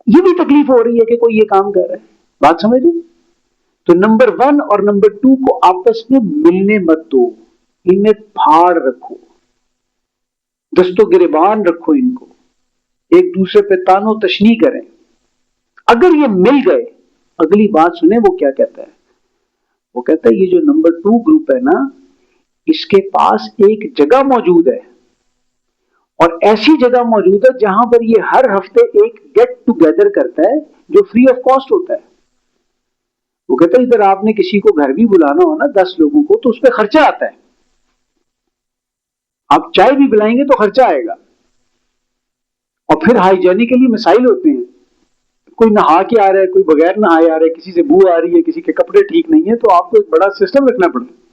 یہ بھی تکلیف ہو رہی ہے کہ کوئی یہ کام کر رہا ہے. بات سمجھ رہے؟ تو نمبر 1 اور نمبر 2 کو آپس میں ملنے مت دو، ان میں پھاڑ رکھو، دست و گریبان رکھو، ان کو ایک دوسرے پہ تانو تشنیع کریں. اگر یہ مل گئے، اگلی بات سنیں وہ کیا کہتا ہے. وہ کہتا ہے یہ جو نمبر 2 گروپ ہے نا، اس کے پاس ایک جگہ موجود ہے، اور ایسی جگہ موجود ہے جہاں پر یہ ہر ہفتے ایک گیٹ ٹوگیدر کرتا ہے جو فری آف کاسٹ ہوتا ہے. وہ کہتا ہے ادھر آپ نے کسی کو گھر بھی بلانا ہو نا 10 لوگوں کو تو اس پہ خرچہ آتا ہے. آپ چائے بھی بلائیں گے تو خرچہ آئے گا، اور پھر ہائیجینکلی مسائل ہوتے ہیں. کوئی نہا کے آ رہا ہے، کوئی بغیر نہائے آ رہا ہے، کسی سے بو آ رہی ہے، کسی کے کپڑے ٹھیک نہیں ہے، تو آپ کو ایک بڑا سسٹم رکھنا پڑتا ہے.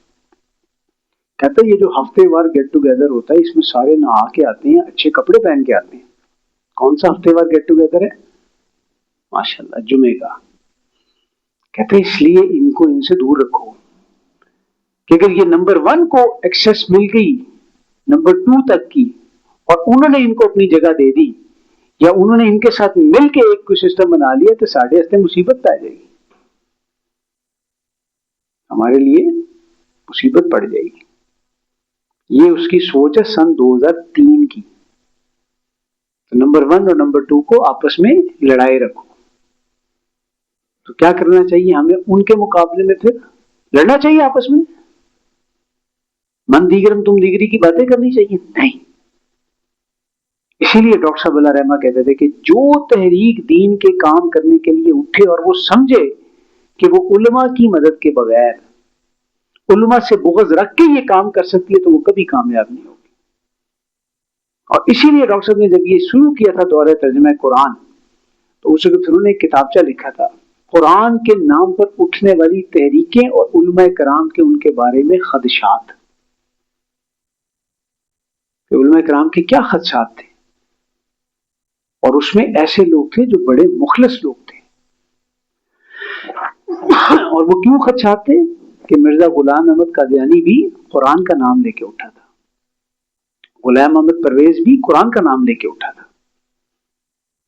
کہتا ہے یہ جو ہفتے وار گیٹ ٹوگیدر ہوتا ہے اس میں سارے نہا کے آتے ہیں، اچھے کپڑے پہن کے آتے ہیں. کون سا ہفتے وار گیٹ ٹوگیدر ہے؟ ماشاءاللہ جمعے کا. کہتے ہیں اس لیے ان کو ان سے دور رکھو، کہ اگر یہ نمبر 1 کو ایکسیس مل گئی نمبر 2 تک کی، اور انہوں نے ان کو اپنی جگہ دے دی، یا انہوں نے ان کے ساتھ مل کے ایک کوئی سسٹم بنا لیا، تو ساڑھے ہستے مصیبت پہ آ جائے گی، ہمارے لیے مصیبت پڑ جائے گی. یہ اس کی سوچ ہے سن 2003 کی. تو نمبر 1 اور نمبر 2 کو آپس میں لڑائے رکھو. تو کیا کرنا چاہیے ہمیں؟ ان کے مقابلے میں پھر لڑنا چاہیے آپس میں؟ من دیگرم تم دیگری کی باتیں کرنی چاہیے؟ نہیں. اسی لیے ڈاکٹر صاحب اللہ رحمہ کہتے تھے کہ جو تحریک دین کے کام کرنے کے لیے اٹھے اور وہ سمجھے کہ وہ علماء کی مدد کے بغیر، علماء سے بغض رکھ کے یہ کام کر سکتی ہے، تو وہ کبھی کامیاب نہیں ہوگی. اور اسی لیے ڈاکٹر صاحب نے جب یہ شروع کیا تھا دورہ ترجمہ قرآن، تو اس وقت انہوں نے ایک کتابچہ لکھا تھا، قرآن کے نام پر اٹھنے والی تحریکیں اور علماء کرام کے ان کے بارے میں خدشات. کہ علماء کرام کے کیا خدشات تھے، اور اس میں ایسے لوگ تھے جو بڑے مخلص لوگ تھے. اور وہ کیوں خدشات تھے؟ کہ مرزا غلام احمد قادیانی بھی قرآن کا نام لے کے اٹھا تھا، غلام احمد پرویز بھی قرآن کا نام لے کے اٹھا تھا.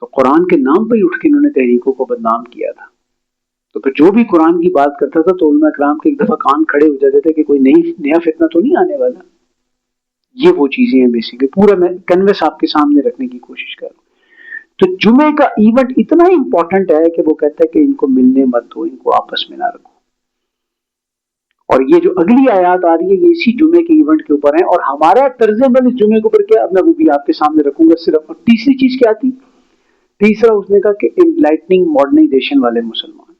تو قرآن کے نام پہ ہی اٹھ کے انہوں نے تحریکوں کو بدنام کیا تھا. تو پھر جو بھی قرآن کی بات کرتا تھا تو علماء کرام کے ایک دفعہ کان کھڑے ہو جاتے تھے کہ کوئی نیا فتنہ تو نہیں آنے والا. یہ وہ چیزیں ہیں بیسیکلی. پورا میں کنویس آپ کے سامنے رکھنے کی کوشش کروں. تو جمعے کا ایونٹ اتنا ہی امپورٹنٹ ہے کہ وہ کہتا ہے کہ ان کو ملنے مت دو، ان کو آپس میں نہ رکھو. اور یہ جو اگلی آیات آ رہی ہے یہ اسی جمعے کے ایونٹ کے اوپر ہیں. اور ہمارا طرز عمل اس جمعے کے اوپر کیا، اب میں وہ بھی آپ کے سامنے رکھوں گا صرف. اور تیسری چیز کیا تھی؟ تیسرا اس نے کہا کہ انلائٹننگ ماڈرنائزیشن والے مسلمان.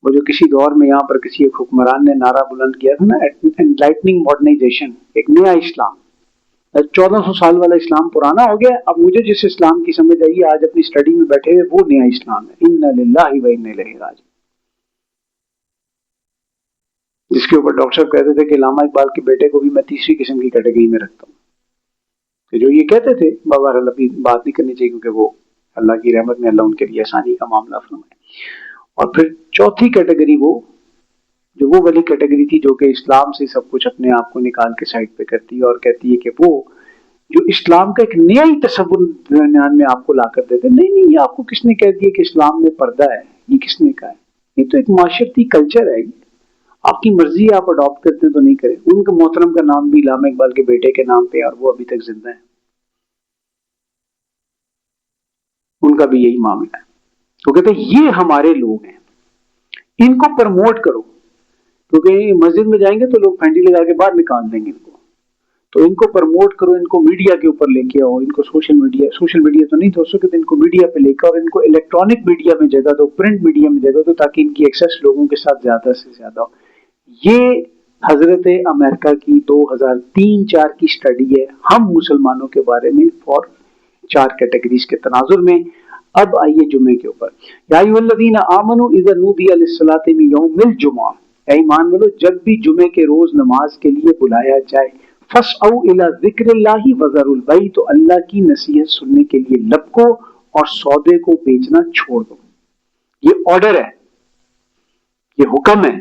وہ جو کسی دور میں یہاں پر کسی ایک حکمران نے نعرہ بلند کیا تھا نا، انلائٹننگ ماڈرنائزیشن، ایک نیا اسلام. 1400 سال والا اسلام پرانا ہو گیا، اب مجھے جس اسلام کی سمجھ آئی آج اپنی اسٹڈی میں بیٹھے ہوئے، وہ نیا اسلام ہے. انا للہ و انا الیہ راجعون. جس کے اوپر ڈاکٹر صاحب کہتے تھے کہ علامہ اقبال کے بیٹے کو بھی میں تیسری قسم کی کیٹیگری میں رکھتا ہوں. کہ جو یہ کہتے تھے بابا ابھی بات نہیں کرنی چاہیے کیونکہ وہ اللہ کی رحمت میں اللہ ان کے لیے آسانی کا معاملہ فرمائے. اور پھر چوتھی کیٹیگری وہ والی کیٹیگری تھی جو کہ اسلام سے سب کچھ اپنے آپ کو نکال کے سائڈ پہ کرتی ہے اور کہتی ہے کہ وہ جو اسلام کا ایک نیا ہی تصور درمیان میں آپ کو لا کر دیتے، نہیں یہ آپ کو کس نے کہہ دیا کہ اسلام میں پردہ ہے، یہ کس نے کہا ہے؟ یہ تو ایک معاشرتی کلچر ہے، آپ کی مرضی آپ اڈاپٹ کرتے ہیں تو نہیں کریں۔ ان کے محترم کا نام بھی علامہ اقبال کے بیٹے کے نام پہ، اور وہ ابھی تک زندہ ہیں، ان کا بھی یہی معاملہ ہے۔ وہ کہتے ہیں یہ ہمارے لوگ ہیں، ان کو پروموٹ کرو، کیونکہ مسجد میں جائیں گے تو لوگ پھینٹی لگا کے باہر نکال دیں گے ان کو، تو ان کو پروموٹ کرو، ان کو میڈیا کے اوپر لے کے آؤ، ان کو سوشل میڈیا تو نہیں تو سکتے، ان کو میڈیا پہ لے کے اور ان کو الیکٹرانک میڈیا میں جگہ دو، پرنٹ میڈیا میں جگہ دو، تاکہ ان کی ایکسیس لوگوں کے ساتھ زیادہ سے زیادہ ہو۔ یہ حضرت امریکہ کی 2003-4 کی سٹڈی ہے ہم مسلمانوں کے بارے میں، فور 4 کیٹیگریز کے تناظر میں۔ اب آئیے جمعے کے اوپر، یا ایھا الذین آمنوا اذا نودی للصلاۃ من یوم الجمعہ، اے ایمان والو جب بھی جمعے کے روز نماز کے لیے بلایا جائے، فاسعوا الی ذکر اللہ وذروا البیع، تو اللہ کی نصیحت سننے کے لیے لپکو اور سودے کو بیچنا چھوڑ دو۔ یہ آرڈر ہے، یہ حکم ہے۔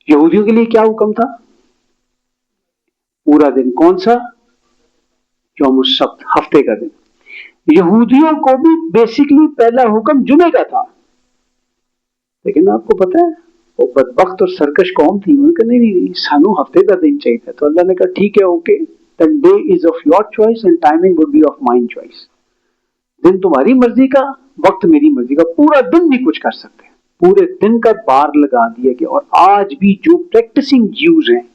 یہودیوں کے لیے کیا حکم تھا؟ پورا دن، کون سا؟ یوم السبت، ہفتے کا دن۔ یہودیوں کو بھی بیسیکلی پہلا حکم جمعے کا تھا، لیکن آپ کو پتا ہے وہ بدبخت اور سرکش قوم تھی، انہوں نے کہا نہیں سانو ہفتے کا دن چاہیے، تو اللہ نے کہا ٹھیک ہے okay, then day is of your choice and timing would be of mine choice۔ دن تمہاری مرضی کا، وقت میری مرضی کا، پورا دن بھی کچھ کر سکتے ہیں، پورے دن کا بار لگا دیا گیا۔ اور آج بھی جو پریکٹسنگ جیوز ہیں،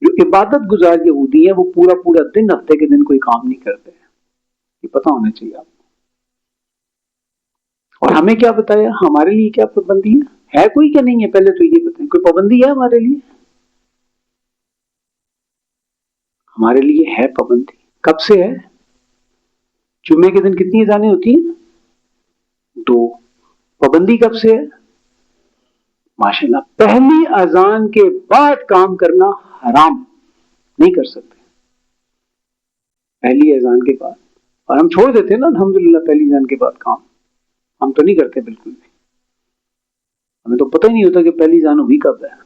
جو عبادت گزار یہودی ہیں، وہ پورا دن ہفتے کے دن کوئی کام نہیں کرتے، یہ پتہ ہونا چاہیے آپ کو۔ اور ہمیں کیا بتایا، ہمارے لیے کیا پابندی ہے کوئی کہ نہیں ہے؟ پہلے تو یہ بتائیں، کوئی پابندی ہے ہمارے لیے؟ ہمارے لیے ہے پابندی، کب سے ہے؟ جمعے کے دن کتنی اذانیں ہوتی ہیں؟ 2۔ پابندی کب سے ہے؟ ماشاءاللہ پہلی اذان کے بعد کام کرنا حرام، نہیں کر سکتے پہلی اذان کے بعد، اور ہم چھوڑ دیتے ہیں نا الحمدللہ پہلی اذان کے بعد کام، ہم تو نہیں کرتے بالکل بھی، ہمیں تو پتہ ہی نہیں ہوتا کہ پہلی اذان ہوئی کب ہے۔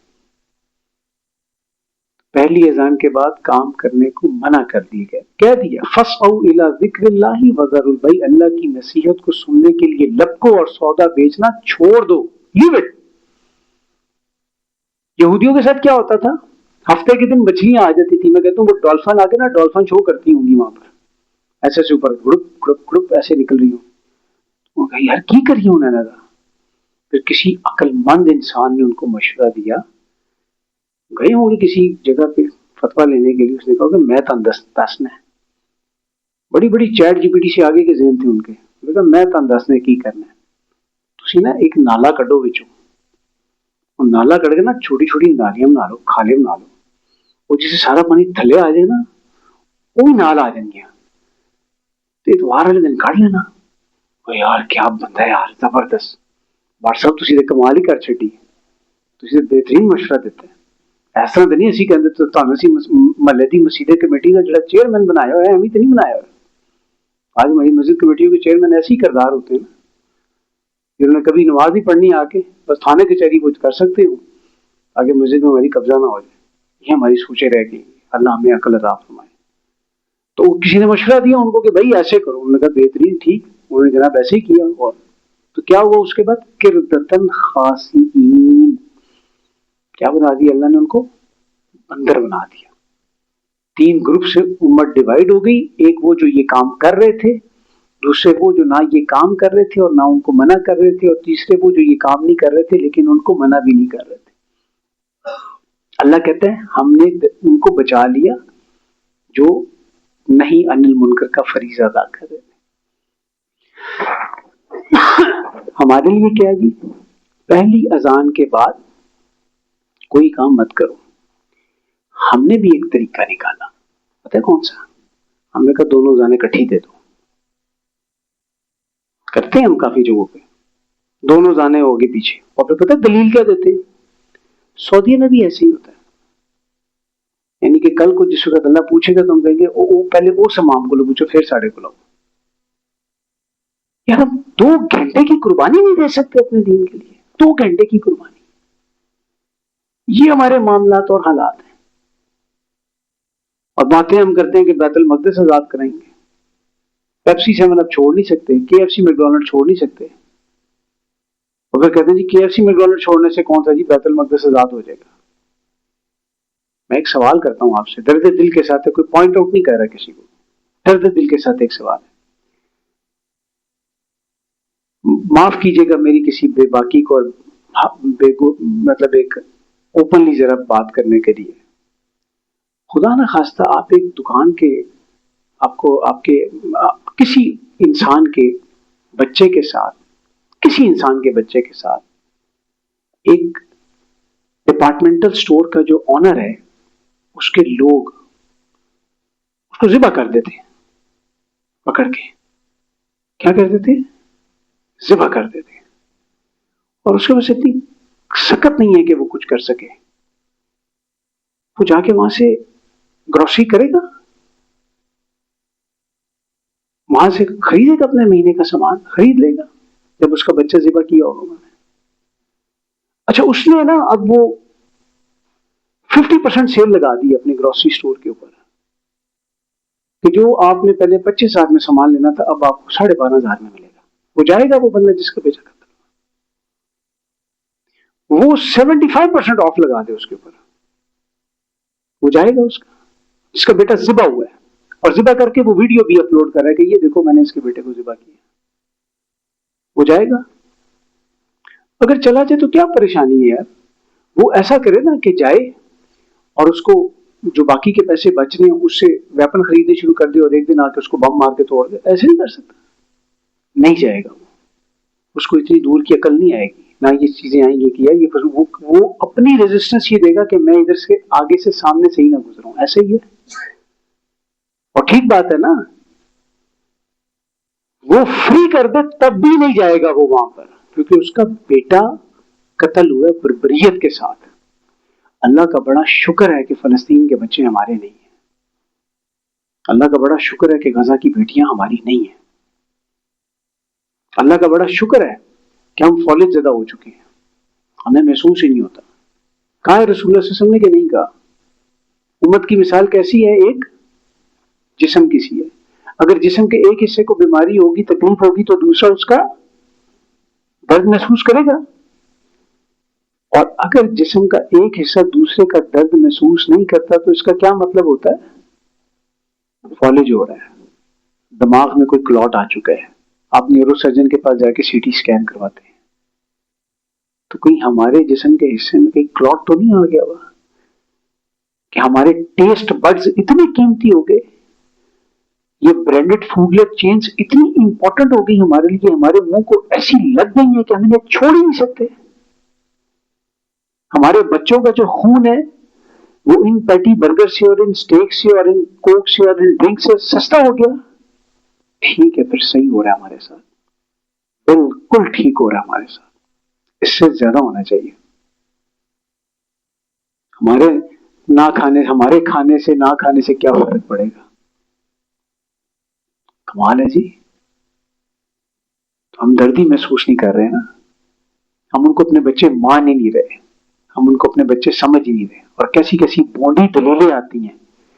پہلی اذان کے بعد کام کرنے کو منع کر دیا گیا، کہہ دیا فاسعوا الی ذکر اللہ وذروا البیع، اللہ کی نصیحت کو سننے کے لیے لپکو اور سودا بیچنا چھوڑ دو، لیو اٹ۔ یہودیوں کے ساتھ کیا ہوتا تھا؟ ہفتے کے دن مچھلیاں آ جاتی تھی، میں کہتا ہوں وہ ڈولفن آ کے نا ڈولفن شو کرتی ہوں گی وہاں پر، ایسے سے اوپر گڑپ گڑپ گڑپ ایسے نکل رہی ہوں، وہ کہا یار کی کری انہوں نے، پھر کسی عقل مند انسان نے ان کو مشورہ دیا، گئے ہوں گے کسی جگہ پہ فتویٰ لینے کے لیے، اس نے کہا کہ میں تن دسنا ہے، بڑی بڑی چیٹ جی پی ٹی سے آگے کے ذہن تھے ان کے، میں تن دسنے کی کرنا ہے، تسی نا ایک نالا کڈو وچوں، اور نالا کڈ کے نا چھوٹی چھوٹی نالیاں بنا لو، کھالے بنا لو، وہ جسے سارا پانی تھلے آ جائے نا وہ نال آ جائیں گیا، تو اتوار والے دن کڈ لینا۔ یار کیا بندہ ہے یار، زبردست، واٹس ایپ تسی تے کمال ہی کر چھڈی، تسی تے بہترین مشورہ دیتے ہیں، اس طرح تو نہیں اسی کہندے تو تانوں اسی محلے دی مسجد کمیٹی کا جڑا چیئرمین بنایا ہوا ہے، ہمیں تو نہیں بنایا ہوا۔ آج ہماری مسجد کمیٹیوں کے چیئرمین ایسے ہی کردار ہوتے ہیں نا، جنہوں نے کبھی نماز نہیں پڑھنی، آ کے بس تھانے کچہری کچھ کر سکتے ہو، آگے مسجد میں ہماری قبضہ نہ ہو جائے، یہ ہماری سوچیں رہ گئی، اللہ ہمیں عقل عطا فرمائے۔ تو کسی نے مشورہ دیا ان کو کہ بھائی ایسے کرو، انہوں نے کہا بہترین، ٹھیک، انہوں نے جناب ایسے ہی کیا، اور تو کیا ہوا اس کے بعد؟ قردۃ خاسئین، کیا بنا دیا اللہ نے ان کو؟ بندر بنا دیا۔ 3 گروپ سے امت ڈیوائیڈ ہو گئی، ایک وہ جو یہ کام کر رہے تھے، دوسرے وہ جو نہ یہ کام کر رہے تھے اور نہ ان کو منع کر رہے تھے، اور تیسرے وہ جو یہ کام نہیں کر رہے تھے لیکن ان کو منع بھی نہیں کر رہے تھے۔ اللہ کہتے ہیں ہم نے ان کو بچا لیا جو نہیں عن المنکر کا فریضہ ادا کر رہے تھے۔ ہمارے لیے کیا جی؟ پہلی اذان کے بعد کوئی کام مت کرو۔ ہم نے بھی ایک طریقہ نکالا، پتہ ہے کون سا؟ ہم نے کہا دونوں اذانیں کٹھی دے دو، کرتے ہیں ہم کافی جگہوں پہ، دونوں اذانیں ہوگی پیچھے، اور پھر پتہ ہے دلیل کیا دیتے ہیں؟ سعودیہ میں بھی ایسے ہی ہوتا ہے، یعنی کہ کل کو جس وقت اللہ پوچھے گا تو ہم کہیں گے پہلے اس امام کو لو پوچھو پھر ساڑھے کو لاؤ۔ یار ہم 2 گھنٹے کی قربانی نہیں دے سکتے اپنے دین کے لیے؟ 2 گھنٹے کی قربانی، یہ ہمارے معاملات اور حالات ہیں۔ اور باتیں ہم کرتے ہیں کہ بیت المقدس آزاد کرائیں گے. پیپسی 7 اپ چھوڑ نہیں سکتے, KFC میکڈونلڈ چھوڑ نہیں سکتے, اور پھر کہتے ہیں جی KFC میکڈونلڈ چھوڑنے سے کون سا جی بیت المقدس آزاد ہو جائے گا. میں ایک سوال کرتا ہوں آپ سے, درد دل کے ساتھ, کوئی پوائنٹ آؤٹ نہیں کر رہا کسی کو, درد دل کے ساتھ ایک سوال ہے, معاف کیجیے گا میری کسی بے باکی کو, مطلب ایک اوپنلی ذرا بات کرنے کے لیے, خدا نہ خواستہ آپ ایک دکان کے, آپ کے کسی انسان کے بچے کے ساتھ, کسی انسان کے بچے کے ساتھ ایک ڈپارٹمنٹل سٹور کا جو آنر ہے اس کے لوگ اس کو ذبح کر دیتے ہیں, پکڑ کے کیا کر دیتے ہیں, ذبح کر دیتے ہیں, اور اس کے پاس اتنی سکت نہیں ہے کہ وہ کچھ کر سکے. وہ جا کے وہاں سے گروسری کرے گا, وہاں سے خریدے گا, اپنے مہینے کا سامان خرید لے گا جب اس کا بچہ ذبح کیا ہوگا. اچھا اس نے نا اب وہ 50% سیل لگا دی اپنے گروسری سٹور کے اوپر, کہ جو آپ نے پہلے 25,000 میں سامان لینا تھا اب آپ کو 12,500 میں ملے گا. وہ جائے گا وہ بندہ جس کا بیچا کرتا, وہ 75% آف لگا دے اس کے اوپر, وہ جائے گا اس کا جس کا بیٹا ذبح ہوا ہے, اور ذبح کر کے وہ ویڈیو بھی اپلوڈ کر رہا ہے کہ یہ دیکھو میں نے اس کے بیٹے کو ذبح کیا. وہ جائے گا, اگر چلا جائے تو کیا پریشانی ہے یار, وہ ایسا کرے نا کہ جائے اور اس کو جو باقی کے پیسے بچ رہے ہیں اس سے ویپن خریدنے شروع کر دے, اور ایک دن آ کے اس کو بم مار کے توڑ دے. ایسے نہیں کر سکتا, نہیں جائے گا, اس کو اتنی دور کی عقل نہیں آئے گی, نہ یہ چیزیں آئیں گی کہ یار یہ وہ اپنی ریزسٹنس یہ دے گا کہ میں ادھر سے آگے سے سامنے سے ہی نہ گزروں. ایسا ہی ہے, اور ٹھیک بات ہے نا, وہ فری کر دے تب بھی نہیں جائے گا وہ وہاں پر, کیونکہ اس کا بیٹا قتل ہوا بربریت کے ساتھ. اللہ کا بڑا شکر ہے کہ فلسطین کے بچے ہمارے نہیں ہیں, اللہ کا بڑا شکر ہے کہ غزہ کی بیٹیاں ہماری نہیں ہیں, اللہ کا بڑا شکر ہے کہ ہم فالج زدہ ہو چکے ہیں, ہمیں محسوس ہی نہیں ہوتا. کہا ہے رسول اللہ صلی اللہ علیہ وسلم نے کہ نہیں کہا. امت کی مثال کیسی ہے, ایک جسم کی سی ہے, اگر جسم کے ایک حصے کو بیماری ہوگی, تکلیف ہوگی, تو دوسرا اس کا درد محسوس کرے گا, اور اگر جسم کا ایک حصہ دوسرے کا درد محسوس نہیں کرتا تو اس کا کیا مطلب ہوتا ہے, فالج ہو رہا ہے, دماغ میں کوئی کلاٹ آ چکا ہے. آپ نیورو سرجن کے پاس جا کے CT اسکین کرواتے ہیں, تو کوئی ہمارے جسم کے حصے میں کوئی کلاٹ تو نہیں آ گیا ہوا کہ ہمارے ٹیسٹ بڈز اتنے قیمتی ہو گئے, یہ برانڈڈ فوڈ چینز اتنی امپورٹنٹ ہو گئی ہمارے لیے, ہمارے منہ کو ایسی لگ گئی ہے کہ ہم انہیں چھوڑ ہی نہیں سکتے. ہمارے بچوں کا جو خون ہے وہ ان پیٹی برگر سے اور ان سٹیک سے اور ان کوک سے اور ان ڈرنک سے سستا ہو گیا. ٹھیک ہے, پھر صحیح ہو رہا ہے ہمارے ساتھ, بالکل ٹھیک ہو رہا ہے ہمارے ساتھ, اس سے زیادہ ہونا چاہیے. ہمارے کھانے سے نہ کھانے سے کیا فرق پڑے گا, کمال ہے جی. ہم دردی محسوس نہیں کر رہے نا, ہم ان کو اپنے بچے مان ہی نہیں رہے, ہم ان کو اپنے بچے سمجھ ہی نہیں رہے, اور کیسی کیسی بونڈی دلیلیں آتی ہیں,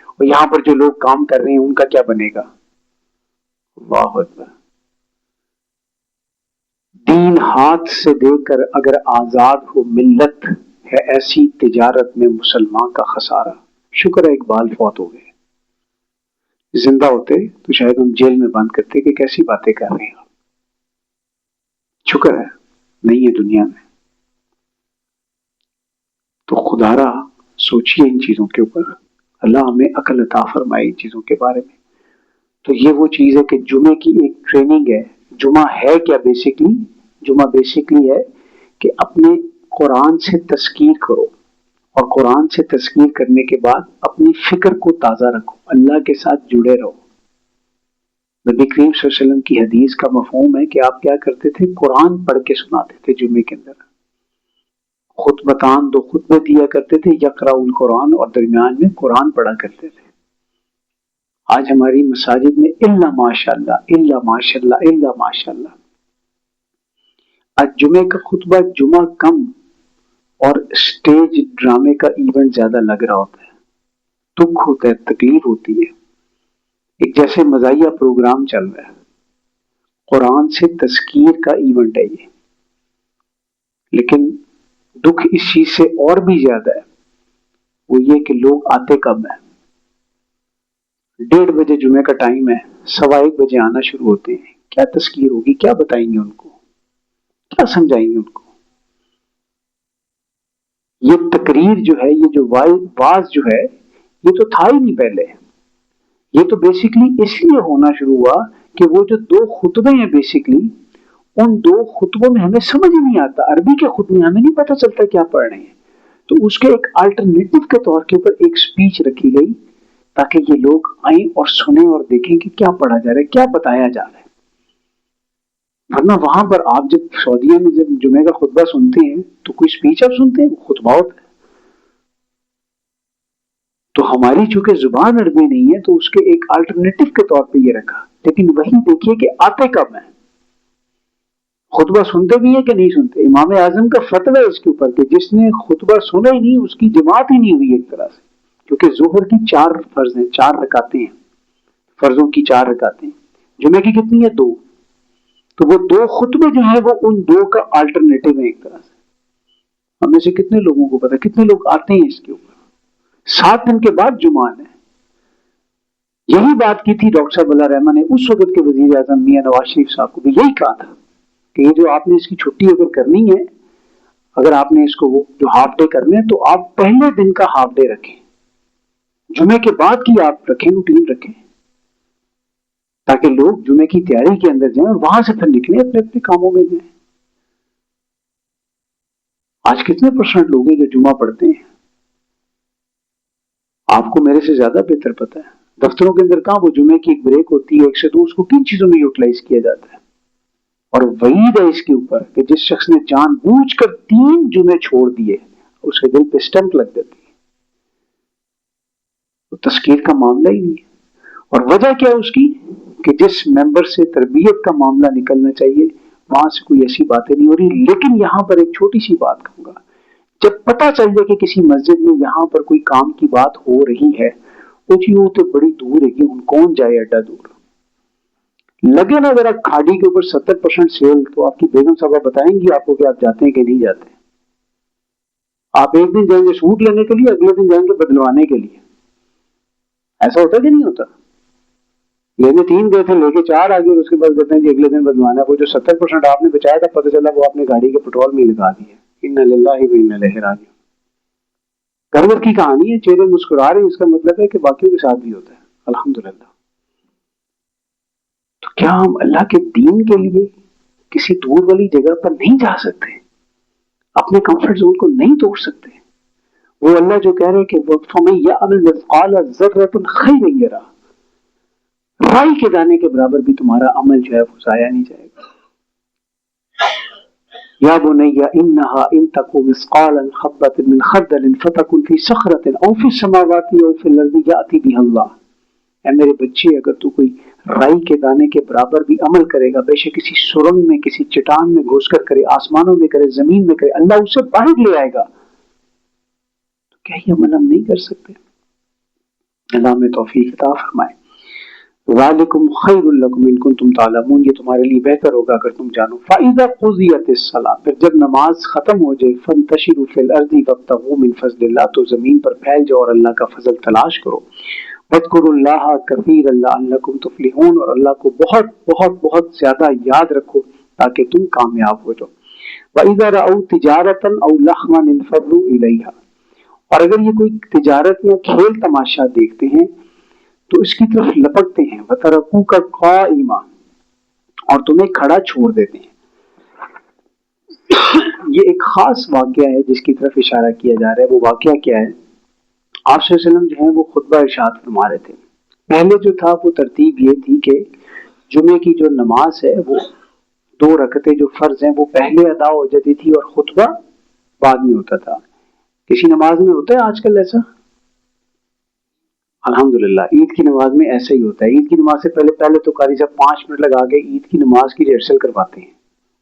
اور یہاں پر جو لوگ کام کر رہے ہیں ان کا کیا بنے گا. اللہ اکبر. دین ہاتھ سے دے کر اگر آزاد ہو ملت, ہے ایسی تجارت میں مسلمان کا خسارہ. شکر ہے اقبال فوت ہو گئے, زندہ ہوتے تو شاید ہم جیل میں بند کرتے کہ کیسی باتیں کر رہے ہیں. شکر ہے نہیں ہے دنیا میں. تو خدا را سوچیے ان چیزوں کے اوپر, اللہ ہمیں عقل عطا فرمائے ان چیزوں کے بارے میں. تو یہ وہ چیز ہے کہ جمعے کی ایک ٹریننگ ہے. جمعہ ہے کیا بیسکلی, جمعہ بیسکلی ہے کہ اپنے قرآن سے تذکیر کرو, اور قرآن سے تذکیر کرنے کے بعد اپنی فکر کو تازہ رکھو, اللہ کے ساتھ جڑے رہو. نبی کریم صلی اللہ علیہ وسلم کی حدیث کا مفہوم ہے کہ آپ کیا کرتے تھے, قرآن پڑھ کے سناتے تھے جمعے کے اندر. خطبتان 2 خطبے دیا کرتے تھے, یقرأ القرآن, اور درمیان میں قرآن پڑھا کرتے تھے. آج ہماری مساجد میں الا ماشاءاللہ, الا ماشاءاللہ, الا ماشاءاللہ. آج جمعے کا خطبہ جمعہ کم اور اسٹیج ڈرامے کا ایونٹ زیادہ لگ رہا ہوتا ہے. دکھ ہوتا ہے, تکلیف ہوتی ہے. ایک جیسے مزاحیہ پروگرام چل رہا ہے, قرآن سے تذکیر کا ایونٹ ہے یہ, لیکن دکھ اس چیز سے اور بھی زیادہ ہے, وہ یہ کہ لوگ آتے کب ہیں. 1:30 بجے جمعے کا ٹائم ہے, 1:15 بجے آنا شروع ہوتے ہیں. کیا تذکیر ہوگی, کیا بتائیں گے ان کو, کیا سمجھائیں گے ان کو. یہ تقریر جو ہے, یہ جو واز جو ہے, یہ تو تھا ہی نہیں پہلے. یہ تو بیسیکلی اس لیے ہونا شروع ہوا کہ وہ جو 2 خطبے ہیں بیسیکلی, ان 2 خطبوں میں ہمیں سمجھ ہی نہیں آتا. عربی کے خطبے ہمیں نہیں پتہ چلتا کیا پڑھ رہے ہیں, تو اس کے ایک الٹرنیٹو کے طور کے اوپر ایک سپیچ رکھی گئی تاکہ یہ لوگ آئیں اور سنیں اور دیکھیں کہ کیا پڑھا جا رہا ہے, کیا بتایا جا رہا ہے. ورنہ وہاں پر آپ جب سعودیہ میں جب جمعے کا خطبہ سنتے ہیں تو کوئی سپیچ آپ سنتے ہیں, خطبہ ہوتا ہے. تو ہماری چونکہ زبان عربی نہیں ہے تو اس کے ایک الٹرنیٹو کے طور پہ یہ رکھا. لیکن وہی دیکھیے کہ آتے کب ہیں, خطبہ سنتے بھی ہیں کہ نہیں سنتے. امام اعظم کا فتویٰ ہے اس کے اوپر کہ جس نے خطبہ سنا ہی نہیں اس کی جماعت ہی نہیں ہوئی ایک طرح سے, کیونکہ ظہر کی 4 فرض ہیں, 4 رکعتیں ہیں, فرضوں کی 4 رکعتیں. جمعے کی کتنی ہے, 2. تو وہ 2 خطبے جو ہیں وہ ان 2 کا الٹرنیٹو ہے ایک طرح سے. ہم میں سے کتنے لوگوں کو پتا, کتنے لوگ آتے ہیں اس کے اوپر. 7 دن کے بعد جمعہ ہے. یہی بات کی تھی ڈاکٹر صاحب اللہ رحمہ نے اس وقت کے وزیر اعظم میاں نواز شریف صاحب کو بھی, یہی کہا تھا کہ یہ جو آپ نے اس کی چھٹی اگر کرنی ہے, اگر آپ نے اس کو وہ جو ہاف ڈے کرنے ہیں تو آپ پہلے دن کا ہاف ڈے رکھیں, جمعے کے بعد کی آپ رکھیں, روٹین رکھیں, تاکہ لوگ جمعے کی تیاری کے اندر جائیں اور وہاں سے پھر نکلیں اپنے اپنے کاموں میں جائیں. آج کتنے % لوگ ہیں جو جمعہ پڑھتے ہیں؟ آپ کو میرے سے زیادہ بہتر پتا ہے. دفتروں کے اندر کہاں وہ جمعے کی ایک بریک ہوتی ہے 1 سے 2, اس کو کن چیزوں میں یوٹیلائز کیا جاتا ہے. اور وعید ہے اس کے اوپر کہ جس شخص نے جان بوجھ کر 3 جمعے چھوڑ دیے اس کے دل پہ اسٹمپ لگ جاتی ہے. تو تذکیر کا معاملہ ہی نہیں ہے. اور وجہ کیا ہے اس کی کہ جس ممبر سے تربیت کا معاملہ نکلنا چاہیے وہاں سے کوئی ایسی باتیں نہیں ہو رہی. لیکن یہاں پر ایک چھوٹی سی بات کہوں گا, جب پتہ چل جائے کہ کسی مسجد میں یہاں پر کوئی کام کی بات ہو رہی ہے, وہ چیز تو بڑی دور ہے کہ ان کون جائے اڈا دور. لگے نا ذرا کھاڑی کے اوپر 70% سیل, تو آپ کی بیگم صاحبہ بتائیں گی آپ کو کہ آپ جاتے ہیں کہ نہیں جاتے. آپ ایک دن جائیں گے سوٹ لینے کے لیے, اگلے دن جائیں گے بدلوانے کے لیے. ایسا ہوتا کہ نہیں ہوتا؟ لینے 3 گئے تھے, لے کے 4 آ گئے اور اس کے بعد کہتے ہیں کہ اگلے دن بدلوانا. وہ جو 70% آپ نے بچایا تھا پتہ چلا وہ آپ نے گاڑی کے پیٹرول میں لگا دیا. انا للہ و انا الیہ راجعون. گھر گھر کی کہانی ہے, چہرے مسکرا رہے ہیں, اس کا مطلب ہے کہ باقیوں کے ساتھ بھی ہوتا ہے الحمدللہ. تو کیا ہم اللہ کے دین کے لیے کسی دور والی جگہ پر نہیں جا سکتے, اپنے کمفرٹ زون کو نہیں توڑ سکتے؟ وہ اللہ جو کہہ رہے کہ فَمَن يَعْمَلْ مِثْقَالَ ذَرَّةٍ خَيْرًا يَرَهُ, رائی کے دانے کے برابر بھی تمہارا عمل جو ہے وہ ضائع نہیں جائے گا. یا بنی انہا ان تکو مثقال حبۃ من خردل فتکن فی صخرۃ او فی السماوات او فی الارض یأتی بها اللہ. اے میرے بچے, اگر تو کوئی رائی کے دانے کے برابر بھی عمل کرے گا, بے شک کسی سرنگ میں کسی چٹان میں گھس کر کرے, آسمانوں میں کرے, زمین میں کرے, اللہ اسے باہر لے آئے گا. تو کیا یہ عمل ہم نہیں کر سکتے؟ اللہ ہمیں توفیق عطا فرمائے. ذالکم خیر لکم ان کنتم تعلمون, یہ تمہارے لیے بہتر ہوگا اگر تم جانو. فاذا قضیت الصلاۃ, پھر جب نماز ختم ہو جائے, فانتشروا فی الارض وابتغوا من فضل اللہ, تو زمین پر پھیل جاؤ اور اللہ کا فضل تلاش کرو. واذکروا اللہ کثیرا لعلکم تفلحون, اور اللہ کو بہت بہت بہت زیادہ یاد رکھو تاکہ تم کامیاب ہو جاؤ. واذا رأوا تجارۃ او لہوا انفضوا الیہا, اور اگر یہ کوئی تجارت یا کھیل تماشا دیکھتے ہیں تو اس کی طرف لپکتے ہیں. وَتَرَكُوكَ قَائِمًا, اور تمہیں کھڑا چھوڑ دیتے ہیں. یہ ایک خاص واقعہ ہے جس کی طرف اشارہ کیا جا رہا ہے. وہ واقعہ کیا ہے؟ آپ صلی اللہ علیہ وسلم جو ہیں وہ خطبہ ارشاد فرما رہے تھے. پہلے جو تھا وہ ترتیب یہ تھی کہ جمعے کی جو نماز ہے وہ 2 رکعتیں جو فرض ہیں وہ پہلے ادا ہو جاتی تھی اور خطبہ بعد میں ہوتا تھا. کسی نماز میں ہوتا ہے آج کل ایسا؟ الحمدللہ عید کی نماز میں ایسا ہی ہوتا ہے. عید کی نماز سے پہلے تو قاری صاحب 5 منٹ لگا کے عید کی نماز کی ریہرسل کرواتے ہیں.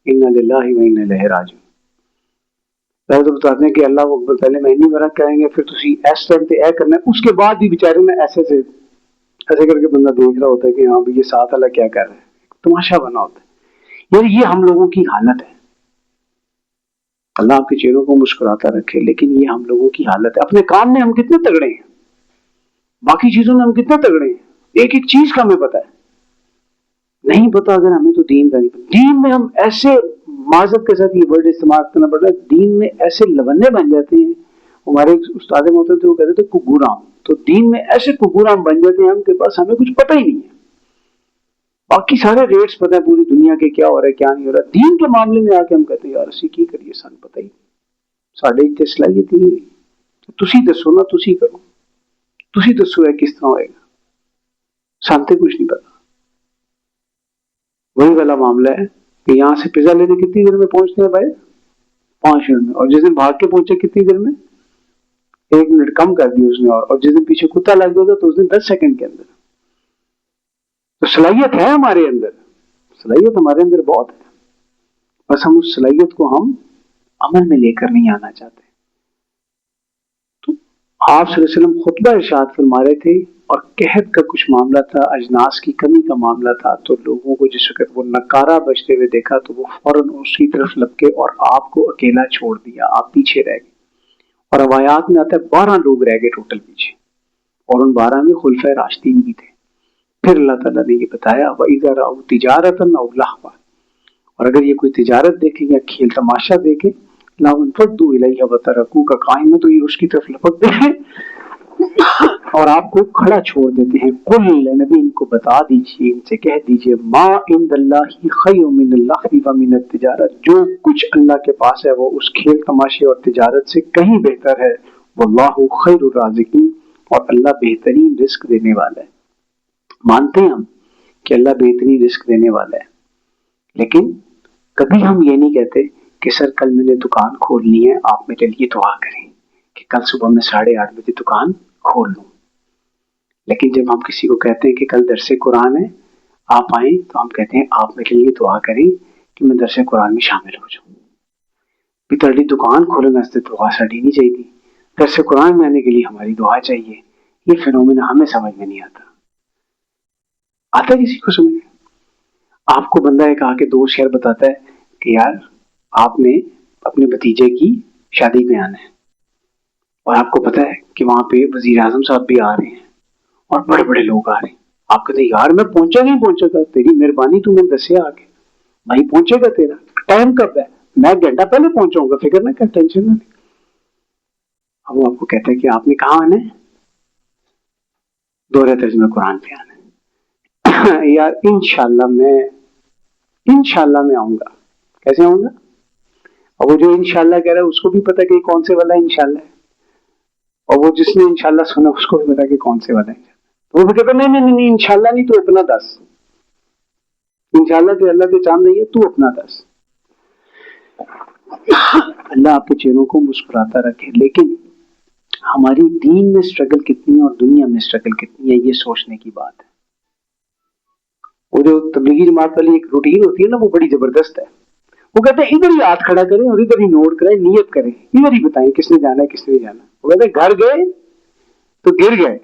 انا للہ و انا الیہ راجعون. پہلے تو بتاتے ہیں کہ اللہ اکبر، پہلے مہندی ورک کریں گے، پھر تسی اس ٹائم پہ اے کرنا ہے، اس کے بعد بھی بیچارے میں ایسے کر کے بندہ دیکھ رہا ہوتا ہے کہ ہاں بھی یہ ساتھ اللہ کیا کر رہا ہے، تماشا بنا ہوتا ہے۔ یار یہ ہم لوگوں کی حالت ہے، اللہ آپ کے چہروں کو مسکراتا رکھے، لیکن یہ ہم لوگوں کی حالت ہے۔ اپنے کام میں ہم کتنے تگڑے ہیں، باقی چیزوں میں ہم کتنے تگڑے ہیں، ایک ایک چیز کا ہمیں پتا ہے، نہیں پتا اگر ہمیں تو دین کا نہیں پتا۔ دین میں ہم ایسے، معذرت کے ساتھ یہ ورڈ استعمال کرنا پڑ رہا ہے، دین میں ایسے لونے بن جاتے ہیں۔ ہمارے استاد ہوتے تھے، وہ کہتے تھے کگورام، تو دین میں ایسے کگورام بن جاتے ہیں ہم کے پاس ہمیں کچھ پتہ ہی نہیں ہے، باقی سارے ریٹس پتہ ہے پوری دنیا کے کیا ہو رہا ہے کیا نہیں ہو رہا، دین کے معاملے میں آ کے ہم کہتے ہیں یار اسی کی کریے، سان پتہ ہی ساڈے تے صلاحیت ہی نہیں، تسی دسو نا، تسی کرو، تسی دسو ہے کس طرح ہوئے گا، سانتے کچھ نہیں پتا۔ وہی والا معاملہ ہے کہ یہاں سے پیزا لینے کتنی دیر میں پہنچتے ہیں بھائی؟ 5 منٹ میں، اور جس دن بھاگ کے پہنچے کتنی دیر میں؟ 1 منٹ کم کر دی اس نے، اور جس دن پیچھے کتا لگ گیا تو اس دن 10 سیکنڈ کے اندر۔ تو صلاحیت ہے ہمارے اندر، صلاحیت ہمارے اندر بہت ہے، بس ہم اس صلاحیت کو ہم عمل میں لے کر نہیں آنا چاہتے۔ تو آپ صلی اللہ علیہ وسلم خطبہ ارشاد فرما رہے تھے، اور قحط کا کچھ معاملہ تھا، اجناس کی کمی کا معاملہ تھا، تو لوگوں کو جس وقت وہ نکارہ بجتے ہوئے دیکھا تو وہ فوراً اسی طرف لپکے اور آپ کو اکیلا چھوڑ دیا، آپ پیچھے رہ گئے۔ اور روایات میں آتا ہے 12 لوگ رہ گئے ٹوٹل پیچھے، اور ان 12 میں خلفائے راشدین بھی تھے۔ پھر اللہ تعالیٰ نے یہ بتایا وَإِذَا رَأَوْا تِجَارَةً أَوْ لَهْوًا، اور اگر یہ کوئی تجارت دیکھیں یا کھیل تماشا دیکھیں، لَانفَضُّوا إِلَيْهِ وَتَرَكُوكَ قَائِمًا، تو یہ اس کی طرف لپک دیں اور آپ کو کھڑا چھوڑ دیتے ہیں۔ قل، نبی ان کو بتا دیجئے، ان سے کہہ دیجئے، ما عند اللہ خیر من اللہو ومن التجارت، جو کچھ اللہ کے پاس ہے وہ اس کھیل تماشے اور تجارت سے کہیں بہتر ہے۔ واللہ خیر الرازقین، اور اللہ بہترین رزق دینے والا ہے۔ مانتے ہیں ہم کہ اللہ بہترین رزق دینے والا ہے، لیکن کبھی ہم یہ نہیں کہتے کہ سر کل میں نے دکان کھولنی ہے، آپ میرے لیے دعا کریں کہ کل صبح میں 8:30 بجے دکان کھول لوں۔ لیکن جب ہم کسی کو کہتے ہیں کہ کل درس قرآن ہے آپ آئیں، تو ہم کہتے ہیں آپ میرے لیے دعا کریں کہ میں درس قرآن میں شامل ہو جاؤں۔ بھی تڑی دکان کھولنے واسطے دعا ساڈی نہیں چاہیے، درس قرآن میں آنے کے لیے ہماری دعا چاہیے۔ یہ فینومینا ہمیں سمجھ میں نہیں آتا کسی کو سمجھ؟ آپ کو بندہ ایک آ کے دوست شہر بتاتا ہے کہ یار آپ نے اپنے بھتیجے کی شادی میں آنا ہے، اور آپ کو پتا ہے کہ وہاں پہ وزیر اعظم صاحب بھی آ رہے ہیں اور بڑے بڑے لوگ آ رہے ہیں۔ آپ کہتے ہیں یار میں پہنچا نہیں پہنچا گا، تیری مہربانی تو میں دسے آ کے، بھائی پہنچے گا، تیرا ٹائم کب ہے؟ میں گھنٹہ پہلے پہنچاؤں گا، فکر نہ کر، ٹینشن نہ لے۔ اب وہ آپ کو کہتا ہے کہ آپ نے کہاں آنا ہے؟ دورہ ترجمہ قرآن پہ آنا ہے۔ یار انشاءاللہ میں آؤں گا۔ کیسے آؤں گا؟ اور وہ جو انشاءاللہ کہہ رہا ہے اس کو بھی پتا کہ کون سے والا انشاءاللہ ہے، اور وہ جس نے انشاءاللہ سنا اس کو بھی پتا کہ کون سے والا ہے۔ تو وہ کہتا نہیں انشاءاللہ نہیں، تو اپنا دس، انشاءاللہ تو اللہ کے چاند نہیں ہے، تو اپنا دس۔ اللہ آپ کے چہروں کو مسکراتا رکھے، لیکن ہماری دین میں اسٹرگل کتنی ہے اور دنیا میں اسٹرگل کتنی ہے، یہ سوچنے کی بات ہے۔ وہ جو تبلیغی جماعت والی ایک روٹین ہوتی ہے نا، وہ بڑی زبردست ہے۔ وہ کہتے ہیں ادھر ہی ہاتھ کھڑا کریں اور ادھر ہی نوٹ کریں، نیت کریں، ادھر ہی بتائیں کس نے جانا ہے کس نے نہیں جانا۔ وہ کہتے ہیں گھر گئے تو گر گئے،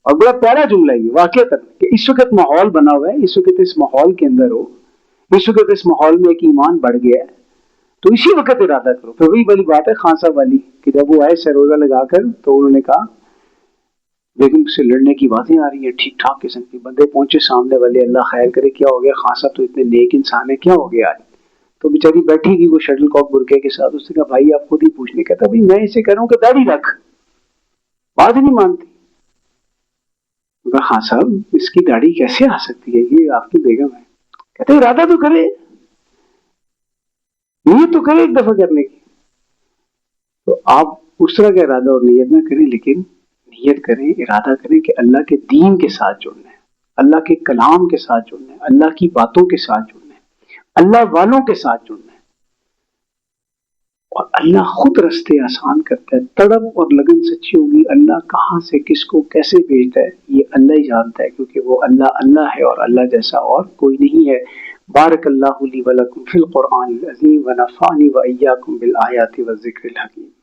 اور بڑا پیارا جملہ ہے واقعہ کہ اس وقت ماحول بنا ہوا ہے، اس وقت اس ماحول کے اندر ہو، اس وقت اس ماحول میں ایک ایمان بڑھ گیا ہے، تو اسی وقت ارادہ کرو۔ پھر وہی والی بات ہے خان صاحب والی کہ جب وہ آئے سروزہ لگا کر تو انہوں نے کہا بیگم سے لڑنے کی باتیں آ رہی ہیں ٹھیک ٹھاک قسم کی، بندے پہنچے سامنے والے، اللہ خیر کرے کیا ہو گیا خان صاحب تو اتنے نیک انسان ہے، کیا ہو گیا آج؟ تو بیچاری بیٹھی گئی وہ شٹل کاک برقعے کے ساتھ، اس نے کہا بھائی آپ خود ہی پوچھنے، کہتا بھائی میں اسے کہہ رہا ہوں کہ داڑھی رکھ، بات نہیں مانتی۔ خان صاحب اس کی داڑھی کیسے آ سکتی ہے، یہ آپ کی بیگم ہے۔ کہتے ارادہ تو کرے، نیت تو کرے ایک دفعہ کرنے کی۔ تو آپ اس طرح کا ارادہ اور نیت نہ کریں، لیکن نیت کریں، ارادہ کریں کہ اللہ کے دین کے ساتھ جڑنا ہے، اللہ کے کلام کے ساتھ جڑنا ہے، اللہ کی باتوں کے ساتھ جڑنا ہے، اللہ والوں کے ساتھ جڑنا ہے، اور اللہ خود رستے آسان کرتا ہے۔ تڑپ اور لگن سچی ہوگی، اللہ کہاں سے کس کو کیسے بھیجتا ہے یہ اللہ ہی جانتا ہے، کیونکہ وہ اللہ اللہ ہے اور اللہ جیسا اور کوئی نہیں ہے۔ بارک اللہ لی ولکم فی القرآن العظیم ونفعنی وإیاکم بالآیات والذکر الحکیم.